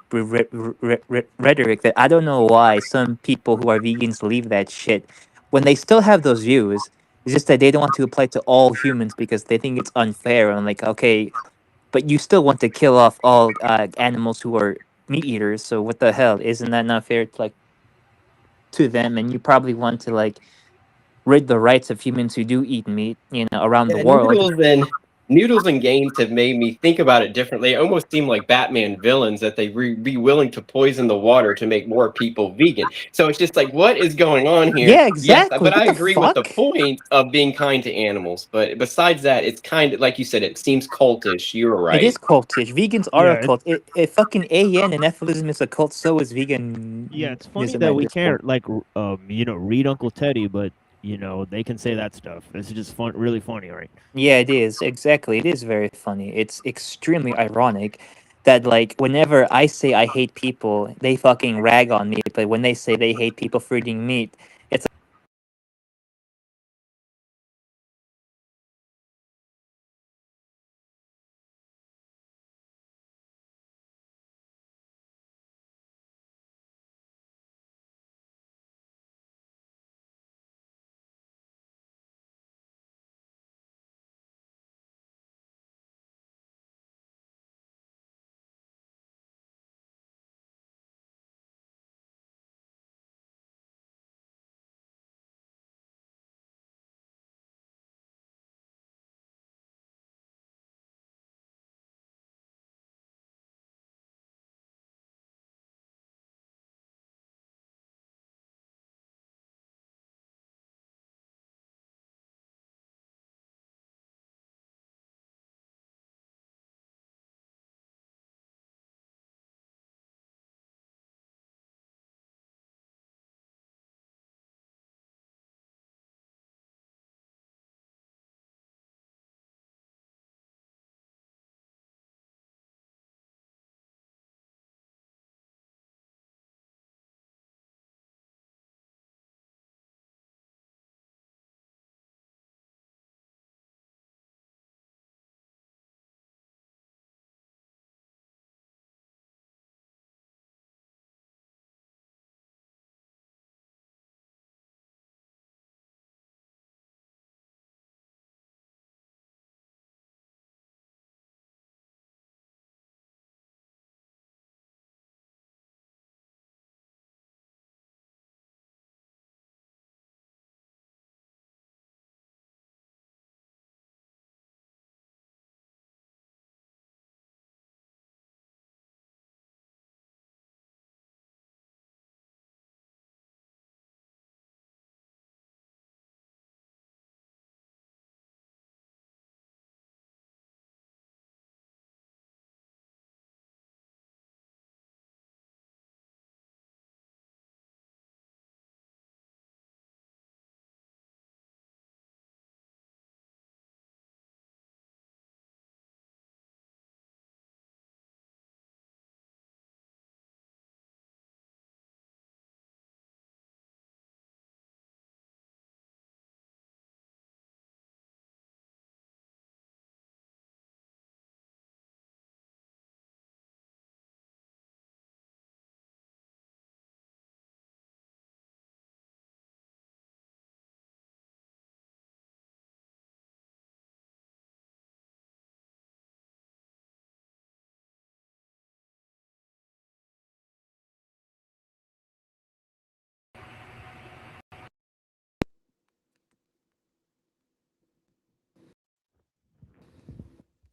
Speaker 8: rhetoric that I don't know why some people who are vegans leave that shit when they still have those views. It's just that they don't want to apply to all humans because they think it's unfair. And like, okay, but you still want to kill off all animals who are meat eaters. So what the hell? Isn't that not fair to like to them? And you probably want to like rid the rights of humans who do eat meat, around the
Speaker 7: Yeah,
Speaker 8: world.
Speaker 7: Noodles and Games have made me think about it differently. They almost seem like Batman villains that be willing to poison the water to make more people vegan. So it's just like, what is going on here?
Speaker 8: Yeah,
Speaker 7: Yes,
Speaker 8: exactly.
Speaker 7: but
Speaker 8: What
Speaker 7: I
Speaker 8: the
Speaker 7: agree with the
Speaker 8: fuck?
Speaker 7: point of being kind to animals. But besides that, it's kind of like you said, it seems cultish. You're
Speaker 8: It is
Speaker 7: right.
Speaker 8: cultish. Vegans are a
Speaker 6: Yeah,
Speaker 8: cult. It fucking AN and ethicalism is a cult. So is
Speaker 6: yeah, it's funny
Speaker 8: veganism
Speaker 6: that
Speaker 8: at
Speaker 6: we
Speaker 8: this point.
Speaker 6: can't like read Uncle Teddy, but they can say that stuff. It's just fun, really funny, right?
Speaker 8: Yeah, it is. Exactly. It is very funny. It's extremely ironic that like whenever I say I hate people, they fucking rag on me. But when they say they hate people for eating meat, it's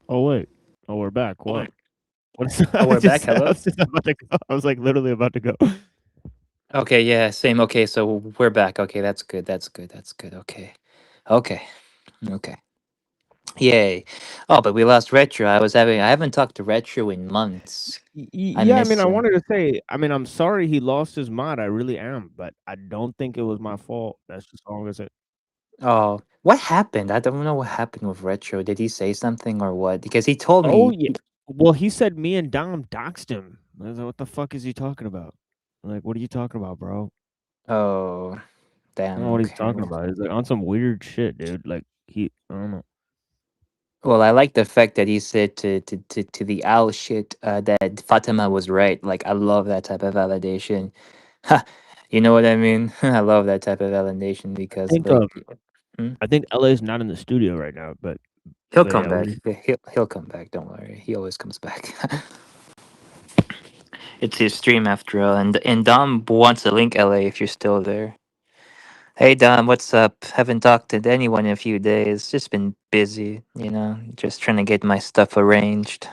Speaker 6: Oh wait. Oh, we're back. What? What is
Speaker 8: Oh, we're back.
Speaker 6: I
Speaker 8: Hello.
Speaker 6: was just about to go. I was like literally about to go.
Speaker 8: Okay, yeah, same. Okay, so we're back. Okay, that's good. That's good. That's good. Okay. Okay. Okay. Yay. Oh, but we lost Retro. I haven't talked to Retro in months. I
Speaker 6: Yeah, I mean,
Speaker 8: miss
Speaker 6: I
Speaker 8: him.
Speaker 6: wanted to say, I mean, I'm sorry he lost his mod. I really am, but I don't think it was my fault. That's just all I'm gonna say.
Speaker 8: Oh, what happened? I don't know what happened with Retro. Did he say something or what? Because he told
Speaker 6: Oh
Speaker 8: me.
Speaker 6: yeah. Well, he said me and Dom doxed him. I was like, what the fuck is he talking about? I'm like, what are you talking about, bro?
Speaker 8: Oh,
Speaker 6: I don't know
Speaker 8: damn.
Speaker 6: what he's
Speaker 8: Okay.
Speaker 6: talking about. He's like on some weird shit, dude. Like I don't know.
Speaker 8: Well, I like the fact that he said to the owl shit that Fatima was right. Like, I love that type of validation. Ha, you know what I mean? I love that type of validation
Speaker 6: I
Speaker 8: because,
Speaker 6: think
Speaker 8: like, hmm?
Speaker 6: I think LA's not in the studio right now,
Speaker 8: He'll
Speaker 6: but
Speaker 8: come
Speaker 6: yeah,
Speaker 8: back. He'll come back. Don't worry. He always comes back. It's his stream after all. And Dom wants to link LA if you're still there. Hey Dom, what's up? Haven't talked to anyone in a few days. Just been busy, just trying to get my stuff arranged.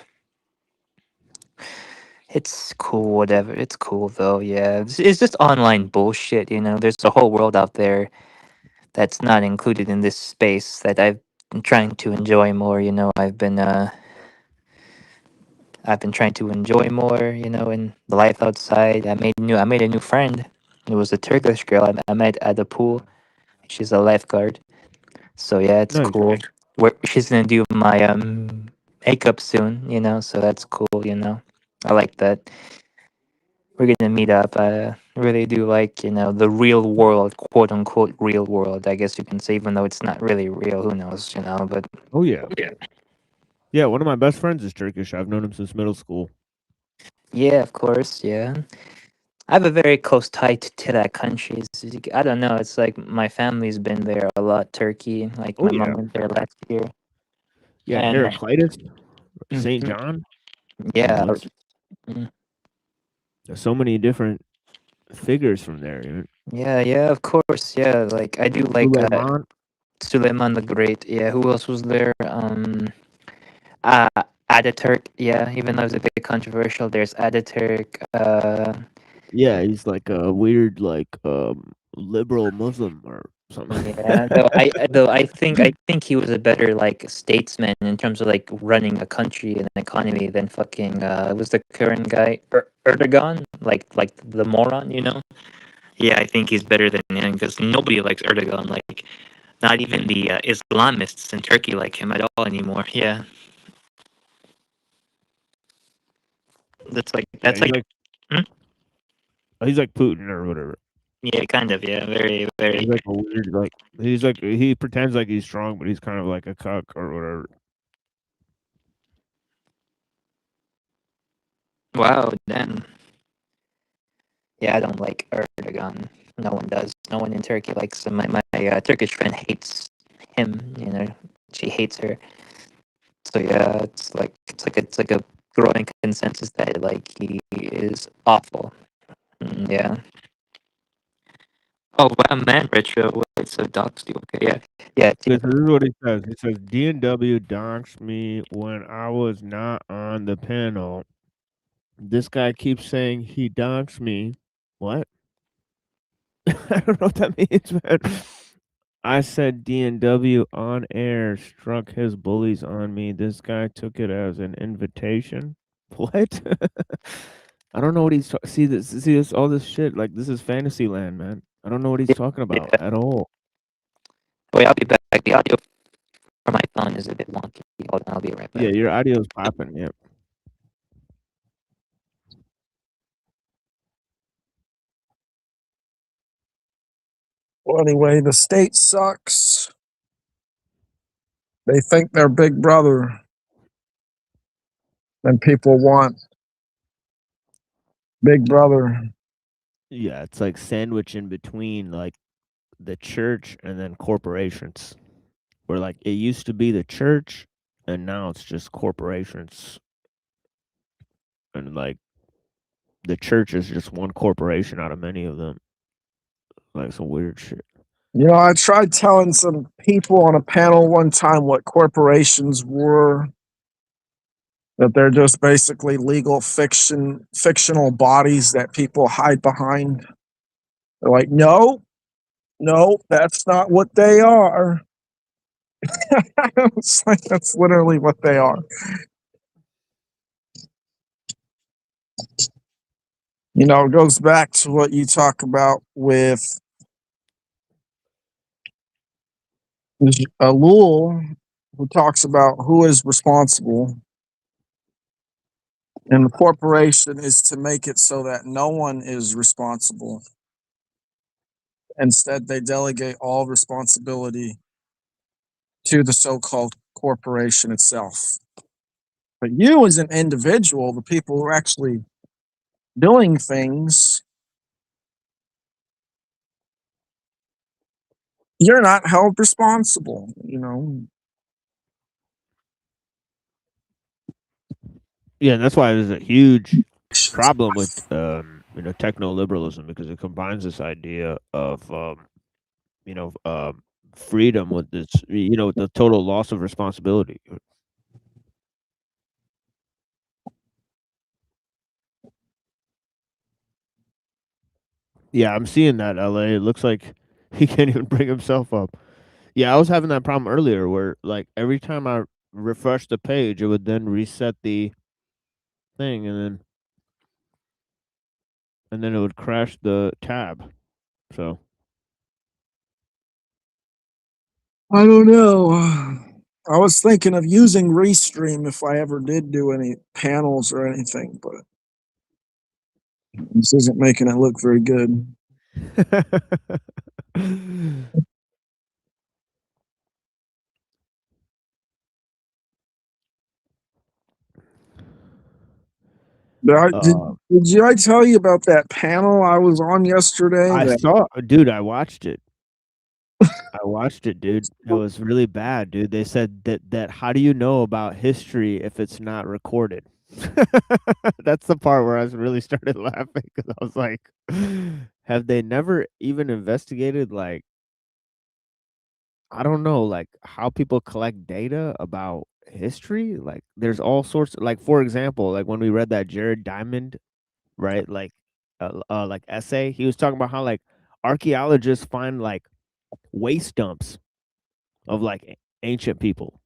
Speaker 8: It's cool, whatever. It's cool though. Yeah, it's just online bullshit. There's a whole world out there that's not included in this space that I've been trying to enjoy more. I've been trying to enjoy more. In the life outside. I made a new friend. It was a Turkish girl I met at the pool. She's a lifeguard. So yeah, it's
Speaker 6: nice.
Speaker 8: cool. She's gonna do my makeup soon. So that's cool. I like that. We're gonna meet up. I really do like, the real world, quote unquote real world, I guess you can say, even though it's not really real, who knows. But
Speaker 6: Oh yeah,
Speaker 8: yeah,
Speaker 6: yeah. One of my best friends is Turkish. I've known him since middle school.
Speaker 8: yeah, of course, yeah. I have a very close tie to that country. I don't know, it's like my family's been there a lot, Turkey. Like
Speaker 6: Oh
Speaker 8: my mom
Speaker 6: yeah,
Speaker 8: went there last year.
Speaker 6: yeah.
Speaker 8: And
Speaker 6: Heraclitus, Saint
Speaker 8: Mhm.
Speaker 6: John.
Speaker 8: Yeah.
Speaker 6: Like
Speaker 8: mm,
Speaker 6: there's so many different figures from there.
Speaker 8: yeah, yeah, of course, yeah. Like I do like
Speaker 6: Suleiman.
Speaker 8: Suleiman the Great. Yeah, who else was there? Uh, Ataturk. Yeah, even though it's a bit controversial, there's Ataturk.
Speaker 6: Yeah, he's like a weird, like liberal Muslim or something.
Speaker 8: Yeah, though I think he was a better like statesman in terms of like running a country and an economy than fucking was the current guy Erdogan, like the moron. Yeah, I think he's better than him because nobody likes Erdogan. Like not even the Islamists in Turkey like him at all anymore. Yeah, that's like
Speaker 6: Yeah,
Speaker 8: that's like. Hmm?
Speaker 6: he's like Putin or whatever.
Speaker 8: Yeah, kind of. Yeah, very,
Speaker 6: He's
Speaker 8: very.
Speaker 6: like a weird, he pretends like he's strong, but he's kind of like a cuck or whatever.
Speaker 8: Wow, damn. Yeah, I don't like Erdogan. No one does. No one in Turkey likes him. My Turkish friend hates him. She hates her. So yeah, it's like a growing consensus that like he is awful. Yeah. Oh wow, man, retro. Wait, so dogs do okay. Yeah, yeah.
Speaker 6: Okay, so this is what he says. He says D&W doxed me when I was not on the panel. This guy keeps saying he doxed me. What? I don't know what that means, man. I said D&W on air struck his bullies on me. This guy took it as an invitation. What? I don't know what he's see this all this shit like this is fantasy land, man. I don't know what he's talking about
Speaker 8: Yeah.
Speaker 6: at all.
Speaker 8: Wait, I'll be back. The audio for my phone is a bit wonky. Hold on, I'll be right
Speaker 6: Yeah,
Speaker 8: back.
Speaker 6: your audio's popping. Yeah.
Speaker 5: Well, anyway, the state sucks. They think they're big brother, and people want big brother.
Speaker 6: Yeah, it's like sandwich in between like the church and then corporations. Where like it used to be the church and now it's just corporations. And like the church is just one corporation out of many of them. Like some weird shit.
Speaker 5: You know, I tried telling some people on a panel one time what corporations were, that they're just basically legal fictional bodies that people hide behind. They're like, no, no, that's not what they are. It's like that's literally what they are. You know, it goes back to what you talk about with Lul, who talks about who is responsible, and the corporation is to make it so that no one is responsible. Instead, they delegate all responsibility to the so-called corporation itself. But you, as an individual, the people who are actually doing things, you're not held responsible. You know,
Speaker 6: Yeah, and that's why there's a huge problem with techno liberalism, because it combines this idea of you know freedom with this with the total loss of responsibility. Yeah, I'm seeing that, LA. It looks like he can't even bring himself up. Yeah, I was having that problem earlier where like every time I refreshed the page, it would then reset the thing, and then it would crash the tab. So
Speaker 5: I don't know. I was thinking of using Restream if I ever did do any panels or anything, but this isn't making it look very good. But
Speaker 6: uh,
Speaker 5: I tell you about that panel I was on yesterday?
Speaker 6: I
Speaker 5: That
Speaker 6: saw, dude. I watched it. I watched it, dude. It was really bad, dude. They said that how do you know about history if it's not recorded? That's the part where I really started laughing because I was like, have they never even investigated, like, I don't know, like how people collect data about history? Like there's all sorts, like for example, like when we read that Jared Diamond, right? Like essay, he was talking about how like archaeologists find like waste dumps of like ancient people,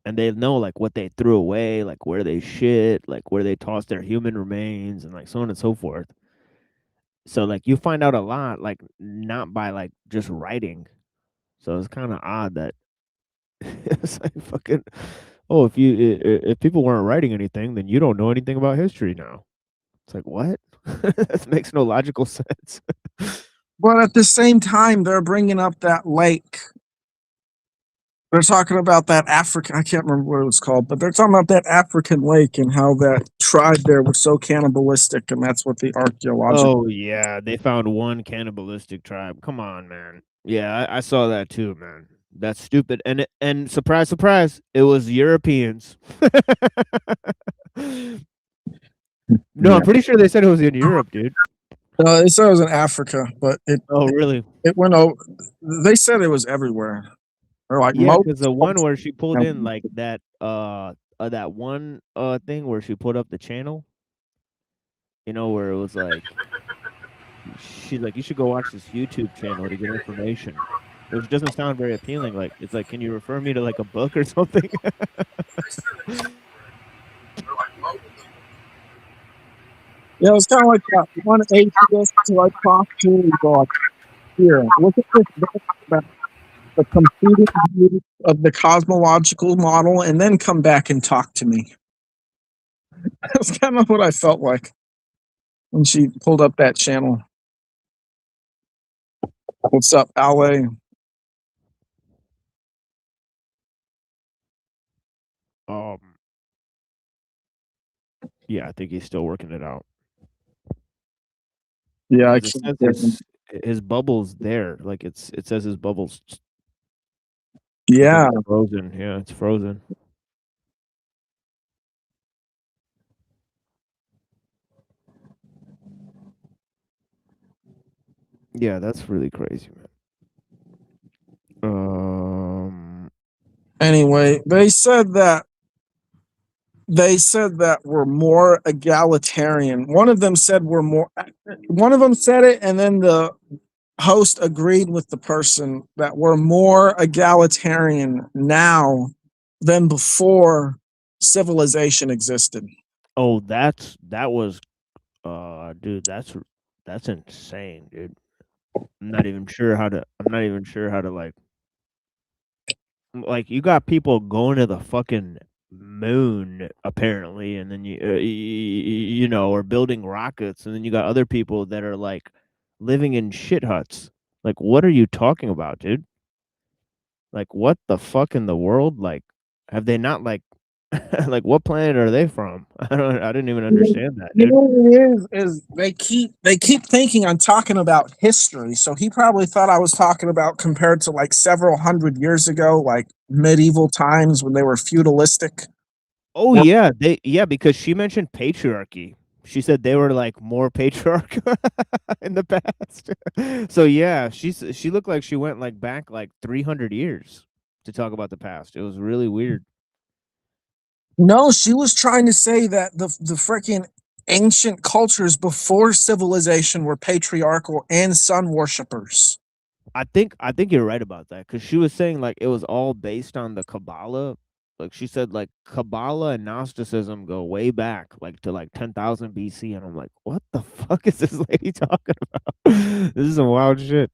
Speaker 6: and they know like what they threw away, like where they shit, like where they tossed their human remains, and like so on and so forth. So like you find out a lot, like not by like just writing. So it's kind of odd that it's like fucking. Oh, if people weren't writing anything, then you don't know anything about history now. It's like what? That makes no logical sense.
Speaker 5: but at the same time, they're bringing up that lake. They're talking about that African. I can't remember what it was called, but they're talking about that African lake and how that tribe there was so cannibalistic, and that's what the archaeological.
Speaker 6: Oh yeah, they found one cannibalistic tribe. Come on, man. Yeah, I saw that too, man. That's stupid. And surprise, surprise, it was Europeans. No, I'm
Speaker 5: Yeah,
Speaker 6: pretty sure they said it was in Europe, dude.
Speaker 5: they said it was in Africa, but
Speaker 6: Oh, really?
Speaker 5: it went over. They said it was everywhere. They're like
Speaker 6: Yeah,
Speaker 5: most.
Speaker 6: because the one where she pulled in like that one thing where she put up the channel, where it was like she's like, you should go watch this YouTube channel to get information, which doesn't sound very appealing. Like it's like, can you refer me to like a book or something?
Speaker 5: Yeah, it's kind of like that one atheist who I talked to. He's like, here, look at this book about the competing views of the cosmological model, and then come back and talk to me. That's kind of what I felt like when she pulled up that channel. What's up, Ale?
Speaker 6: um, yeah, I think he's still working it out
Speaker 5: Yeah, I
Speaker 6: because it
Speaker 5: can't
Speaker 6: says
Speaker 5: hear him.
Speaker 6: his bubble's there. Like it says his bubble's. I think
Speaker 5: Yeah,
Speaker 6: it's frozen. Yeah, it's frozen. Yeah, that's really crazy, man.
Speaker 5: anyway, they said that They said that we're more egalitarian. One of them said we're more. One of them said it, and then the host agreed with the person that we're more egalitarian now than before civilization existed.
Speaker 6: Oh, that was dude, that's insane, dude. I'm not even sure how to like you got people going to the fucking moon apparently, and then you know, or building rockets, and then you got other people that are like living in shit huts. Like, what are you talking about, dude? Like, what the fuck in the world? Like, have they not like what planet are they from? I didn't even understand that,
Speaker 5: You
Speaker 6: dude.
Speaker 5: know what it is they keep thinking I'm talking about history. So he probably thought I was talking about compared to like several hundred years ago, like medieval times when they were feudalistic.
Speaker 6: Oh yeah, because she mentioned patriarchy. She said they were like more patriarchal in the past. So yeah, she looked like she went like back like 300 years to talk about the past. It was really weird.
Speaker 5: No, she was trying to say that the freaking ancient cultures before civilization were patriarchal and sun worshippers.
Speaker 6: I think you're right about that cuz she was saying like it was all based on the Kabbalah. Like she said like Kabbalah and Gnosticism go way back like to like 10,000 BC, and I'm like, "What the fuck is this lady talking about?" This is some wild shit.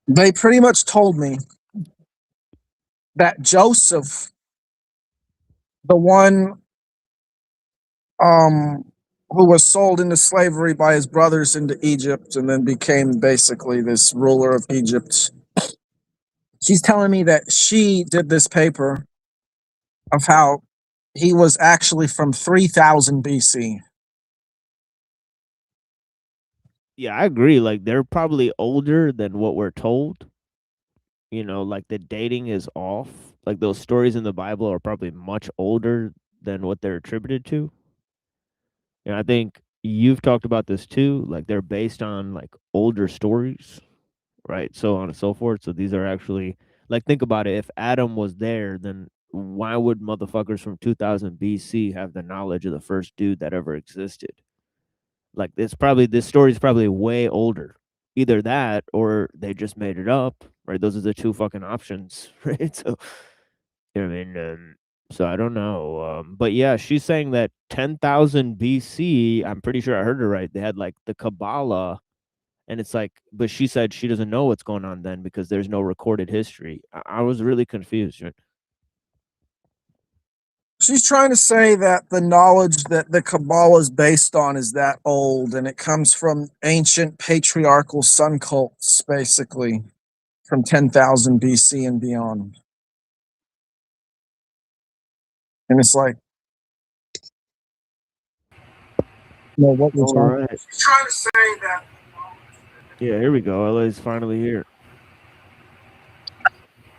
Speaker 5: They pretty much told me that Joseph, the one um who was sold into slavery by his brothers into Egypt and then became basically this ruler of Egypt. She's telling me that she did this paper of how he was actually from 3000 BC.
Speaker 6: Yeah, I agree. Like they're probably older than what we're told. You know, like the dating is off. Like those stories in the Bible are probably much older than what they're attributed to. And I think you've talked about this too. Like they're based on like older stories, right? So on and so forth. So these are actually like think about it. If Adam was there, then why would motherfuckers from 2000 BC have the knowledge of the first dude that ever existed? Like this story is probably way older. Either that or they just made it up, right? Those are the two fucking options, right? So you know what I mean, so I don't know. But yeah, she's saying that 10,000 BC. I'm pretty sure I heard her right. They had like the Kabbalah, and it's like, but she said she doesn't know what's going on then because there's no recorded history. I was really confused. Right?
Speaker 5: She's trying to say that the knowledge that the Kabbalah is based on is that old and it comes from ancient patriarchal sun cults, basically, from 10,000 BC and beyond. And it's like, no, what we're
Speaker 6: All
Speaker 5: talking.
Speaker 6: right.
Speaker 5: She's trying to say that.
Speaker 6: Yeah, here we go. LA's finally here.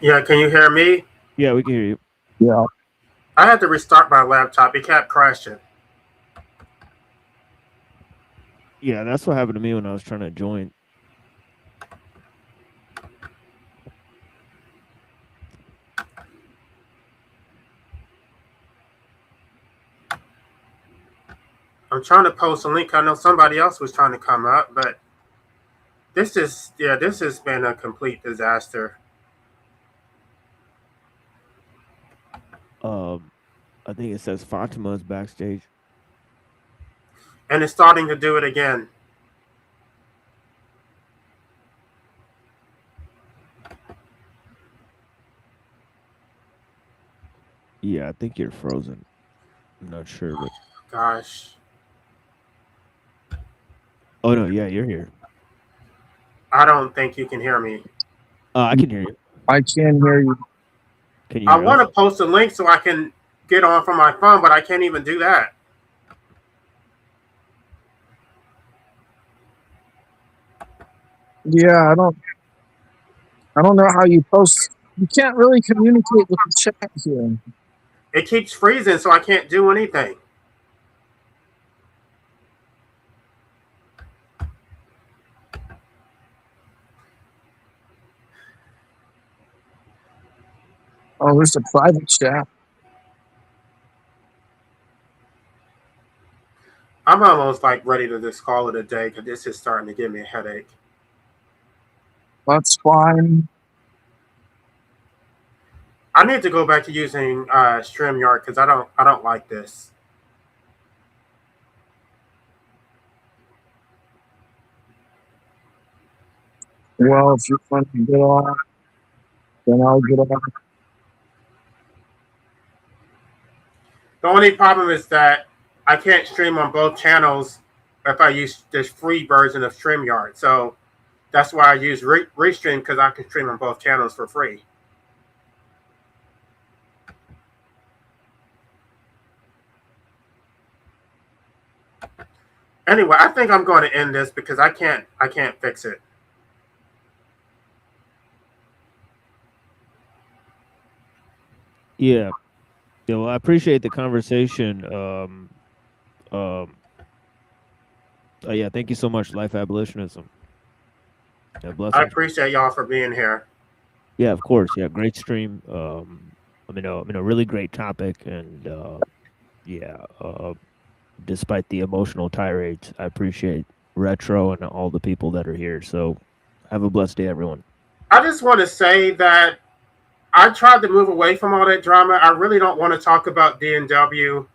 Speaker 4: Yeah, can you hear me?
Speaker 6: Yeah, we can hear you.
Speaker 5: Yeah.
Speaker 4: I had to restart my laptop. It kept crashing.
Speaker 6: Yeah, that's what happened to me when I was trying to join.
Speaker 4: I'm trying to post a link. I know somebody else was trying to come up, but this has been a complete disaster.
Speaker 6: Um, I think it says Fatima's backstage.
Speaker 4: And it's starting to do it again.
Speaker 6: Yeah, I think you're frozen. I'm not sure, but
Speaker 4: Gosh.
Speaker 6: oh no, yeah, you're here.
Speaker 4: I don't think you can hear me.
Speaker 6: I can hear you.
Speaker 5: I can hear you.
Speaker 6: Can you
Speaker 4: I
Speaker 6: hear
Speaker 4: want
Speaker 6: us?
Speaker 4: to post a link so I can get on from my phone, but I can't even do that.
Speaker 5: Yeah, I don't know how you post. You can't really communicate with the chat here.
Speaker 4: It keeps freezing, so I can't do anything.
Speaker 5: Oh, there's a private chat.
Speaker 4: I'm almost like ready to just call it a day because this is starting to give me a headache.
Speaker 5: That's fine.
Speaker 4: I need to go back to using StreamYard because I don't like this.
Speaker 5: Well, if you're going to get off, then I'll get off.
Speaker 4: The only problem is that I can't stream on both channels if I use this free version of StreamYard. So that's why I use Restream because I can stream on both channels for free. Anyway, I think I'm going to end this because I can't fix it.
Speaker 6: Yeah. Yeah, well, I appreciate the conversation. Yeah, thank you so much, Life Abolitionism. Yeah,
Speaker 4: I
Speaker 6: blessings.
Speaker 4: appreciate y'all for being here.
Speaker 6: Yeah, of course. Yeah, great stream. A really great topic, and yeah, despite the emotional tirades, I appreciate Retro and all the people that are here. So, have a blessed day, everyone.
Speaker 4: I just want to say that I tried to move away from all that drama. I really don't want to talk about DNW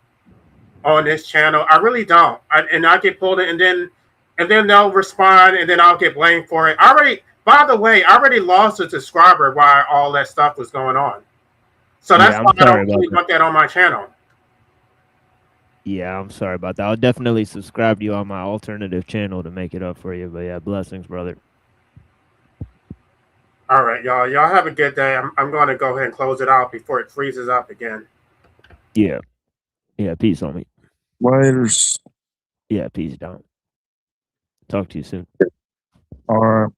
Speaker 4: on this channel. I really don't. And I get pulled in, and then they'll respond, and then I'll get blamed for it. By the way, I already lost a subscriber while all that stuff was going on. So that's why I don't really want that on my channel.
Speaker 6: Yeah, I'm sorry about that. I'll definitely subscribe to you on my alternative channel to make it up for you. But yeah, blessings, brother.
Speaker 4: All right, y'all. Y'all have a good day. I'm going to go ahead and close it out before it freezes up again.
Speaker 6: Yeah. Yeah, peace on me.
Speaker 5: Laters.
Speaker 6: Yeah, peace down. Talk to you soon.
Speaker 5: All right.